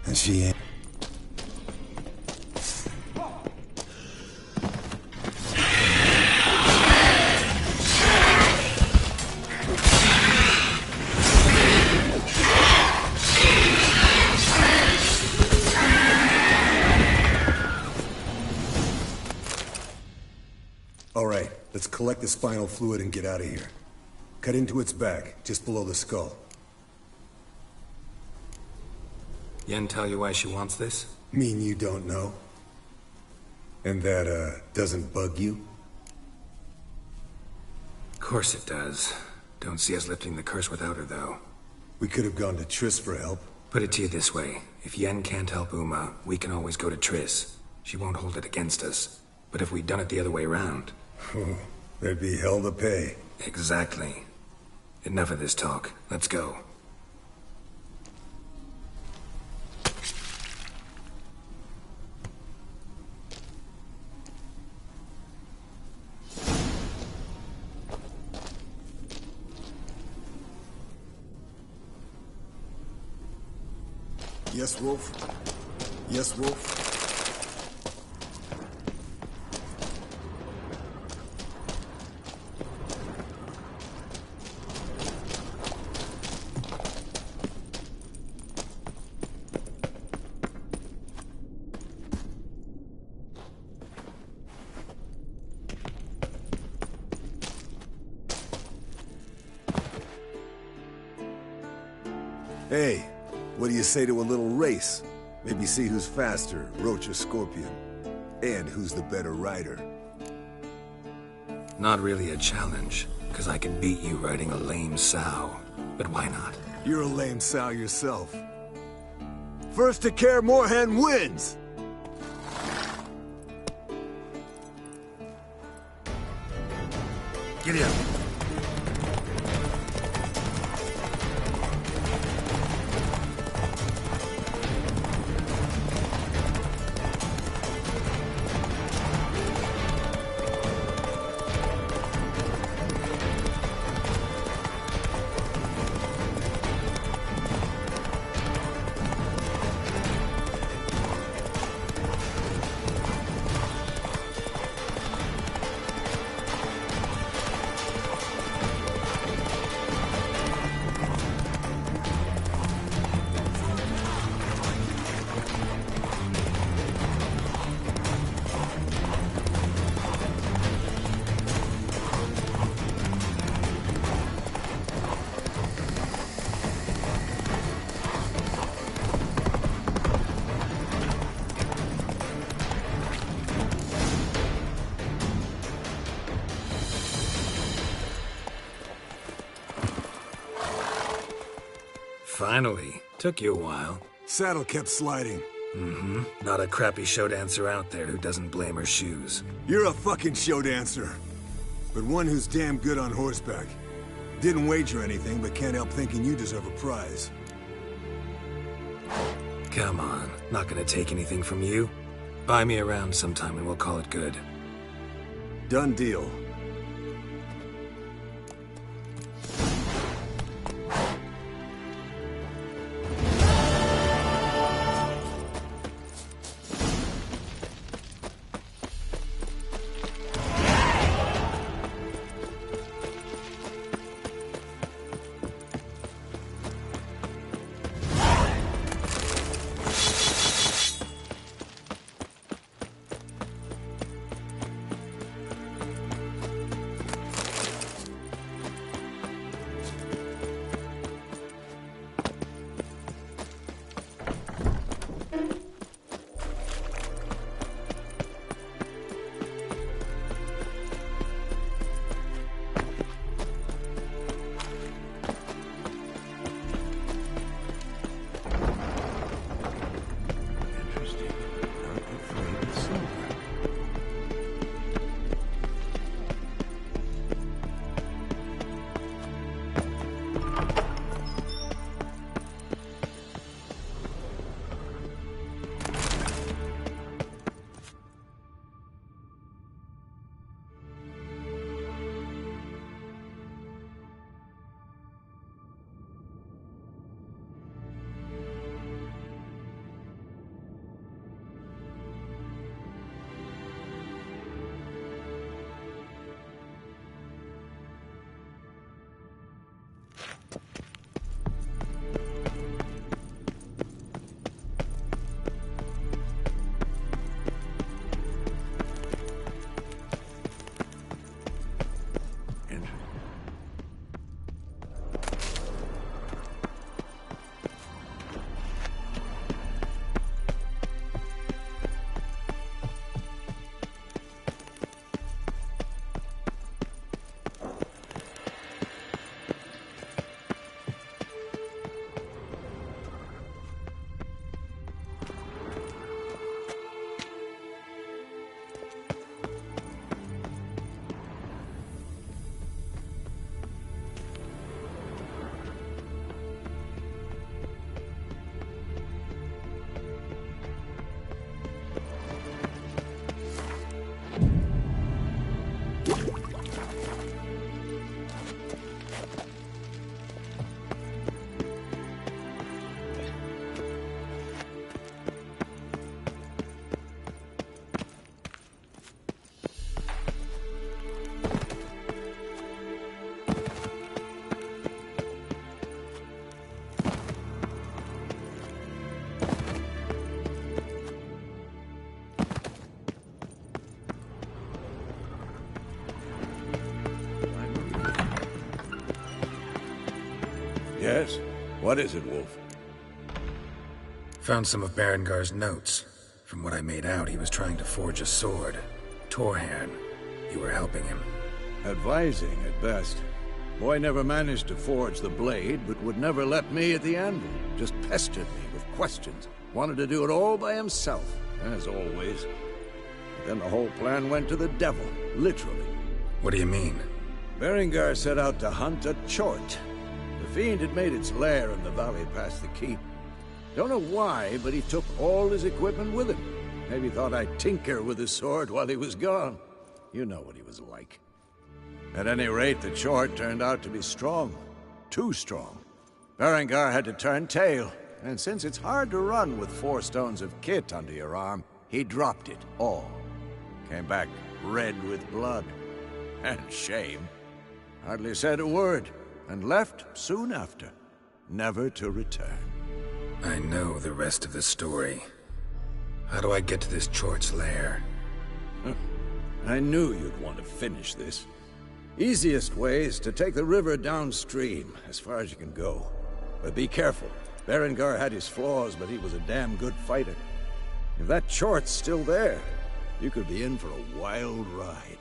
And she ain't. Alright, let's collect the spinal fluid and get out of here. Cut into its back, just below the skull. Yen tell you why she wants this? Mean you don't know? And that, doesn't bug you? Of course it does. Don't see us lifting the curse without her, though. We could have gone to Triss for help. Put it to you this way. If Yen can't help Uma, we can always go to Triss. She won't hold it against us. But if we'd done it the other way around... There'd be hell to pay. Exactly. Enough of this talk. Let's go. Yes, Wolf? Yes, Wolf? Hey, what do you say to a little race? Maybe see who's faster, Roach or Scorpion. And who's the better rider. Not really a challenge, because I can beat you riding a lame sow. But why not? You're a lame sow yourself. First to Kaer Morhen wins! Giddy up. Finally. Took you a while. Saddle kept sliding. Mm-hmm. Not a crappy show dancer out there who doesn't blame her shoes. You're a fucking show dancer. But one who's damn good on horseback. Didn't wager anything, but can't help thinking you deserve a prize. Come on, not gonna take anything from you. Buy me around sometime and we'll call it good. Done deal. Yes? What is it, Wolf? Found some of Berengar's notes. From what I made out, he was trying to forge a sword. Torhan, you were helping him. Advising, at best. Boy never managed to forge the blade, but would never let me at the anvil. Just pestered me with questions. Wanted to do it all by himself, as always. But then the whole plan went to the devil, literally. What do you mean? Berengar set out to hunt a chort. The fiend had made its lair in the valley past the keep. Don't know why, but he took all his equipment with him. Maybe thought I'd tinker with his sword while he was gone. You know what he was like. At any rate, the chort turned out to be strong. Too strong. Berengar had to turn tail, and since it's hard to run with 4 stones of kit under your arm, he dropped it all. Came back red with blood. And shame. Hardly said a word, and left soon after, never to return. I know the rest of the story. How do I get to this chort's lair? I knew you'd want to finish this. Easiest way is to take the river downstream, as far as you can go. But be careful. Berengar had his flaws, but he was a damn good fighter. If that chort's still there, you could be in for a wild ride.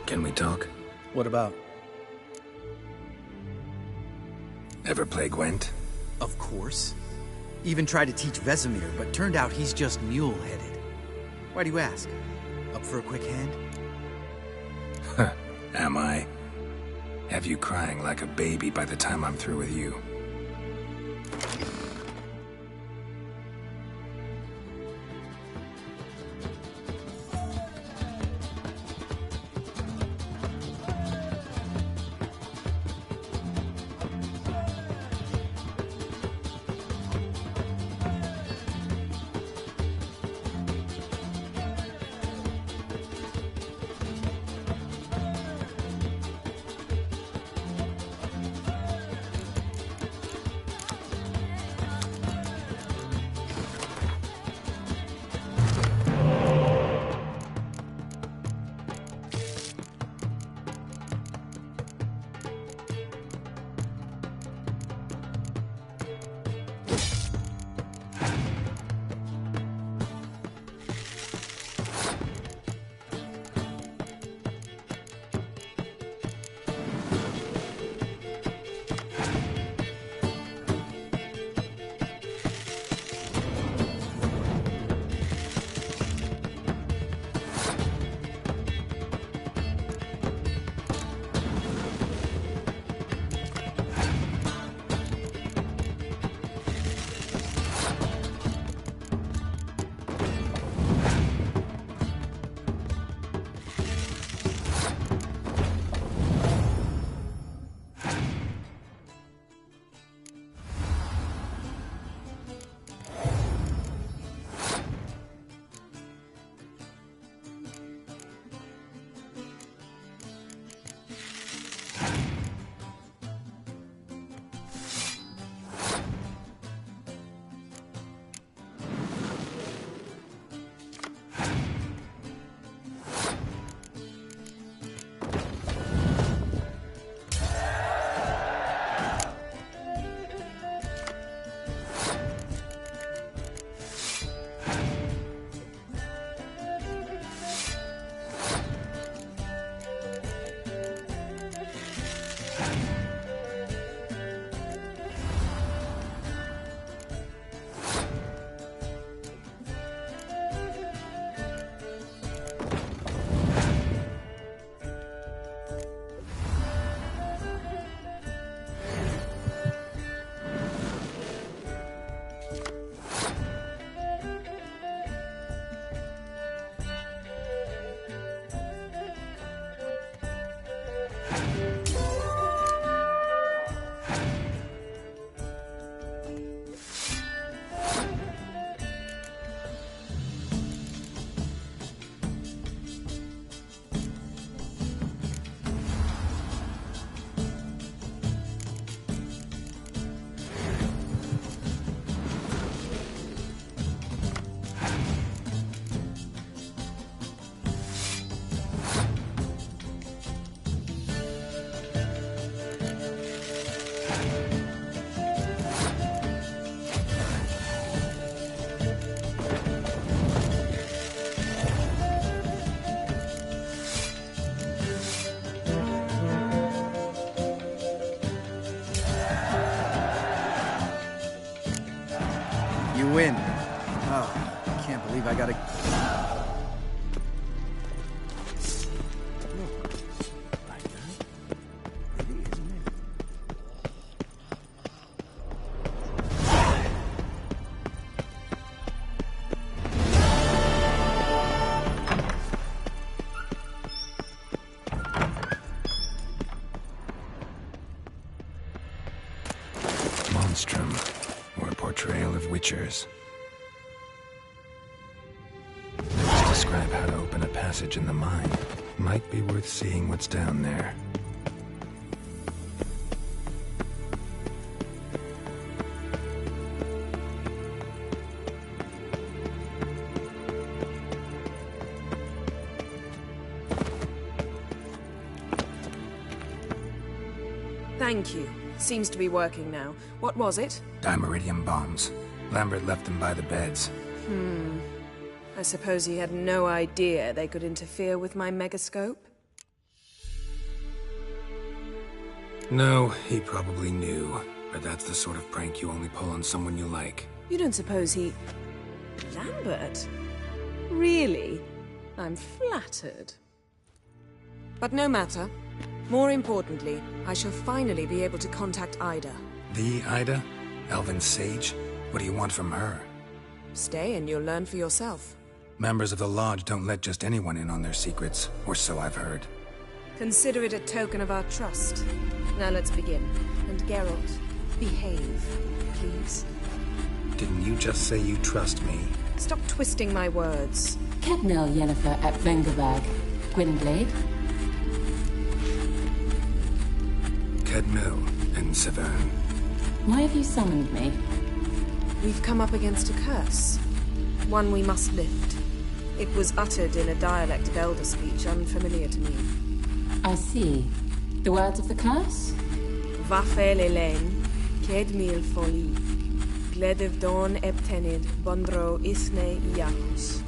Can we talk? What about? Ever play Gwent? Of course. Even tried to teach Vesemir, but turned out he's just mule-headed. Why do you ask? Up for a quick hand? Am I? Have you crying like a baby by the time I'm through with you? You win. Oh, I can't believe I gotta... Monstrum, or a portrayal of witchers. Let's describe how to open a passage in the mind. Might be worth seeing what's down there. Thank you. Seems to be working now. What was it? Dimeridium bombs. Lambert left them by the beds. I suppose he had no idea they could interfere with my megascope? No, he probably knew. But that's the sort of prank you only pull on someone you like. You don't suppose he... Lambert? Really? I'm flattered. But no matter. More importantly, I shall finally be able to contact Ida. The Ida? Elven sage? What do you want from her? Stay and you'll learn for yourself. Members of the Lodge don't let just anyone in on their secrets, or so I've heard. Consider it a token of our trust. Now let's begin. And Geralt, behave, please. Didn't you just say you trust me? Stop twisting my words. Kednel Yennefer at Vengerberg. Gwynblade? Kedmil and Severn. Why have you summoned me? We've come up against a curse. One we must lift. It was uttered in a dialect of Elder speech unfamiliar to me. I see. The words of the curse? Vafel Elaine, Kedmil Foli, Gledev Dawn Eptenid, Bondro Isne Iacus.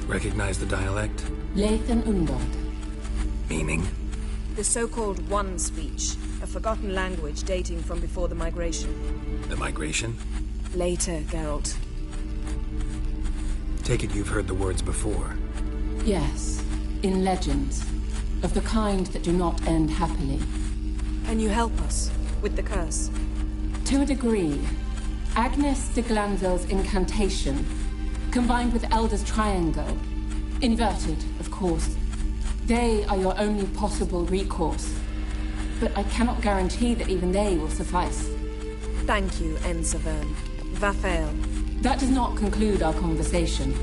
Recognize the dialect? Lathan Undod. Meaning? The so-called One speech, a forgotten language dating from before the migration. The migration? Later, Geralt. Take it you've heard the words before. Yes, in legends. Of the kind that do not end happily. Can you help us with the curse? To a degree. Agnes de Glanville's incantation, combined with Elder's triangle. Inverted, of course. They are your only possible recourse. But I cannot guarantee that even they will suffice. Thank you, Severn. Vafel. That does not conclude our conversation.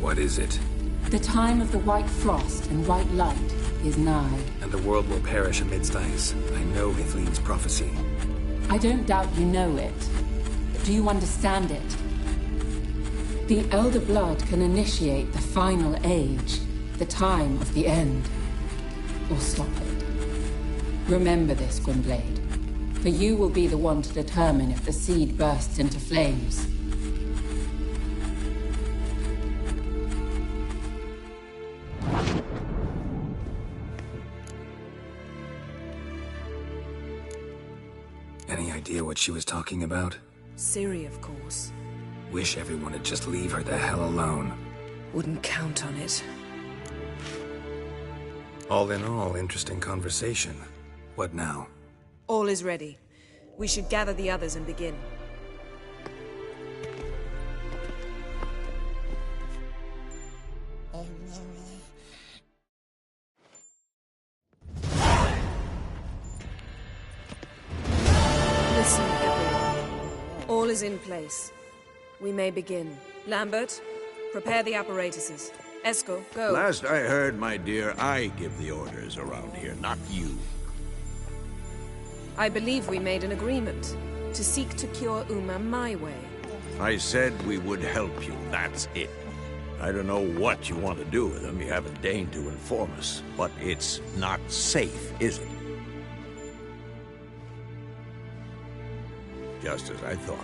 What is it? The time of the white frost and white light is nigh. And the world will perish amidst ice. I know Ithleen's prophecy. I don't doubt you know it. But do you understand it? The Elder Blood can initiate the final age, the time of the end, or stop it. Remember this, Gwynblade, for you will be the one to determine if the seed bursts into flames. Any idea what she was talking about? Ciri, of course. Wish everyone would just leave her the hell alone. Wouldn't count on it. All in all, interesting conversation. What now? All is ready. We should gather the others and begin. Listen, everyone. All is in place. We may begin. Lambert, prepare the apparatuses. Esco, go. Last I heard, my dear, I give the orders around here, not you. I believe we made an agreement to seek to cure Uma my way. I said we would help you, that's it. I don't know what you want to do with them, you haven't deigned to inform us. But it's not safe, is it? Just as I thought.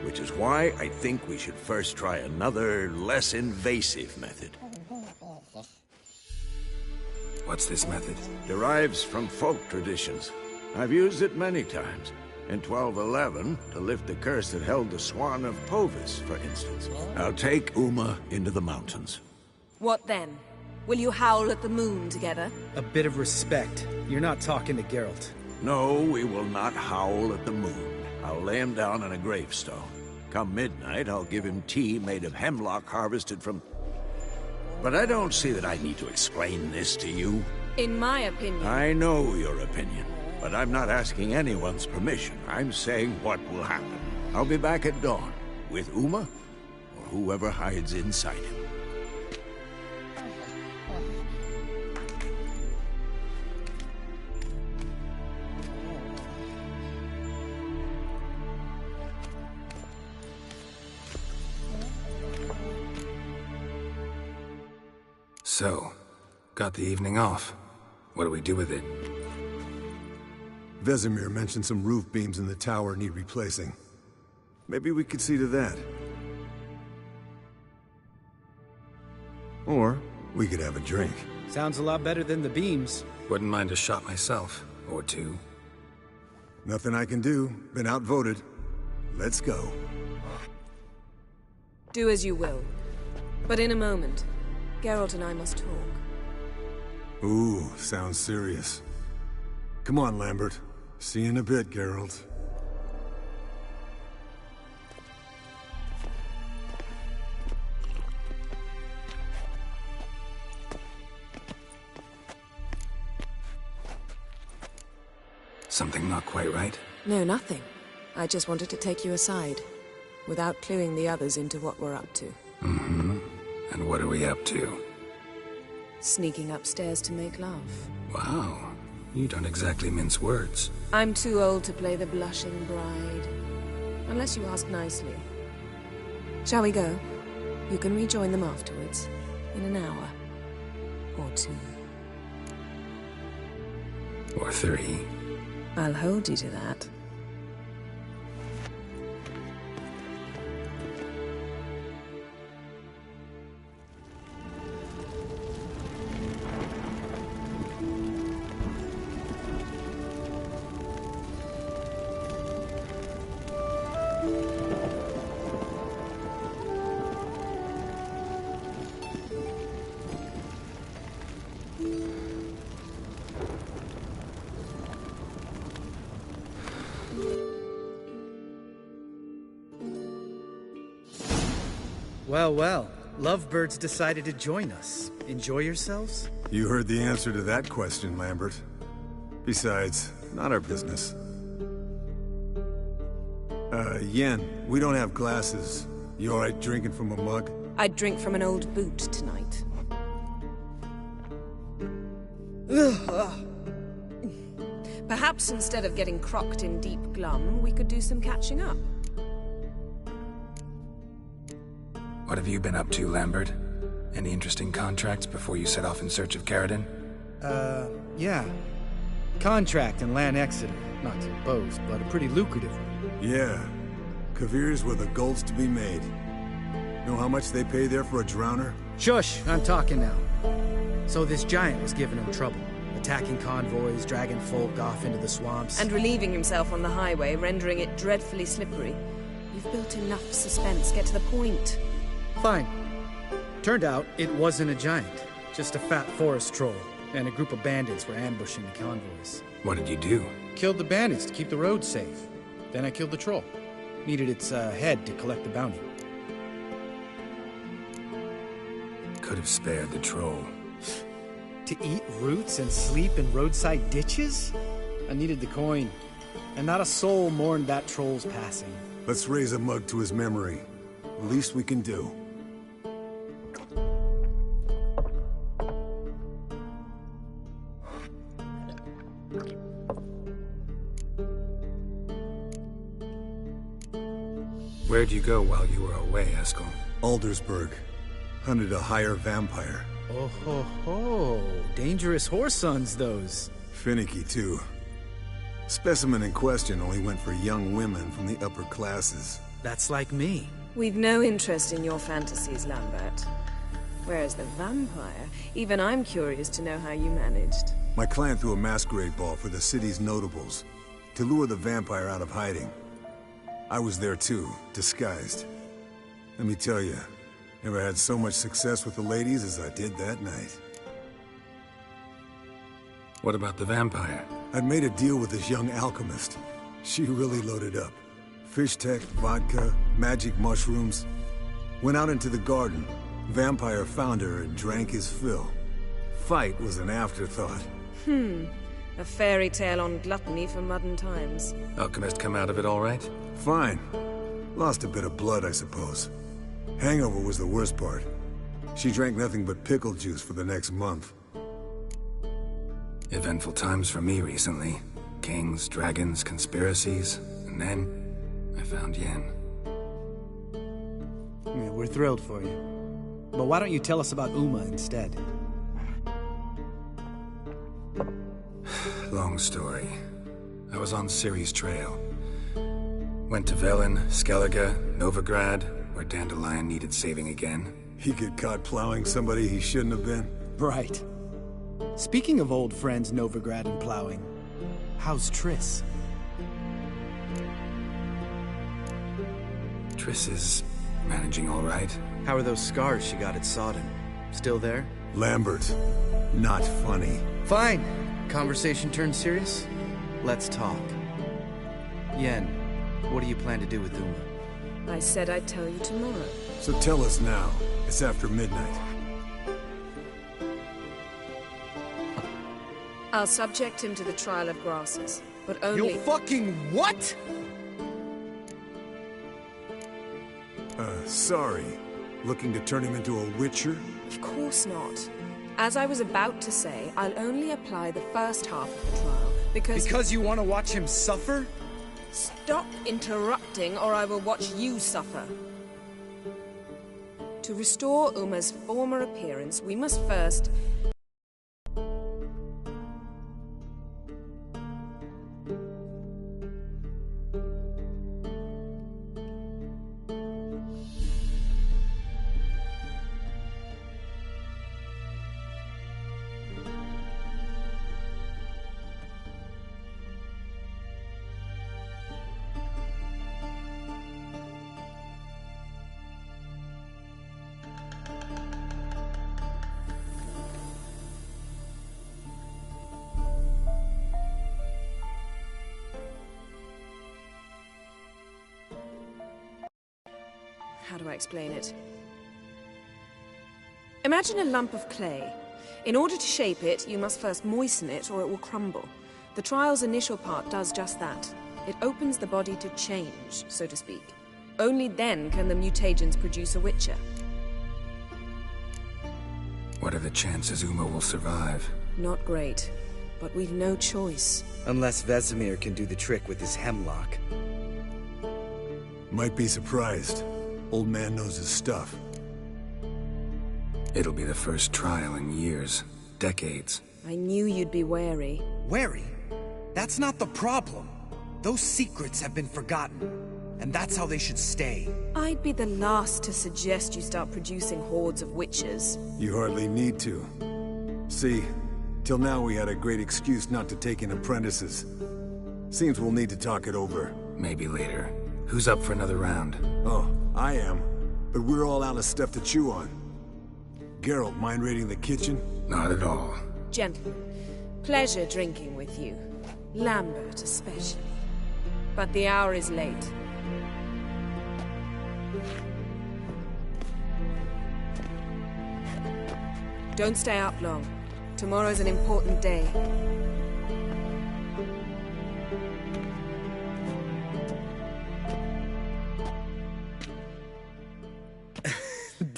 Which is why I think we should first try another, less invasive method. What's this method? Derives from folk traditions. I've used it many times. In 1211, to lift the curse that held the Swan of Povis, for instance. I'll take Uma into the mountains. What then? Will you howl at the moon together? A bit of respect. You're not talking to Geralt. No, we will not howl at the moon. I'll lay him down on a gravestone. Come midnight, I'll give him tea made of hemlock harvested from... But I don't see that I need to explain this to you. In my opinion... I know your opinion, but I'm not asking anyone's permission. I'm saying what will happen. I'll be back at dawn, with Uma, or whoever hides inside him. So, got the evening off. What do we do with it? Vesemir mentioned some roof beams in the tower need replacing. Maybe we could see to that. Or we could have a drink. Sounds a lot better than the beams. Wouldn't mind a shot myself, or two. Nothing I can do. Been outvoted. Let's go. Do as you will. But in a moment, Geralt and I must talk. Ooh, sounds serious. Come on, Lambert. See you in a bit, Geralt. Something not quite right? No, nothing. I just wanted to take you aside, without cluing the others into what we're up to. Mm-hmm. And what are we up to? Sneaking upstairs to make love. Wow. You don't exactly mince words. I'm too old to play the blushing bride. Unless you ask nicely. Shall we go? You can rejoin them afterwards. In an hour. Or 2. Or 3. I'll hold you to that. Well, well. Lovebirds decided to join us. Enjoy yourselves? You heard the answer to that question, Lambert. Besides, not our business. Yen, we don't have glasses. You alright drinking from a mug? I'd drink from an old boot tonight. Perhaps instead of getting crocked in deep glum, we could do some catching up. What have you been up to, Lambert? Any interesting contracts before you set off in search of Caridin? Yeah. Contract in Lan Exeter. Not to boast, but a pretty lucrative one. Yeah. Kavir's where the gold's to be made. Know how much they pay there for a drowner? Shush! I'm talking now. So this giant was giving him trouble. Attacking convoys, dragging folk off into the swamps. And relieving himself on the highway, rendering it dreadfully slippery. You've built enough suspense. Get to the point. Fine. Turned out, it wasn't a giant. Just a fat forest troll. And a group of bandits were ambushing the convoys. What did you do? Killed the bandits to keep the road safe. Then I killed the troll. Needed its head to collect the bounty. Could have spared the troll. To eat roots and sleep in roadside ditches? I needed the coin. And not a soul mourned that troll's passing. Let's raise a mug to his memory. The least we can do. Where'd you go while you were away, Eskel? Aldersburg. Hunted a higher vampire. Oh ho ho. Dangerous horse sons, those. Finicky, too. Specimen in question only went for young women from the upper classes. That's like me. We've no interest in your fantasies, Lambert. Whereas the vampire, even I'm curious to know how you managed. My clan threw a masquerade ball for the city's notables, to lure the vampire out of hiding. I was there too, disguised. Let me tell you, never had so much success with the ladies as I did that night. What about the vampire? I'd made a deal with this young alchemist. She really loaded up. Fish tech, vodka, magic mushrooms. Went out into the garden. Vampire found her and drank his fill. Fight was an afterthought. A fairy tale on gluttony for modern times. Alchemist come out of it all right? Fine. Lost a bit of blood, I suppose. Hangover was the worst part. She drank nothing but pickle juice for the next month. Eventful times for me recently. Kings, dragons, conspiracies, and then I found Yen. Yeah, we're thrilled for you. But why don't you tell us about Uma instead? Long story. I was on Ciri's trail. Went to Velen, Skellige, Novigrad, where Dandelion needed saving again. He get caught plowing somebody he shouldn't have been? Right. Speaking of old friends Novigrad and plowing, how's Triss? Triss is managing all right. How are those scars she got at Sodden? Still there? Lambert, not funny. Fine. Conversation turned serious? Let's talk. Yen, what do you plan to do with Uma? I said I'd tell you tomorrow. So tell us now. It's after midnight. I'll subject him to the trial of grasses, but only— You fucking what? Sorry. Looking to turn him into a witcher? Of course not. As I was about to say, I'll only apply the first half of the trial, because— Because you want to watch him suffer? Stop interrupting, or I will watch you suffer. To restore Uma's former appearance, we must first— How do I explain it? Imagine a lump of clay. In order to shape it, you must first moisten it or it will crumble. The trial's initial part does just that. It opens the body to change, so to speak. Only then can the mutagens produce a witcher. What are the chances Uma will survive? Not great, but we've no choice. Unless Vesemir can do the trick with his hemlock. Might be surprised. Old man knows his stuff. It'll be the first trial in years. Decades. I knew you'd be wary. Wary? That's not the problem. Those secrets have been forgotten. And that's how they should stay. I'd be the last to suggest you start producing hordes of witches. You hardly need to. See, till now we had a great excuse not to take in apprentices. Seems we'll need to talk it over. Maybe later. Who's up for another round? Oh, I am. But we're all out of stuff to chew on. Geralt, mind raiding the kitchen? Not at all. Gentlemen, pleasure drinking with you. Lambert especially. But the hour is late. Don't stay up long. Tomorrow's an important day.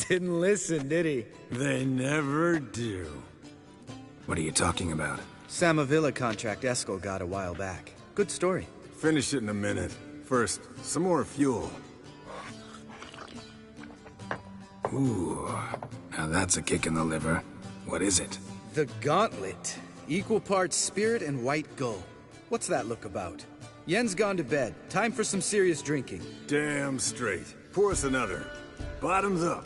Didn't listen, did he? They never do. What are you talking about? Samavilla contract Eskel got a while back. Good story. Finish it in a minute. First, some more fuel. Ooh, now that's a kick in the liver. What is it? The Gauntlet. Equal parts spirit and white gull. What's that look about? Yen's gone to bed. Time for some serious drinking. Damn straight. Pour us another. Bottoms up.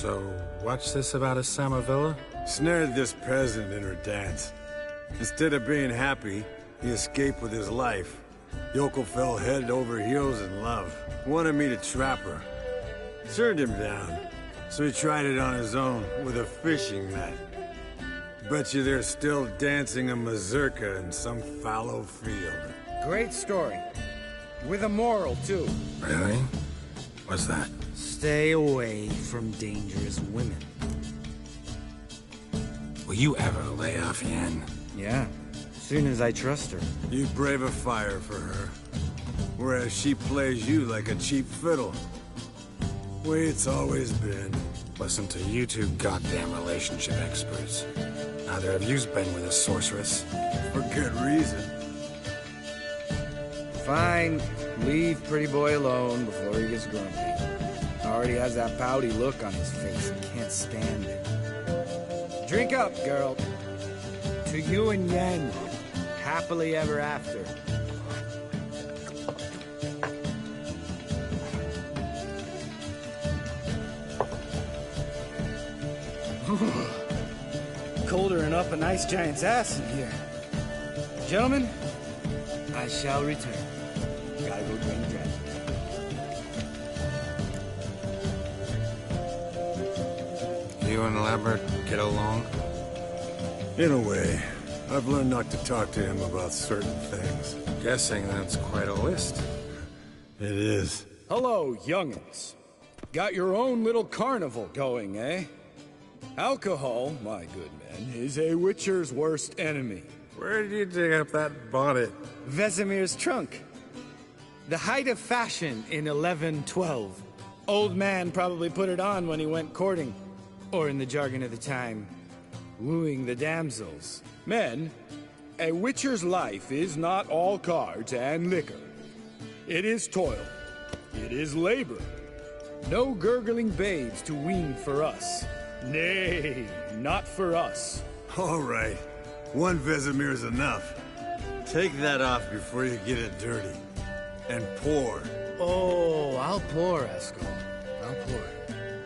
So, what's this about a Samavilla? Snared this peasant in her dance. Instead of being happy, he escaped with his life. Yokel fell head over heels in love. Wanted me to trap her. Turned him down. So he tried it on his own with a fishing net. Bet you they're still dancing a mazurka in some fallow field. Great story. With a moral, too. Really? What's that? Stay away from dangerous women. Will you ever lay off Yen? Yeah, soon as I trust her. You brave a fire for her. Whereas she plays you like a cheap fiddle. Way it's always been. Listen to you two goddamn relationship experts. Neither of you's been with a sorceress. For good reason. Fine. Leave Pretty Boy alone before he gets grumpy. Already has that pouty look on his face and can't stand it. Drink up, girl. To you and Yen. Happily ever after. Colder than up a nice giant's ass in here. Gentlemen, I shall return. Gotta go drain the dragon. You and Lambert get along? In a way. I've learned not to talk to him about certain things. Guessing that's quite a list. It is. Hello, young'uns. Got your own little carnival going, eh? Alcohol, my good men, is a witcher's worst enemy. Where did you dig up that bonnet? Vesemir's trunk. The height of fashion in 1112. Old man probably put it on when he went courting. Or in the jargon of the time, wooing the damsels. Men, a witcher's life is not all cards and liquor. It is toil. It is labor. No gurgling babes to wean for us. Nay, not for us. All right. One Vesemir's enough. Take that off before you get it dirty. And pour. Oh, I'll pour, Eskel. I'll pour.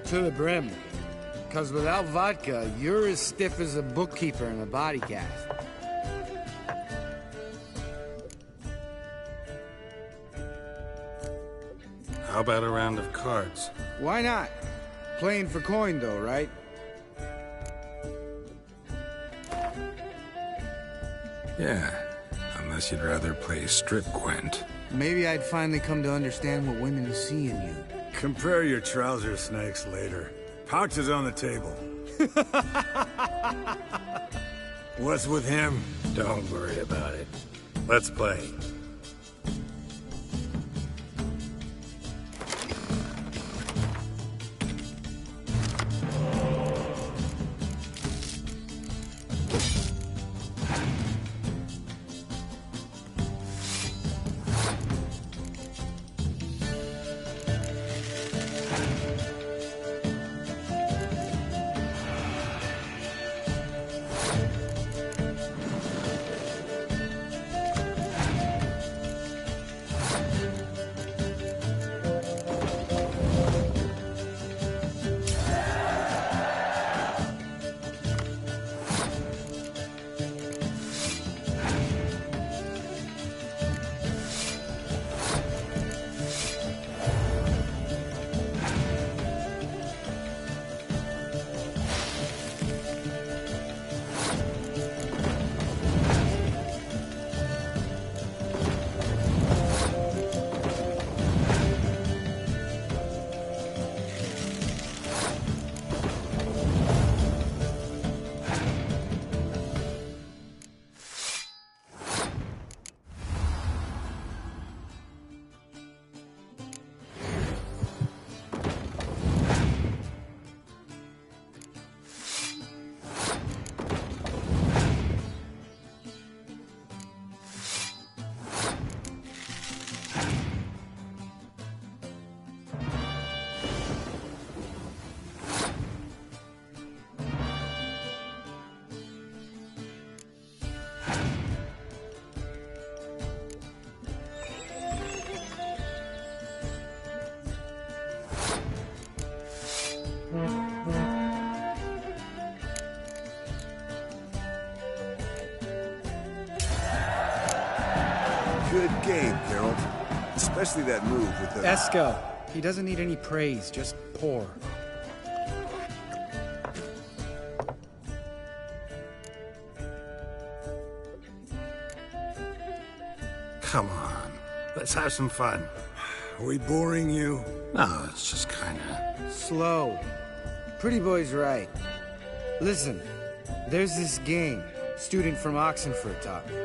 To the brim. 'Cause without vodka, you're as stiff as a bookkeeper in a body cast. How about a round of cards? Why not? Playing for coin, though, right? Yeah, unless you'd rather play strip Gwent. Maybe I'd finally come to understand what women see in you. Compare your trouser snakes later. Pouch is on the table. What's with him? Don't worry about it. Let's play. Good game, Geralt. Especially that move with the... Eskel, he doesn't need any praise, just pour. Come on, let's have some fun. Are we boring you? No, it's just kinda... Slow. Pretty Boy's right. Listen, there's this game student from Oxenford taught me.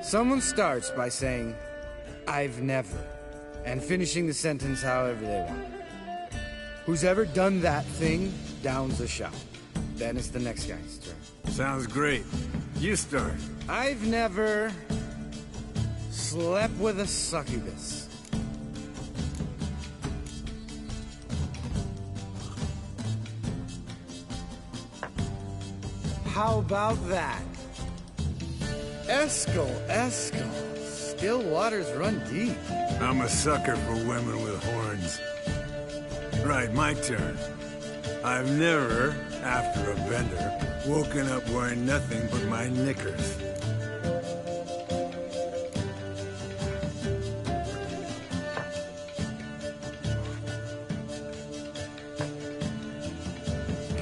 Someone starts by saying, I've never, and finishing the sentence however they want. Who's ever done that thing downs a shot. Then it's the next guy's turn. Sounds great. You start. I've never slept with a succubus. How about that? Eskel. Still waters run deep. I'm a sucker for women with horns. Right, my turn. I've never, after a bender, woken up wearing nothing but my knickers.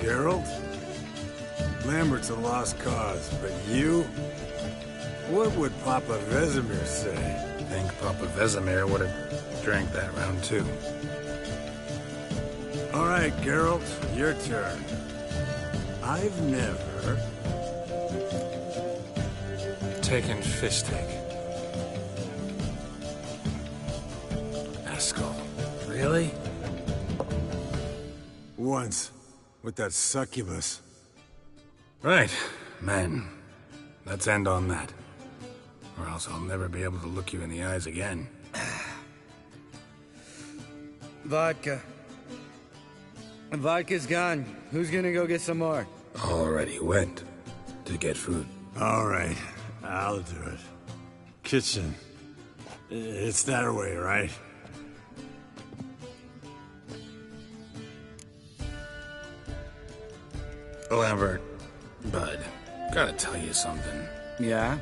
Geralt? Lambert's a lost cause, but you? What would Papa Vesemir say? I think Papa Vesemir would have drank that round too. All right, Geralt, your turn. I've never... taken fish take. Eskel. Really? Once, with that succubus. Right, men. Let's end on that. Or else I'll never be able to look you in the eyes again. Vodka. Vodka's gone. Who's gonna go get some more? Already went to get food. All right, I'll do it. Kitchen. It's that way, right? Lambert, bud, gotta tell you something. Yeah?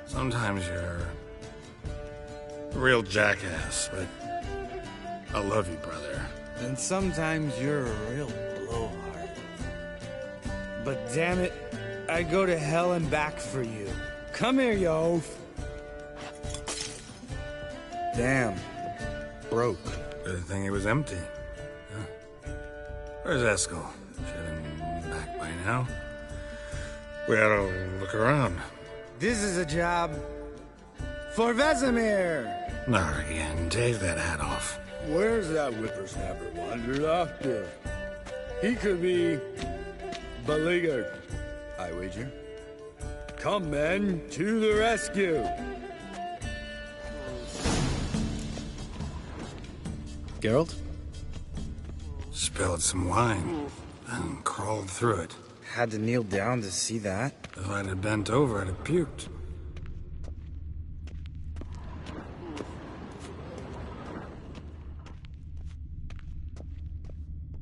Sometimes you're a real jackass, but I love you, brother. And sometimes you're a real blowhard. But damn it, I'd go to hell and back for you. Come here, you oaf. Damn. Broke. Good thing it was empty. Huh. Where's Eskel? Should have been back by now. We ought to look around. This is a job for Vesemir. Not again. Take that hat off. Where's that whippersnapper wandered off to? He could be beleaguered, I wager. Come, men, to the rescue! Geralt? Spilled some wine and crawled through it. Had to kneel down to see that. If I'd have bent over, I'd have puked.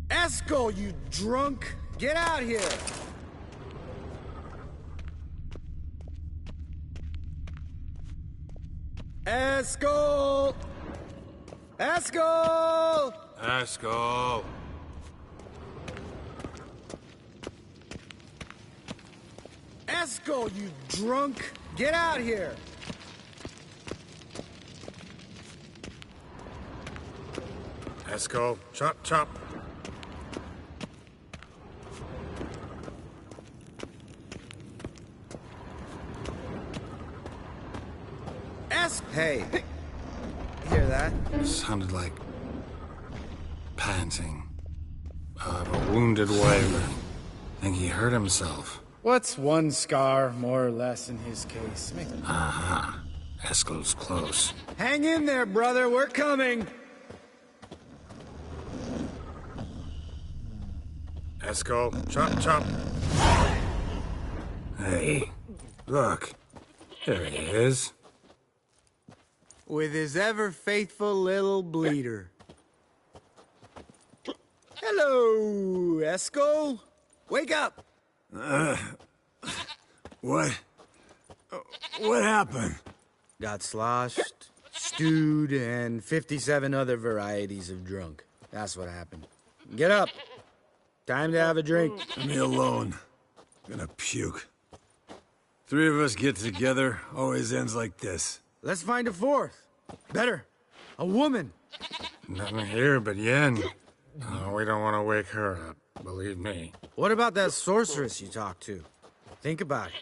Eskel, you drunk! Get out here! Eskel! Eskel! Eskel! Eskel, you drunk! Get out here! Eskel, chop, chop. Hey, hear that? Sounded like panting of a wounded warrior. Think he hurt himself. What's one scar, more or less, in his case? Aha. Eskel's close. Hang in there, brother. We're coming. Eskel, chop, chop. Hey, look. There he is. With his ever-faithful little bleeder. Hello, Eskel. Wake up. What happened? Got sloshed, stewed, and 57 other varieties of drunk. That's what happened. Get up. Time to have a drink. Leave me alone. I'm gonna puke. Three of us get together, always ends like this. Let's find a fourth. Better. A woman. Nothing here but Yen. Oh, we don't want to wake her up, believe me. What about that sorceress you talked to? Think about it.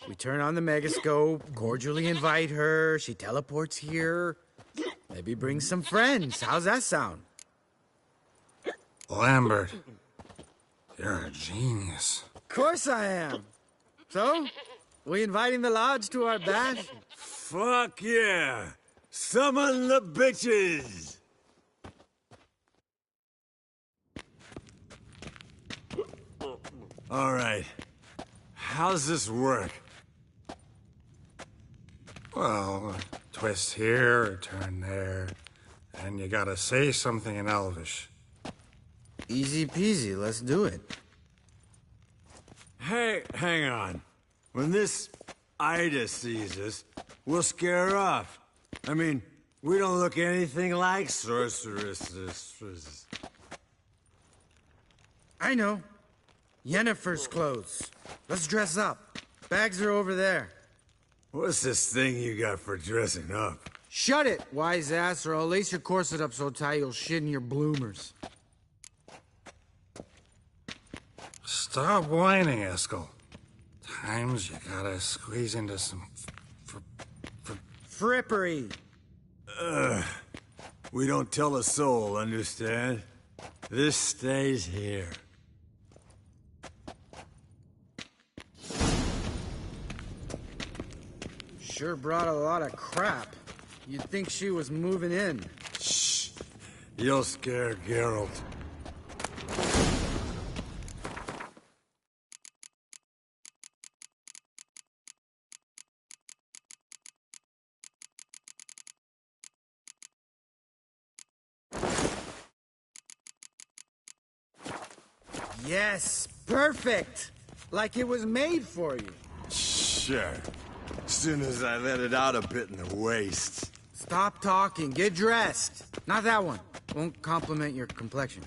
We turn on the megascope, cordially invite her, she teleports here. Maybe bring some friends. How's that sound? Lambert, you're a genius. Of course I am. So? We inviting the lodge to our bash? Fuck yeah! Summon the bitches! All right. How's this work? Well, twist here, turn there, and you gotta say something in Elvish. Easy peasy, let's do it. Hey, hang on. When this Ida sees us, we'll scare her off. I mean, we don't look anything like sorceresses. I know. Yennefer's clothes. Let's dress up. Bags are over there. What's this thing you got for dressing up? Shut it, wise ass, or I'll lace your corset up so tight you'll shit in your bloomers. Stop whining, Eskel. Times you gotta squeeze into some frippery. We don't tell a soul, understand? This stays here. Sure brought a lot of crap. You'd think she was moving in. Shh. You'll scare Geralt. Yes, perfect. Like it was made for you. Sure. As soon as I let it out a bit in the waist. Stop talking. Get dressed. Not that one. Won't compliment your complexion.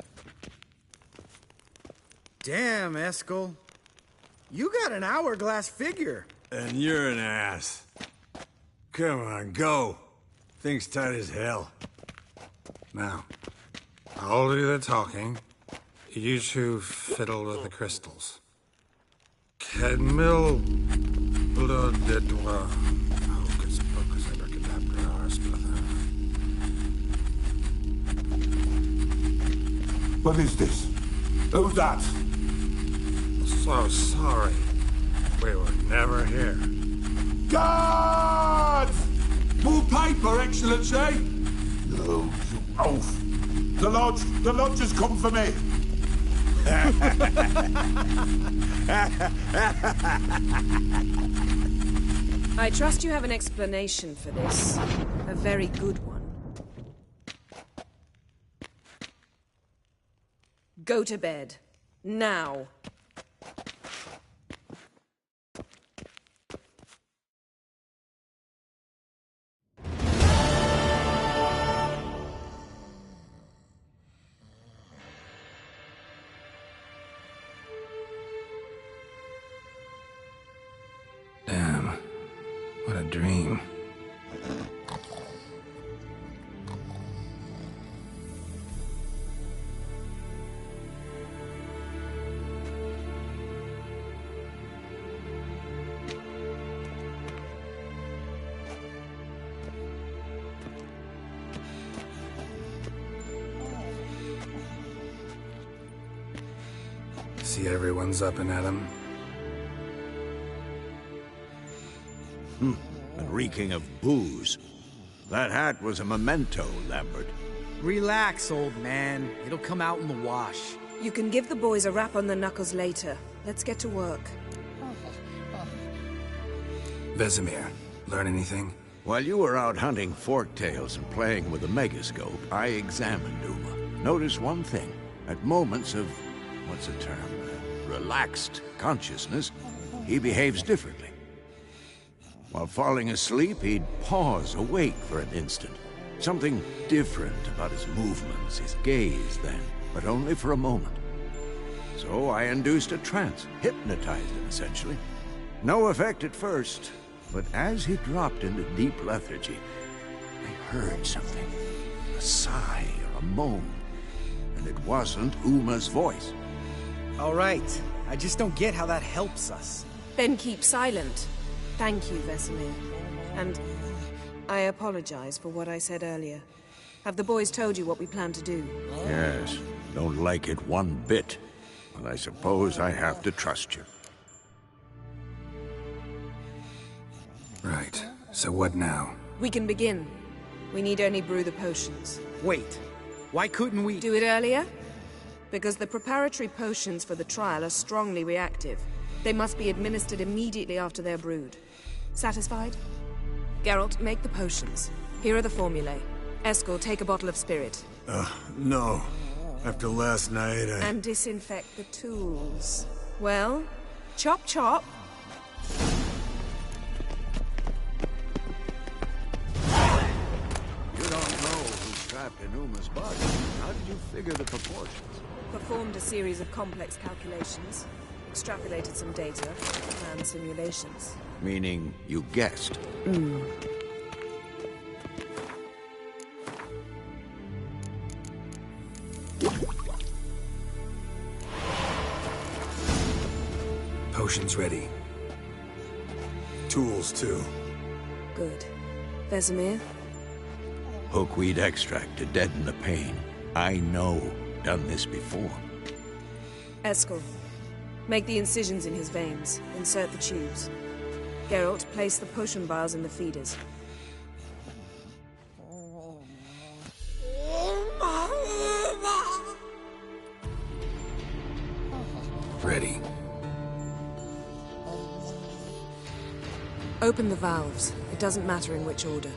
Damn, Eskel. You got an hourglass figure. And you're an ass. Come on, go. Thing's tight as hell. Now, I'll do the talking. You two fiddle with the crystals. Kedmil blood de doigt. Hocus pocus abracadabra, arsplatha. What is this? Who's that? So sorry. We were never here. Guards! More paper, Excellency! No, you oaf. The lodge has come for me. I trust you have an explanation for this. A very good one. Go to bed. Now. Damn. What a dream. See everyone's up and at 'em. And reeking of booze. That hat was a memento, Lambert. Relax, old man. It'll come out in the wash. You can give the boys a rap on the knuckles later. Let's get to work. Vesemir, learn anything? While you were out hunting forktails and playing with a megascope, I examined Uma. Notice one thing. At moments of, what's the term, relaxed consciousness, he behaves differently. While falling asleep, he'd pause, awake for an instant. Something different about his movements, his gaze then, but only for a moment. So I induced a trance, hypnotized him essentially. No effect at first, but as he dropped into deep lethargy, I heard something. A sigh or a moan. And it wasn't Uma's voice. All right. I just don't get how that helps us. Then keep silent. Thank you, Vesemir. And I apologize for what I said earlier. Have the boys told you what we plan to do? Yes, don't like it one bit. But I suppose I have to trust you. Right. So what now? We can begin. We need only brew the potions. Wait. Why couldn't we... Do it earlier? Because the preparatory potions for the trial are strongly reactive. They must be administered immediately after they're brewed. Satisfied? Geralt, make the potions. Here are the formulae. Eskel, take a bottle of spirit. No. After last night, And disinfect the tools. Well, chop chop. You don't know who's trapped in Uma's body. How did you figure the proportions? Performed a series of complex calculations. Extrapolated some data. Planned simulations. Meaning, you guessed. Potions ready. Tools, too. Good. Vesemir? Hookweed extract to deaden the pain. I know. Done this before. Eskel. Make the incisions in his veins. Insert the tubes. Geralt, place the potion vials in the feeders. Ready. Open the valves. It doesn't matter in which order.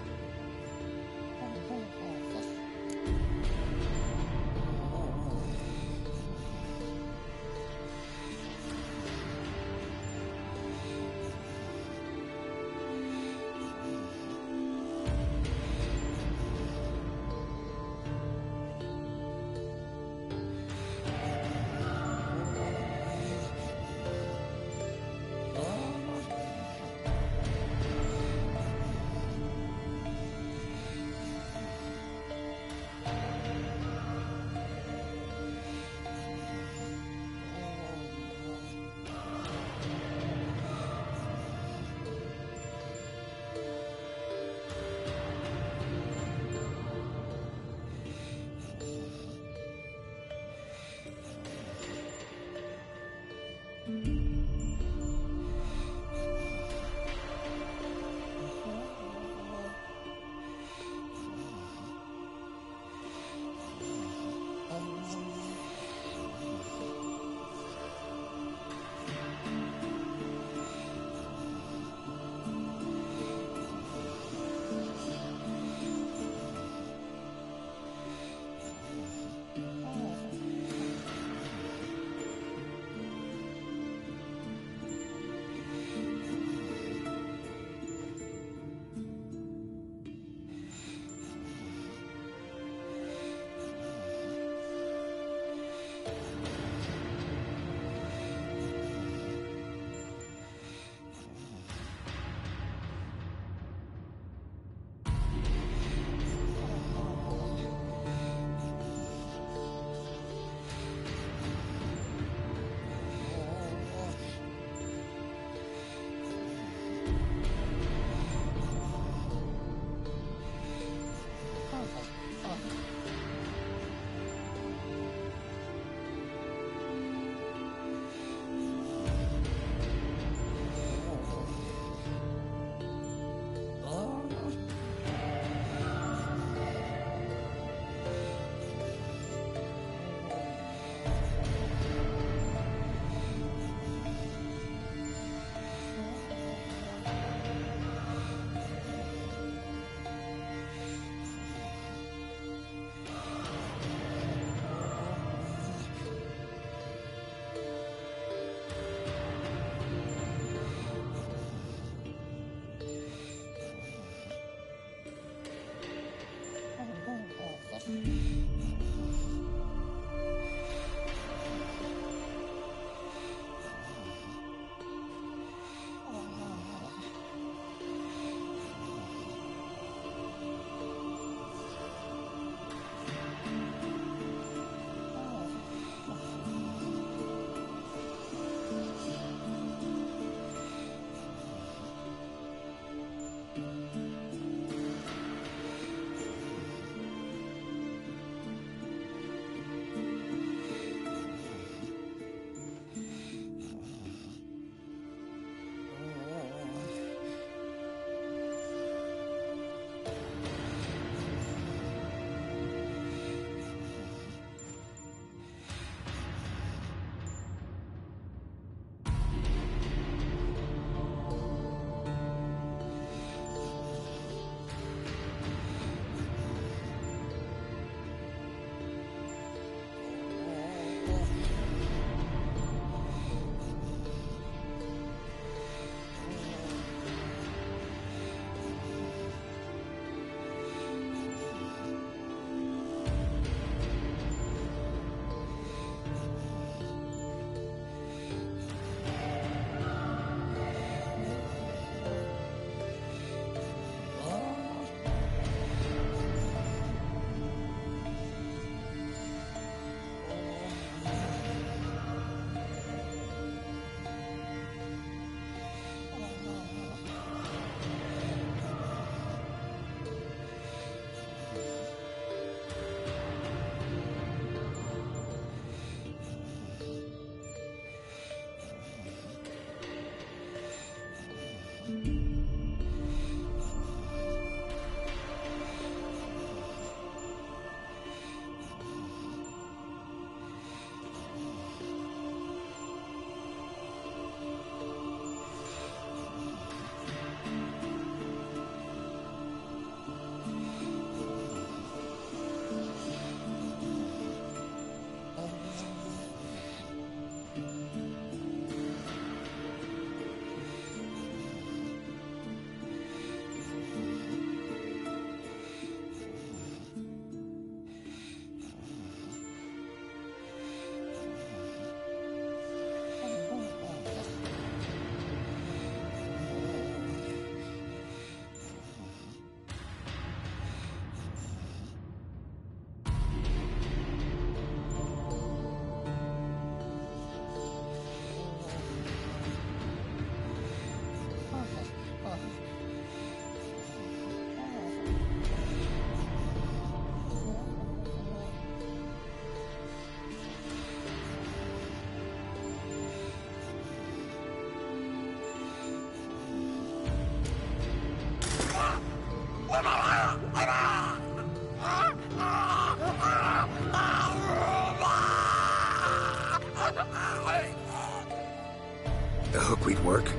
the hook we'd work?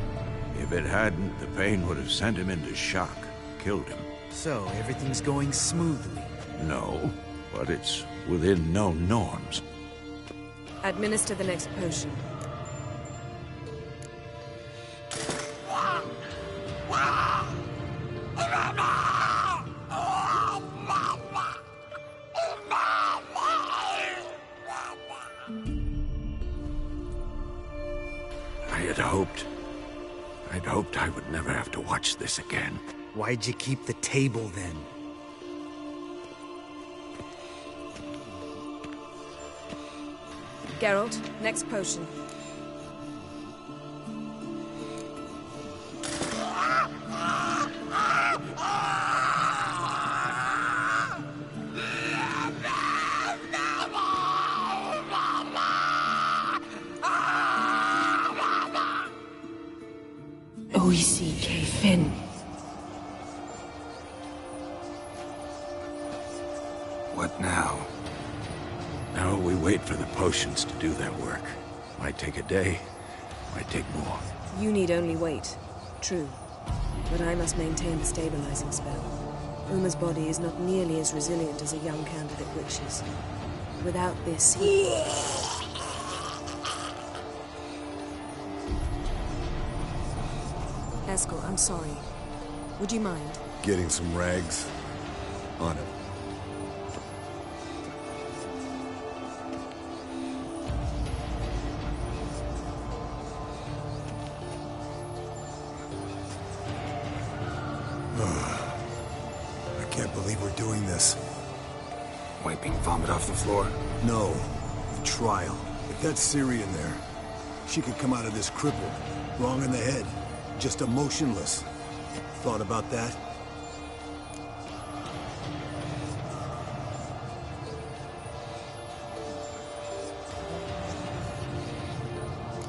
If it hadn't, the pain would have sent him into shock, killed him. So, everything's going smoothly? No, but it's within known norms. Administer the next potion. I'd hoped I would never have to watch this again. Why'd you keep the table then? Geralt, next potion. O-E-C-K Finn. What now? Now we wait for the potions to do their work. Might take a day, might take more. You need only wait. True. But I must maintain the stabilizing spell. Uma's body is not nearly as resilient as a young candidate witch's. Without this, he... Eskel, I'm sorry. Would you mind? Getting some rags? On it. I can't believe we're doing this. Wiping vomit off the floor? No. The trial. If that's Ciri in there, she could come out of this crippled, wrong in the head, just emotionless. Thought about that?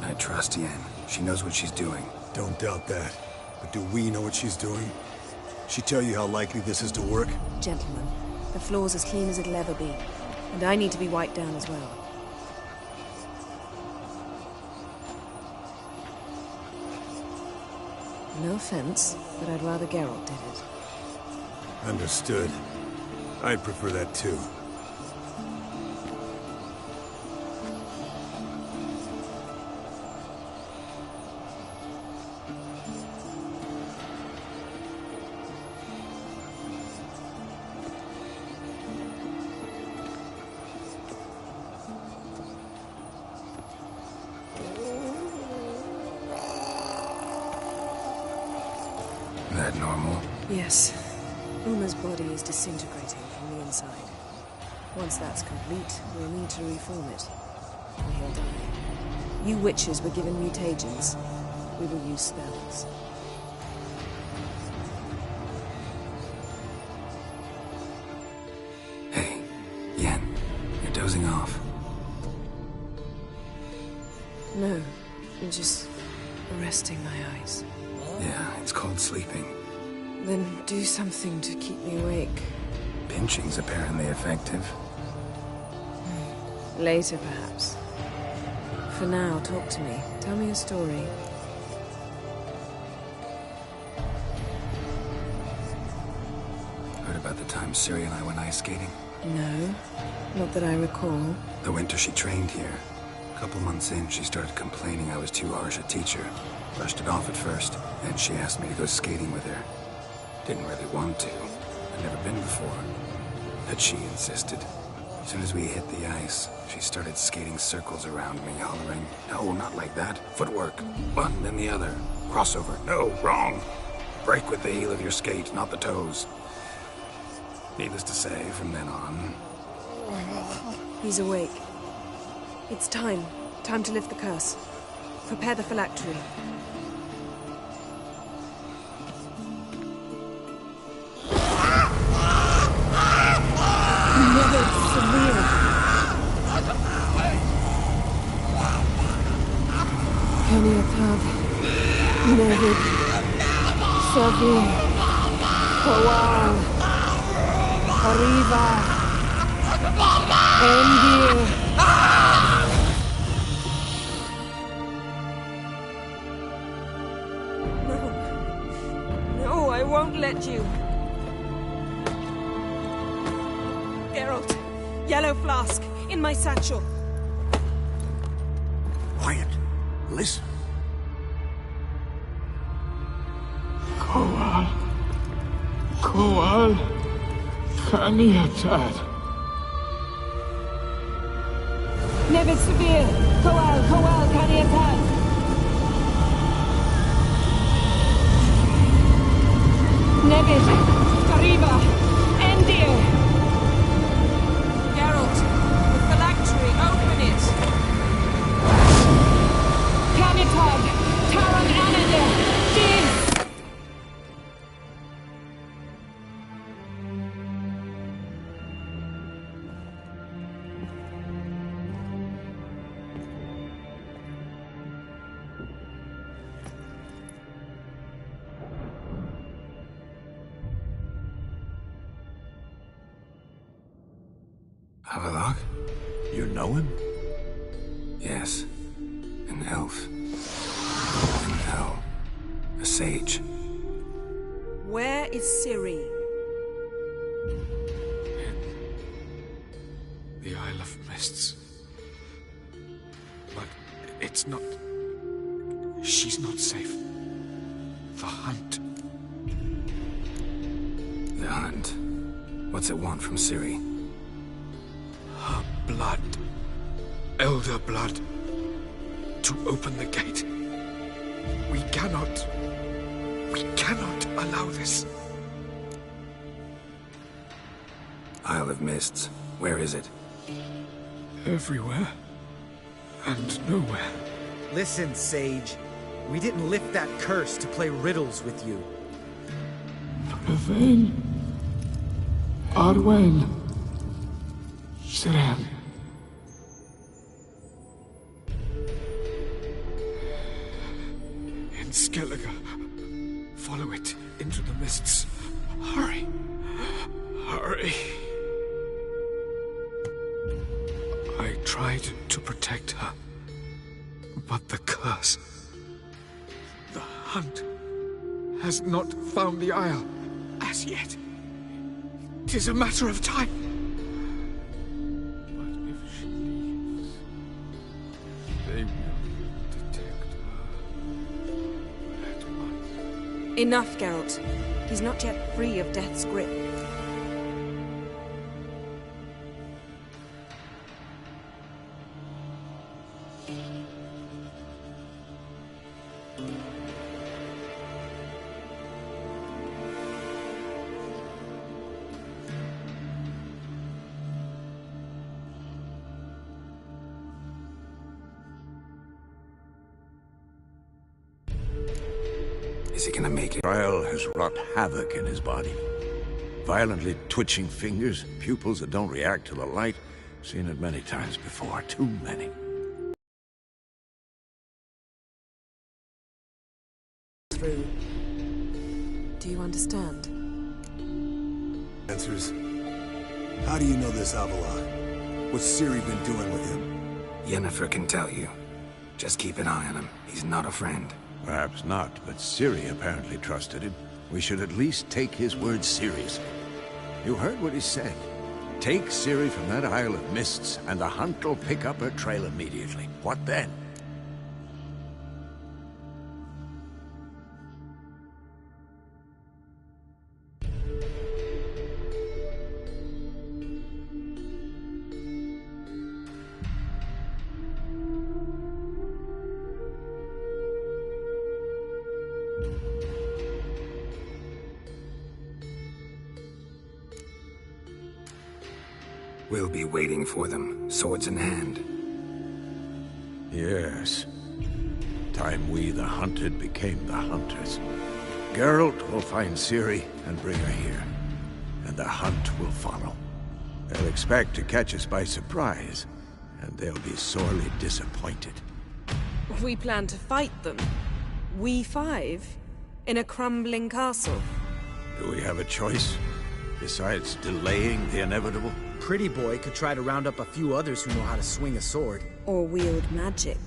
I trust Yen. She knows what she's doing. Don't doubt that. But do we know what she's doing? She tell you how likely this is to work? Gentlemen, the floor's as clean as it'll ever be. And I need to be wiped down as well. No offense, but I'd rather Geralt did it. Understood. I'd prefer that too. That normal? Yes. Uma's body is disintegrating from the inside. Once that's complete, we'll need to reform it. And he'll die. You witches were given mutagens. We will use spells. Hey, Yen, you're dozing off. No, I'm just resting my eyes. Yeah, it's called sleeping. Then do something to keep me awake. Pinching's apparently effective. Later, perhaps. For now, talk to me. Tell me a story. Heard about the time Ciri and I went ice skating? No, not that I recall. The winter she trained here. A couple months in, she started complaining I was too harsh a teacher. Brushed it off at first, then she asked me to go skating with her. Didn't really want to. I'd never been before. But she insisted. As soon as we hit the ice, she started skating circles around me, hollering, "No, not like that. Footwork. One, then the other. Crossover. No, wrong. Break with the heel of your skate, not the toes." Needless to say, from then on... He's awake. It's time. Time to lift the curse. Prepare the phylactery. Peniatad, Nevid, Savi, Kowal, Arriva, Endir. won't let you. Geralt, yellow flask, in my satchel. Quiet. Listen. Koal, Kaniatad. Nevis Severe, Koal, Kaniatad. Nevis, Kariba, Endir. Geralt, the phylactery, open it. Kanitag, Taran Anadir, Jin. Havelock? You know him? Yes. An elf. An hell. A sage. Where is Ciri? The Isle of Mists. But it's not... She's not safe. The hunt. The hunt. What's it want from Ciri? Her blood. Elder blood. To open the gate. We cannot allow this. Isle of Mists. Where is it? Everywhere. And nowhere. Listen, Sage. We didn't lift that curse to play riddles with you. Yvain. Arwen. Streem. In Skellige. Follow it into the mists. Hurry. Hurry. I tried to protect her. But the curse... The hunt has not found the Isle as yet. 'Tis a matter of time. But if she leaves, they will detect her at once. Enough, Geralt. He's not yet free of death's grip. Is he gonna make it? Trial has wrought havoc in his body. Violently twitching fingers, pupils that don't react to the light. Seen it many times before, too many. Through. Do you understand? Answers. How do you know this Avila? What's Ciri been doing with him? Yennefer can tell you. Just keep an eye on him. He's not a friend. Perhaps not, but Ciri apparently trusted him. We should at least take his words seriously. You heard what he said. Take Ciri from that Isle of Mists, and the hunt will pick up her trail immediately. What then? We'll be waiting for them, swords in hand. Yes. Time we, the hunted, became the hunters. Geralt will find Ciri and bring her here. And the hunt will follow. They'll expect to catch us by surprise, and they'll be sorely disappointed. We plan to fight them. We five? In a crumbling castle? Do we have a choice? Besides delaying the inevitable? Pretty Boy could try to round up a few others who know how to swing a sword. Or wield magic.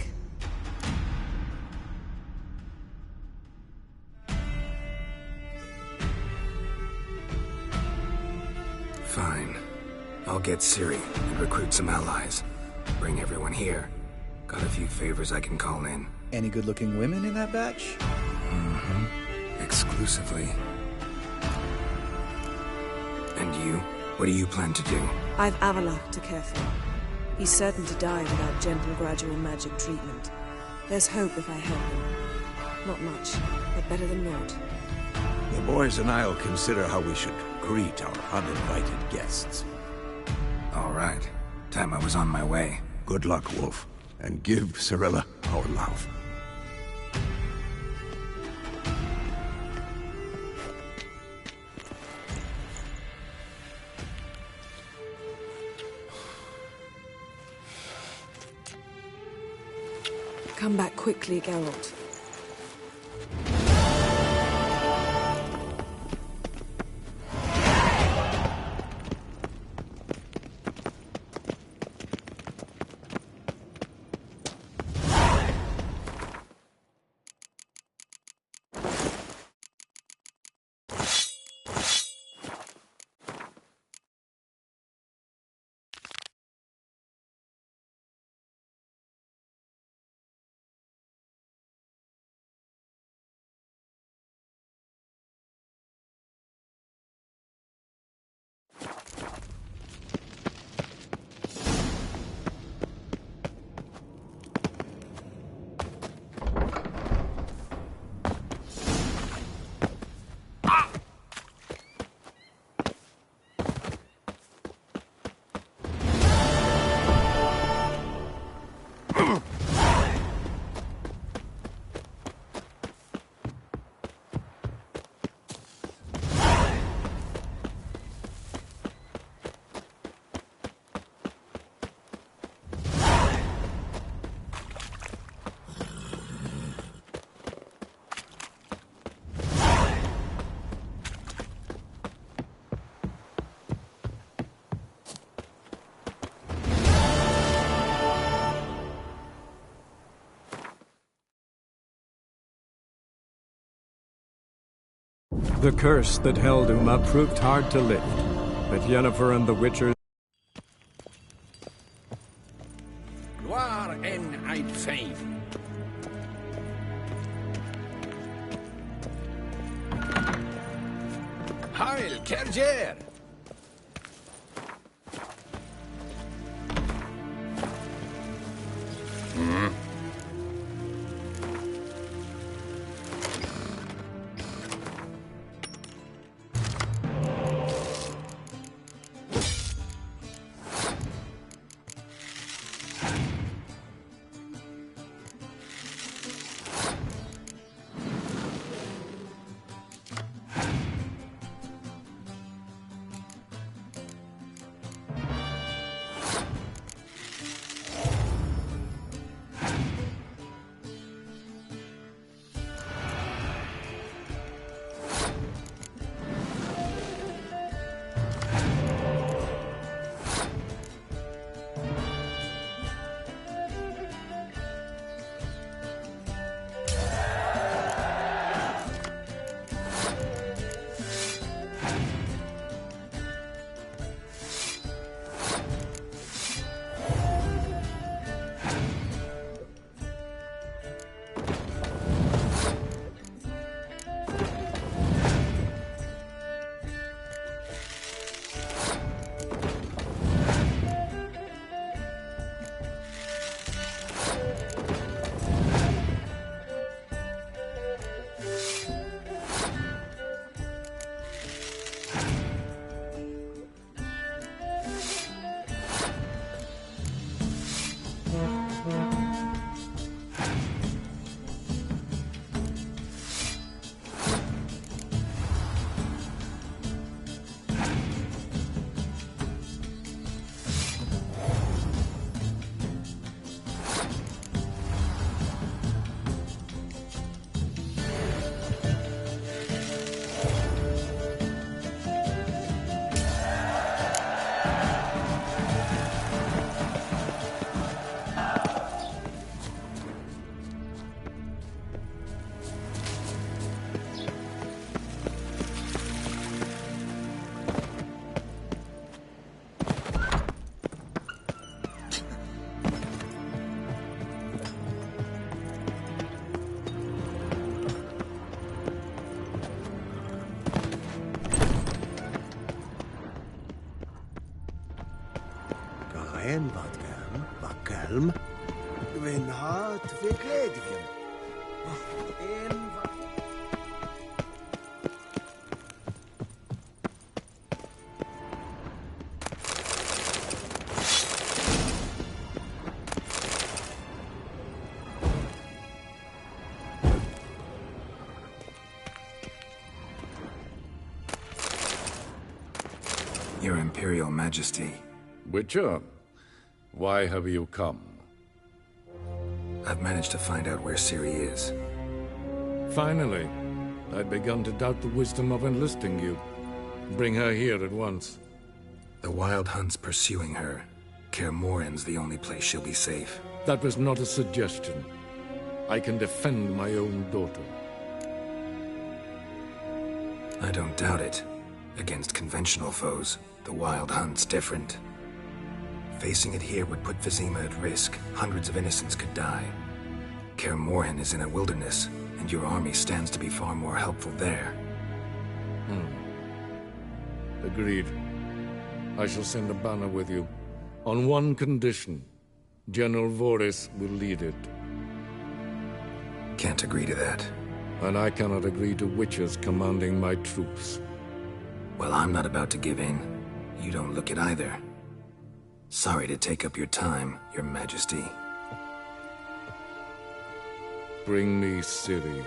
I'll get Ciri and recruit some allies. Bring everyone here. Got a few favors I can call in. Any good-looking women in that batch? Mm-hmm. Exclusively. And you? What do you plan to do? I've Avalok to care for. He's certain to die without gentle, gradual magic treatment. There's hope if I help him. Not much, but better than naught. The boys and I'll consider how we should greet our uninvited guests. All right. Time I was on my way. Good luck, Wolf. And give Cirilla our love. Come back quickly, Geralt. The curse that held Uma proved hard to lift, but Yennefer and the Witchers... Gloire en eid fame. Heil, Kerjer! Moyen wat kalm. Wenn hart verkledigen. Your Imperial Majesty. Witcher, why have you come? I've managed to find out where Ciri is. Finally. I'd begun to doubt the wisdom of enlisting you. Bring her here at once. The Wild Hunt's pursuing her. Kaer Morhen's the only place she'll be safe. That was not a suggestion. I can defend my own daughter. I don't doubt it. Against conventional foes, the Wild Hunt's different. Facing it here would put Vizima at risk. Hundreds of innocents could die. Kaer Morhen is in a wilderness, and your army stands to be far more helpful there. Agreed. I shall send a banner with you. On one condition. General Voris will lead it. Can't agree to that. And I cannot agree to Witchers commanding my troops. Well, I'm not about to give in. You don't look it either. Sorry to take up your time, Your Majesty. Bring me Ciri.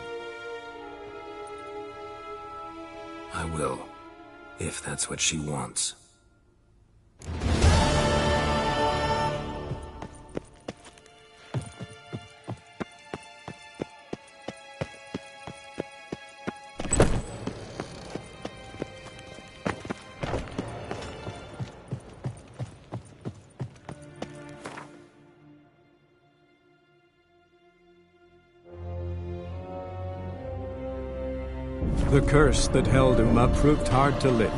I will, if that's what she wants. The curse that held Uma proved hard to lift,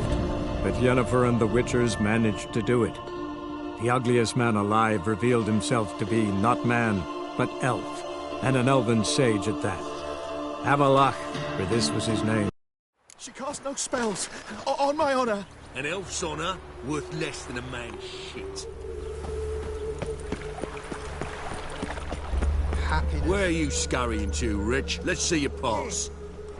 but Yennefer and the Witchers managed to do it. The ugliest man alive revealed himself to be not man, but elf, and an elven sage at that. Avalach, for this was his name. She cast no spells, on my honor. An elf's honor worth less than a man's shit. Where are you scurrying to, Rich? Let's see your pass.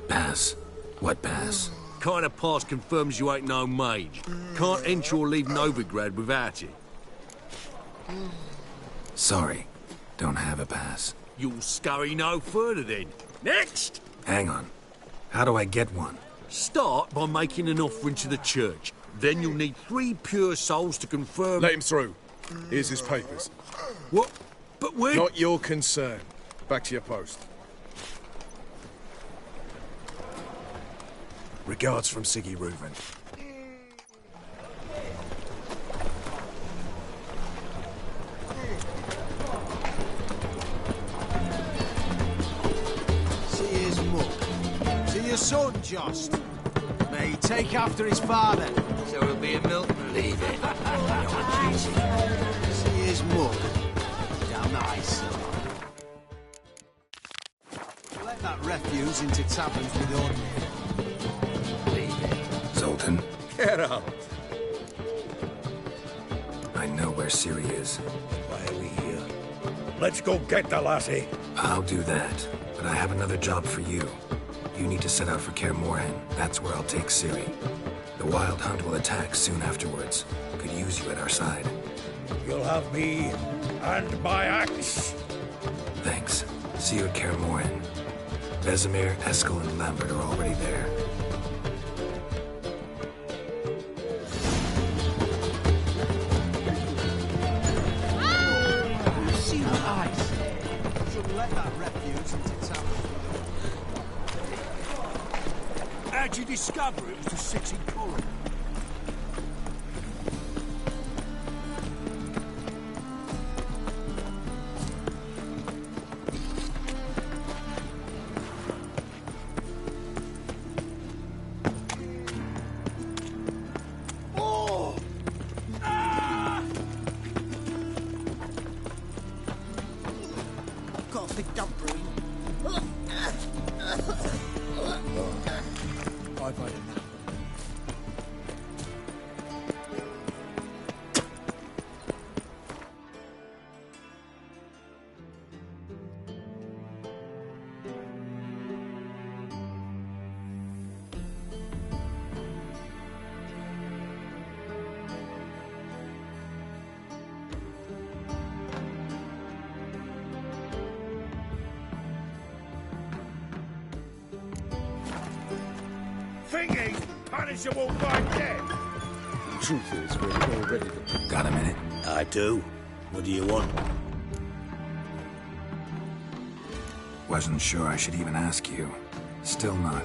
Pass? What pass? Kind of pass confirms you ain't no mage. Can't enter or leave Novigrad without it. Sorry, don't have a pass. You'll scurry no further then. Next! Hang on. How do I get one? Start by making an offering to the church. Then you'll need 3 pure souls to confirm... Let him through. Here's his papers. What? But we're... Not your concern. Back to your post. Regards from Siggy Reuven. See his mug. See your son, Jost. May he take after his father. So he'll be a Milton, leave it. See his mug. Damn nice. Let that refuse into taverns with ordinary. Zoltan? Get out. I know where Ciri is. Why are we here? Let's go get the lassie. I'll do that, but I have another job for you. You need to set out for Kaer Morhen. That's where I'll take Ciri. The Wild Hunt will attack soon afterwards. Could use you at our side. You'll have me and my axe. Thanks. See you at Kaer Morhen. Vesemir, Eskel, and Lambert are already there. How'd you discover it was the sexy column? Punisher won't find dead. The truth is, we're all ready to... Got a minute? I do. What do you want? Wasn't sure I should even ask you. Still not.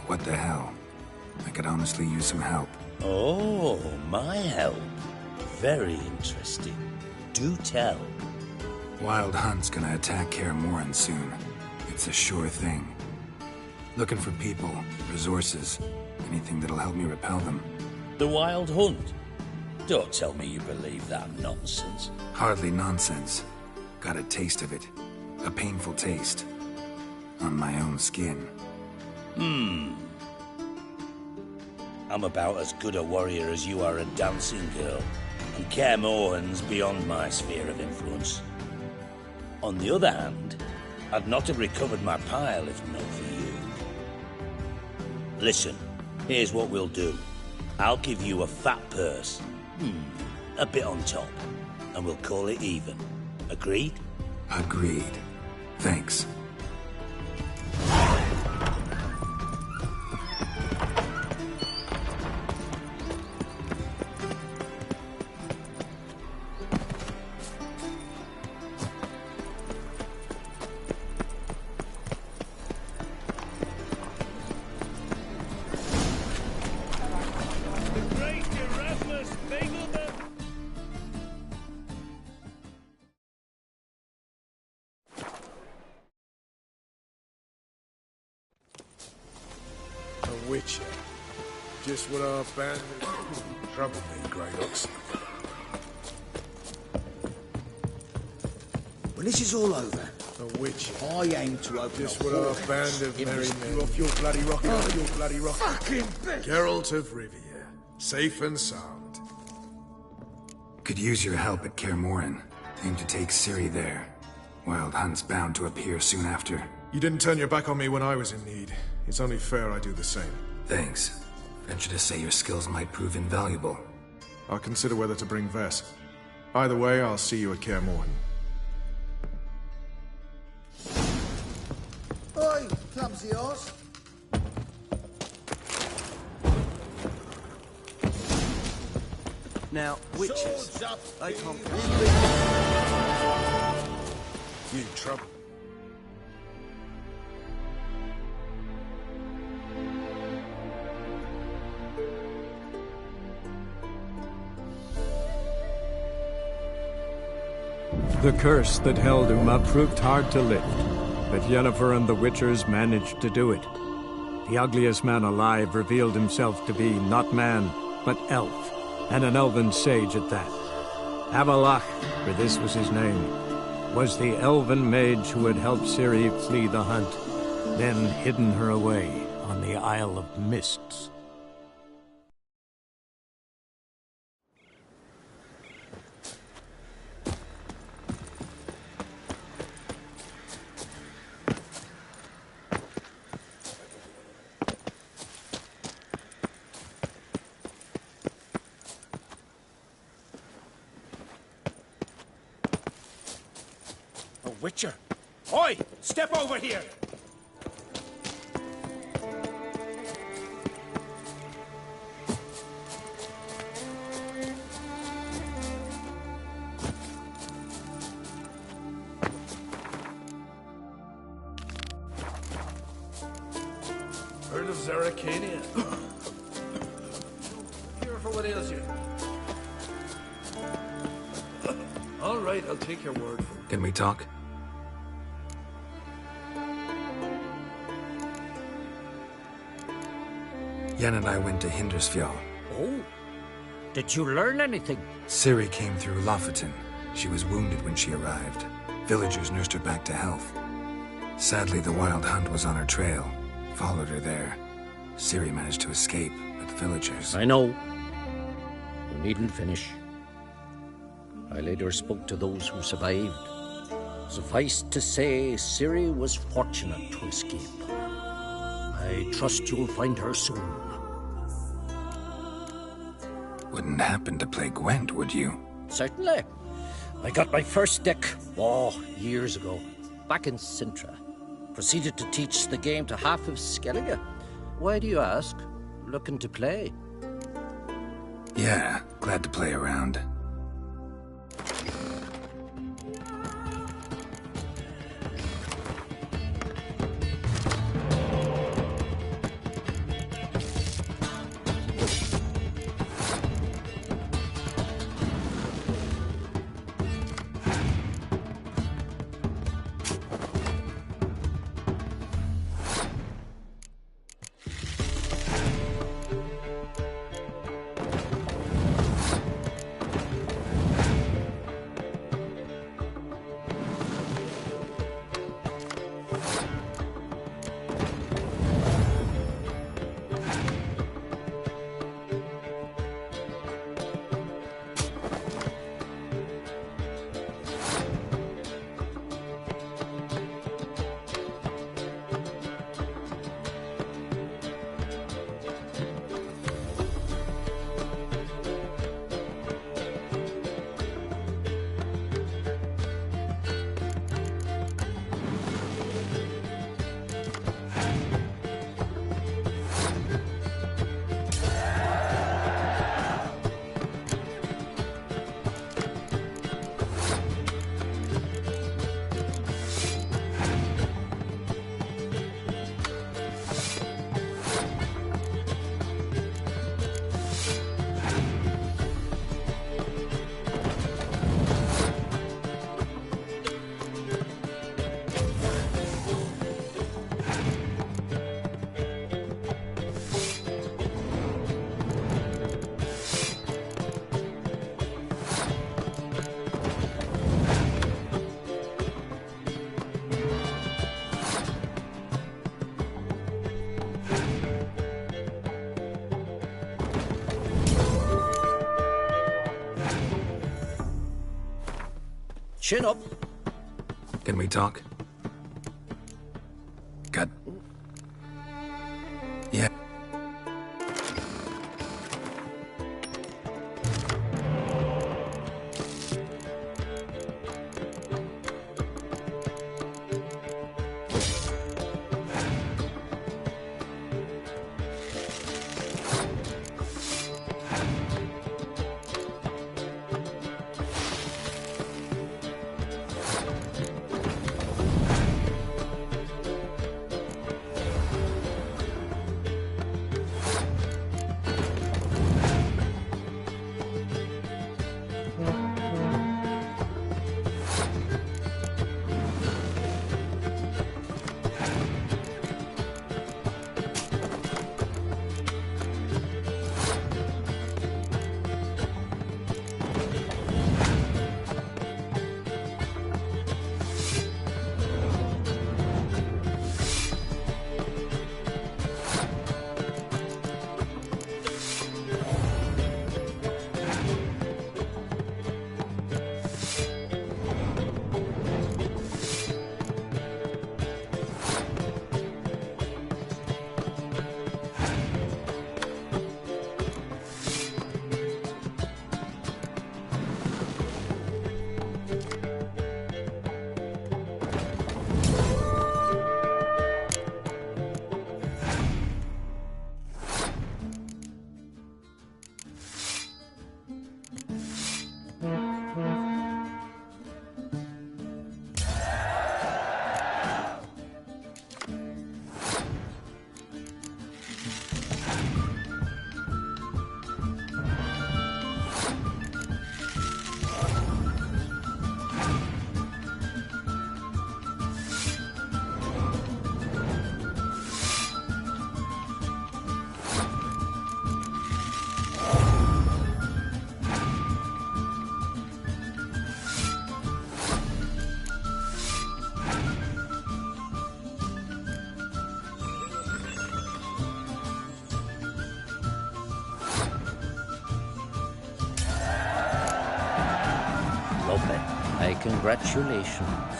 What the hell? I could honestly use some help. Oh, my help. Very interesting. Do tell. Wild Hunt's gonna attack Kaer Morhen soon. It's a sure thing. Looking for people, resources, anything that'll help me repel them. The Wild Hunt? Don't tell me you believe that nonsense. Hardly nonsense. Got a taste of it. A painful taste. On my own skin. I'm about as good a warrior as you are a dancing girl. And Kaer Morhen's beyond my sphere of influence. On the other hand, I'd not have recovered my pile if not for you. Listen, here's what we'll do. I'll give you a fat purse. A bit on top. And we'll call it even. Agreed? Agreed. Thanks. Witcher. Just what our band trouble me, Grey Ox. When this is all over, A Witcher. I aim to open Just a what our whorehouse band of in merry this men. Off your bloody rocket, off your bloody rocket. fucking bitch. Geralt of Rivia. Safe and sound. Could use your help at Kaer Morhen. Aim to take Ciri there. Wild Hunt's bound to appear soon after. You didn't turn your back on me when I was in need. It's only fair I do the same. Thanks. Venture to say your skills might prove invaluable. I'll consider whether to bring Vess. Either way, I'll see you at Kaer Morhen. Oi, clumsy horse. Now, witches, they can't... You in trouble? The curse that held Uma proved hard to lift, but Yennefer and the Witchers managed to do it. The ugliest man alive revealed himself to be not man, but elf, and an elven sage at that. Avalach, for this was his name, was the elven mage who had helped Ciri flee the hunt, then hidden her away on the Isle of Mists. Witcher! Oi! Step over here! Heard of Zarakania? Here for what ails you. All right, I'll take your word for it. Can we talk? Yen and I went to Hindersfjall. Oh? Did you learn anything? Ciri came through Lofoten. She was wounded when she arrived. Villagers nursed her back to health. Sadly, the Wild Hunt was on her trail. Followed her there. Ciri managed to escape, but the villagers... I know. You needn't finish. I later spoke to those who survived. Suffice to say, Ciri was fortunate to escape. I trust you'll find her soon. Wouldn't happen to play Gwent, would you? Certainly. I got my first deck, years ago, back in Sintra. Proceeded to teach the game to half of Skellige. Why do you ask? Looking to play? Yeah, glad to play around. Chin up. Can we talk? Got... Yeah. Congratulations.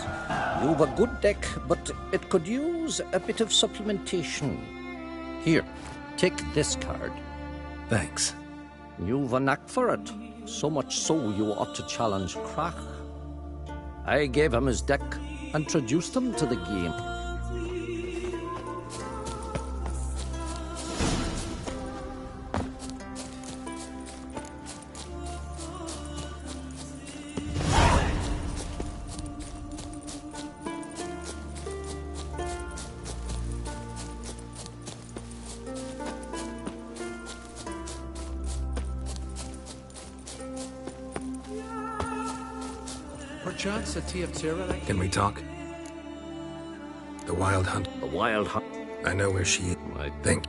You've a good deck, but it could use a bit of supplementation. Here, take this card. Thanks. You've a knack for it. So much so you ought to challenge Krach. I gave him his deck, introduced him to the game. perchance a tea of Tira? Can we talk? The Wild Hunt. The Wild Hunt? I know where she is. I think.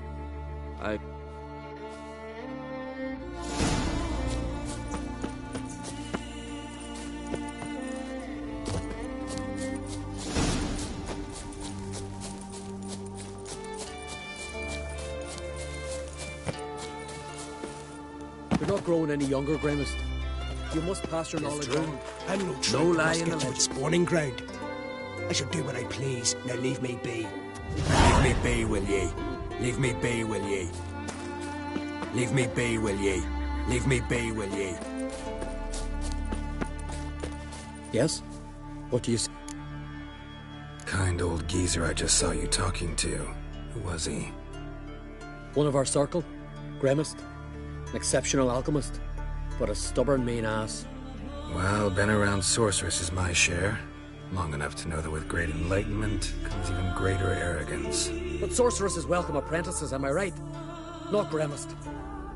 You're not growing any younger, Gremist. You must pass your knowledge on. I'm no true. lie in the to legend. its spawning ground. I shall do what I please. Now leave me be. Leave me be, will ye? Leave me be, will ye? Leave me be, will ye? Leave me be, will ye? Yes? What do you say? Kind old geezer I just saw you talking to. Who was he? One of our circle? Gremist? An exceptional alchemist? But a stubborn mean ass. Well, been around sorceresses my share. Long enough to know that with great enlightenment comes even greater arrogance. But sorceresses welcome apprentices, am I right? Not Gremist.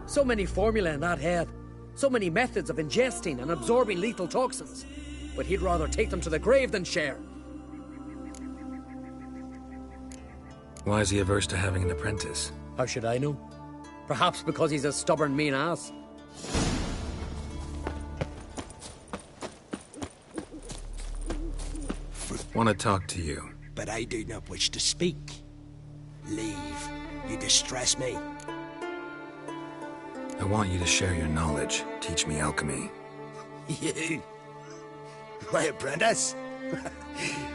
So many formulae in that head. So many methods of ingesting and absorbing lethal toxins. But he'd rather take them to the grave than share. Why is he averse to having an apprentice? How should I know? Perhaps because he's a stubborn mean ass. Want to talk to you. But I do not wish to speak. Leave. You distress me. I want you to share your knowledge. Teach me alchemy. You? My apprentice?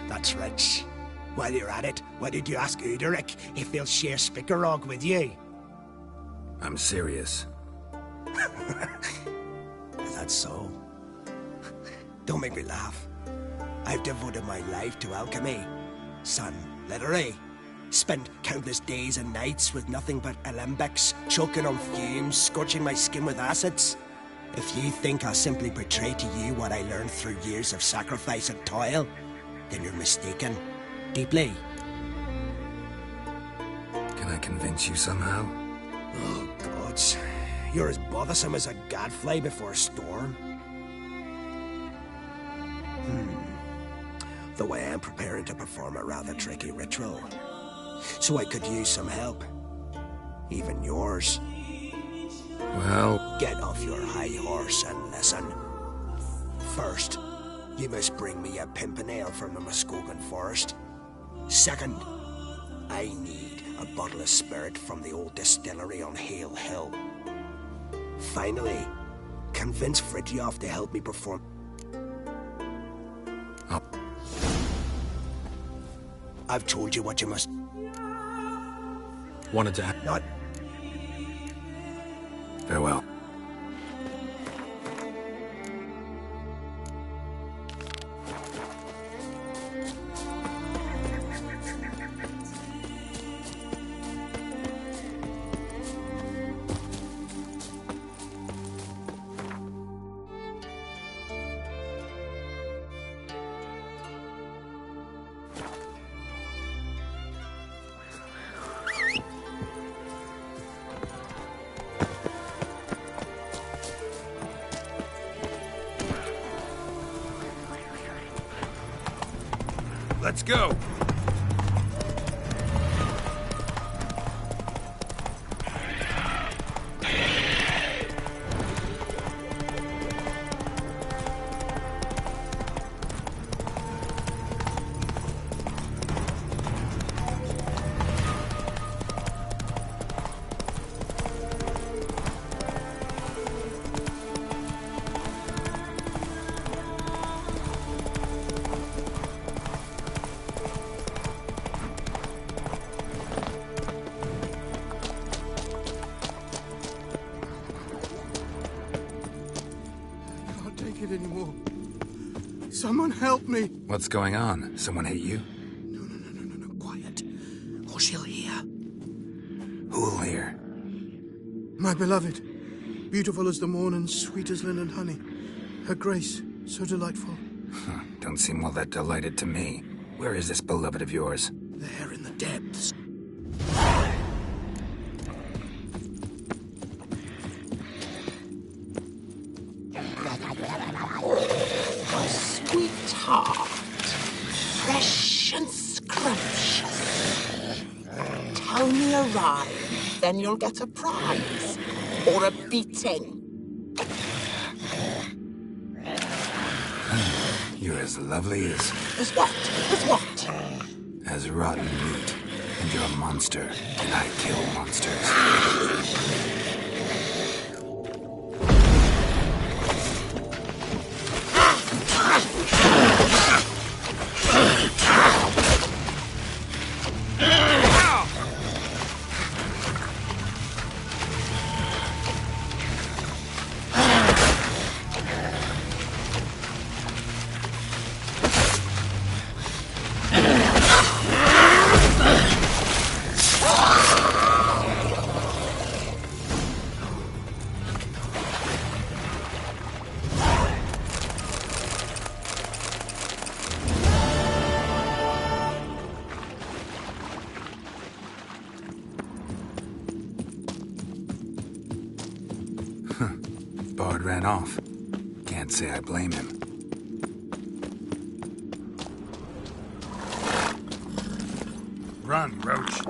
That's rich. While you're at it, why did you ask Uderic if he'll share Spickerog with you? I'm serious. Is that so? Don't make me laugh. I've devoted my life to alchemy. Son, literally. Spent countless days and nights with nothing but alembics, choking on fumes, scorching my skin with acids. If you think I'll simply portray to you what I learned through years of sacrifice and toil, then you're mistaken. Deeply. Can I convince you somehow? Oh, gods. You're as bothersome as a gadfly before a storm. Though I am preparing to perform a rather tricky ritual. So I could use some help. Even yours. Well... Get off your high horse and listen. First, you must bring me a pimpernel from the Muskogan forest. Second, I need a bottle of spirit from the old distillery on Hale Hill. Finally, convince Fridtjof to help me perform... I've told you what you must... Wanted to... Not... Farewell. Let's go. Anymore. Someone help me. What's going on? Someone hate you? No, quiet. Or she'll hear. Who'll hear? My beloved. Beautiful as the morn and sweet as linden honey. Her grace, so delightful. Don't seem all that delighted to me. Where is this beloved of yours? There in the depths. Sweet tart, fresh and scrumptious. Tell me a rhyme, then you'll get a prize. Or a beating. You're as lovely As what? As what? as rotten meat. And you're a monster, and I kill monsters. Bard ran off. Can't say I blame him. Run, Roach.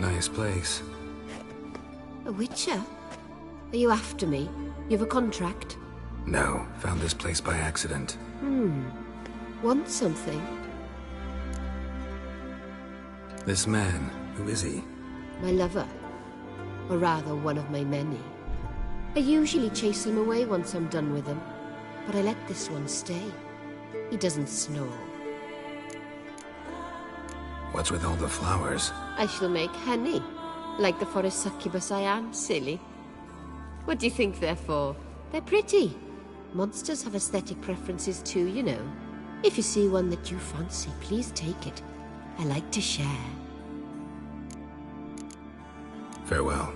Nice place. A witcher? Are you after me? You've a contract? No, found this place by accident. Want something? This man, who is he? My lover. Or rather, one of my many. I usually chase him away once I'm done with him, but I let this one stay. He doesn't snore. What's with all the flowers? I shall make honey, like the forest succubus I am, silly. What do you think they're for? They're pretty. Monsters have aesthetic preferences too, you know. If you see one that you fancy, please take it. I like to share. Farewell.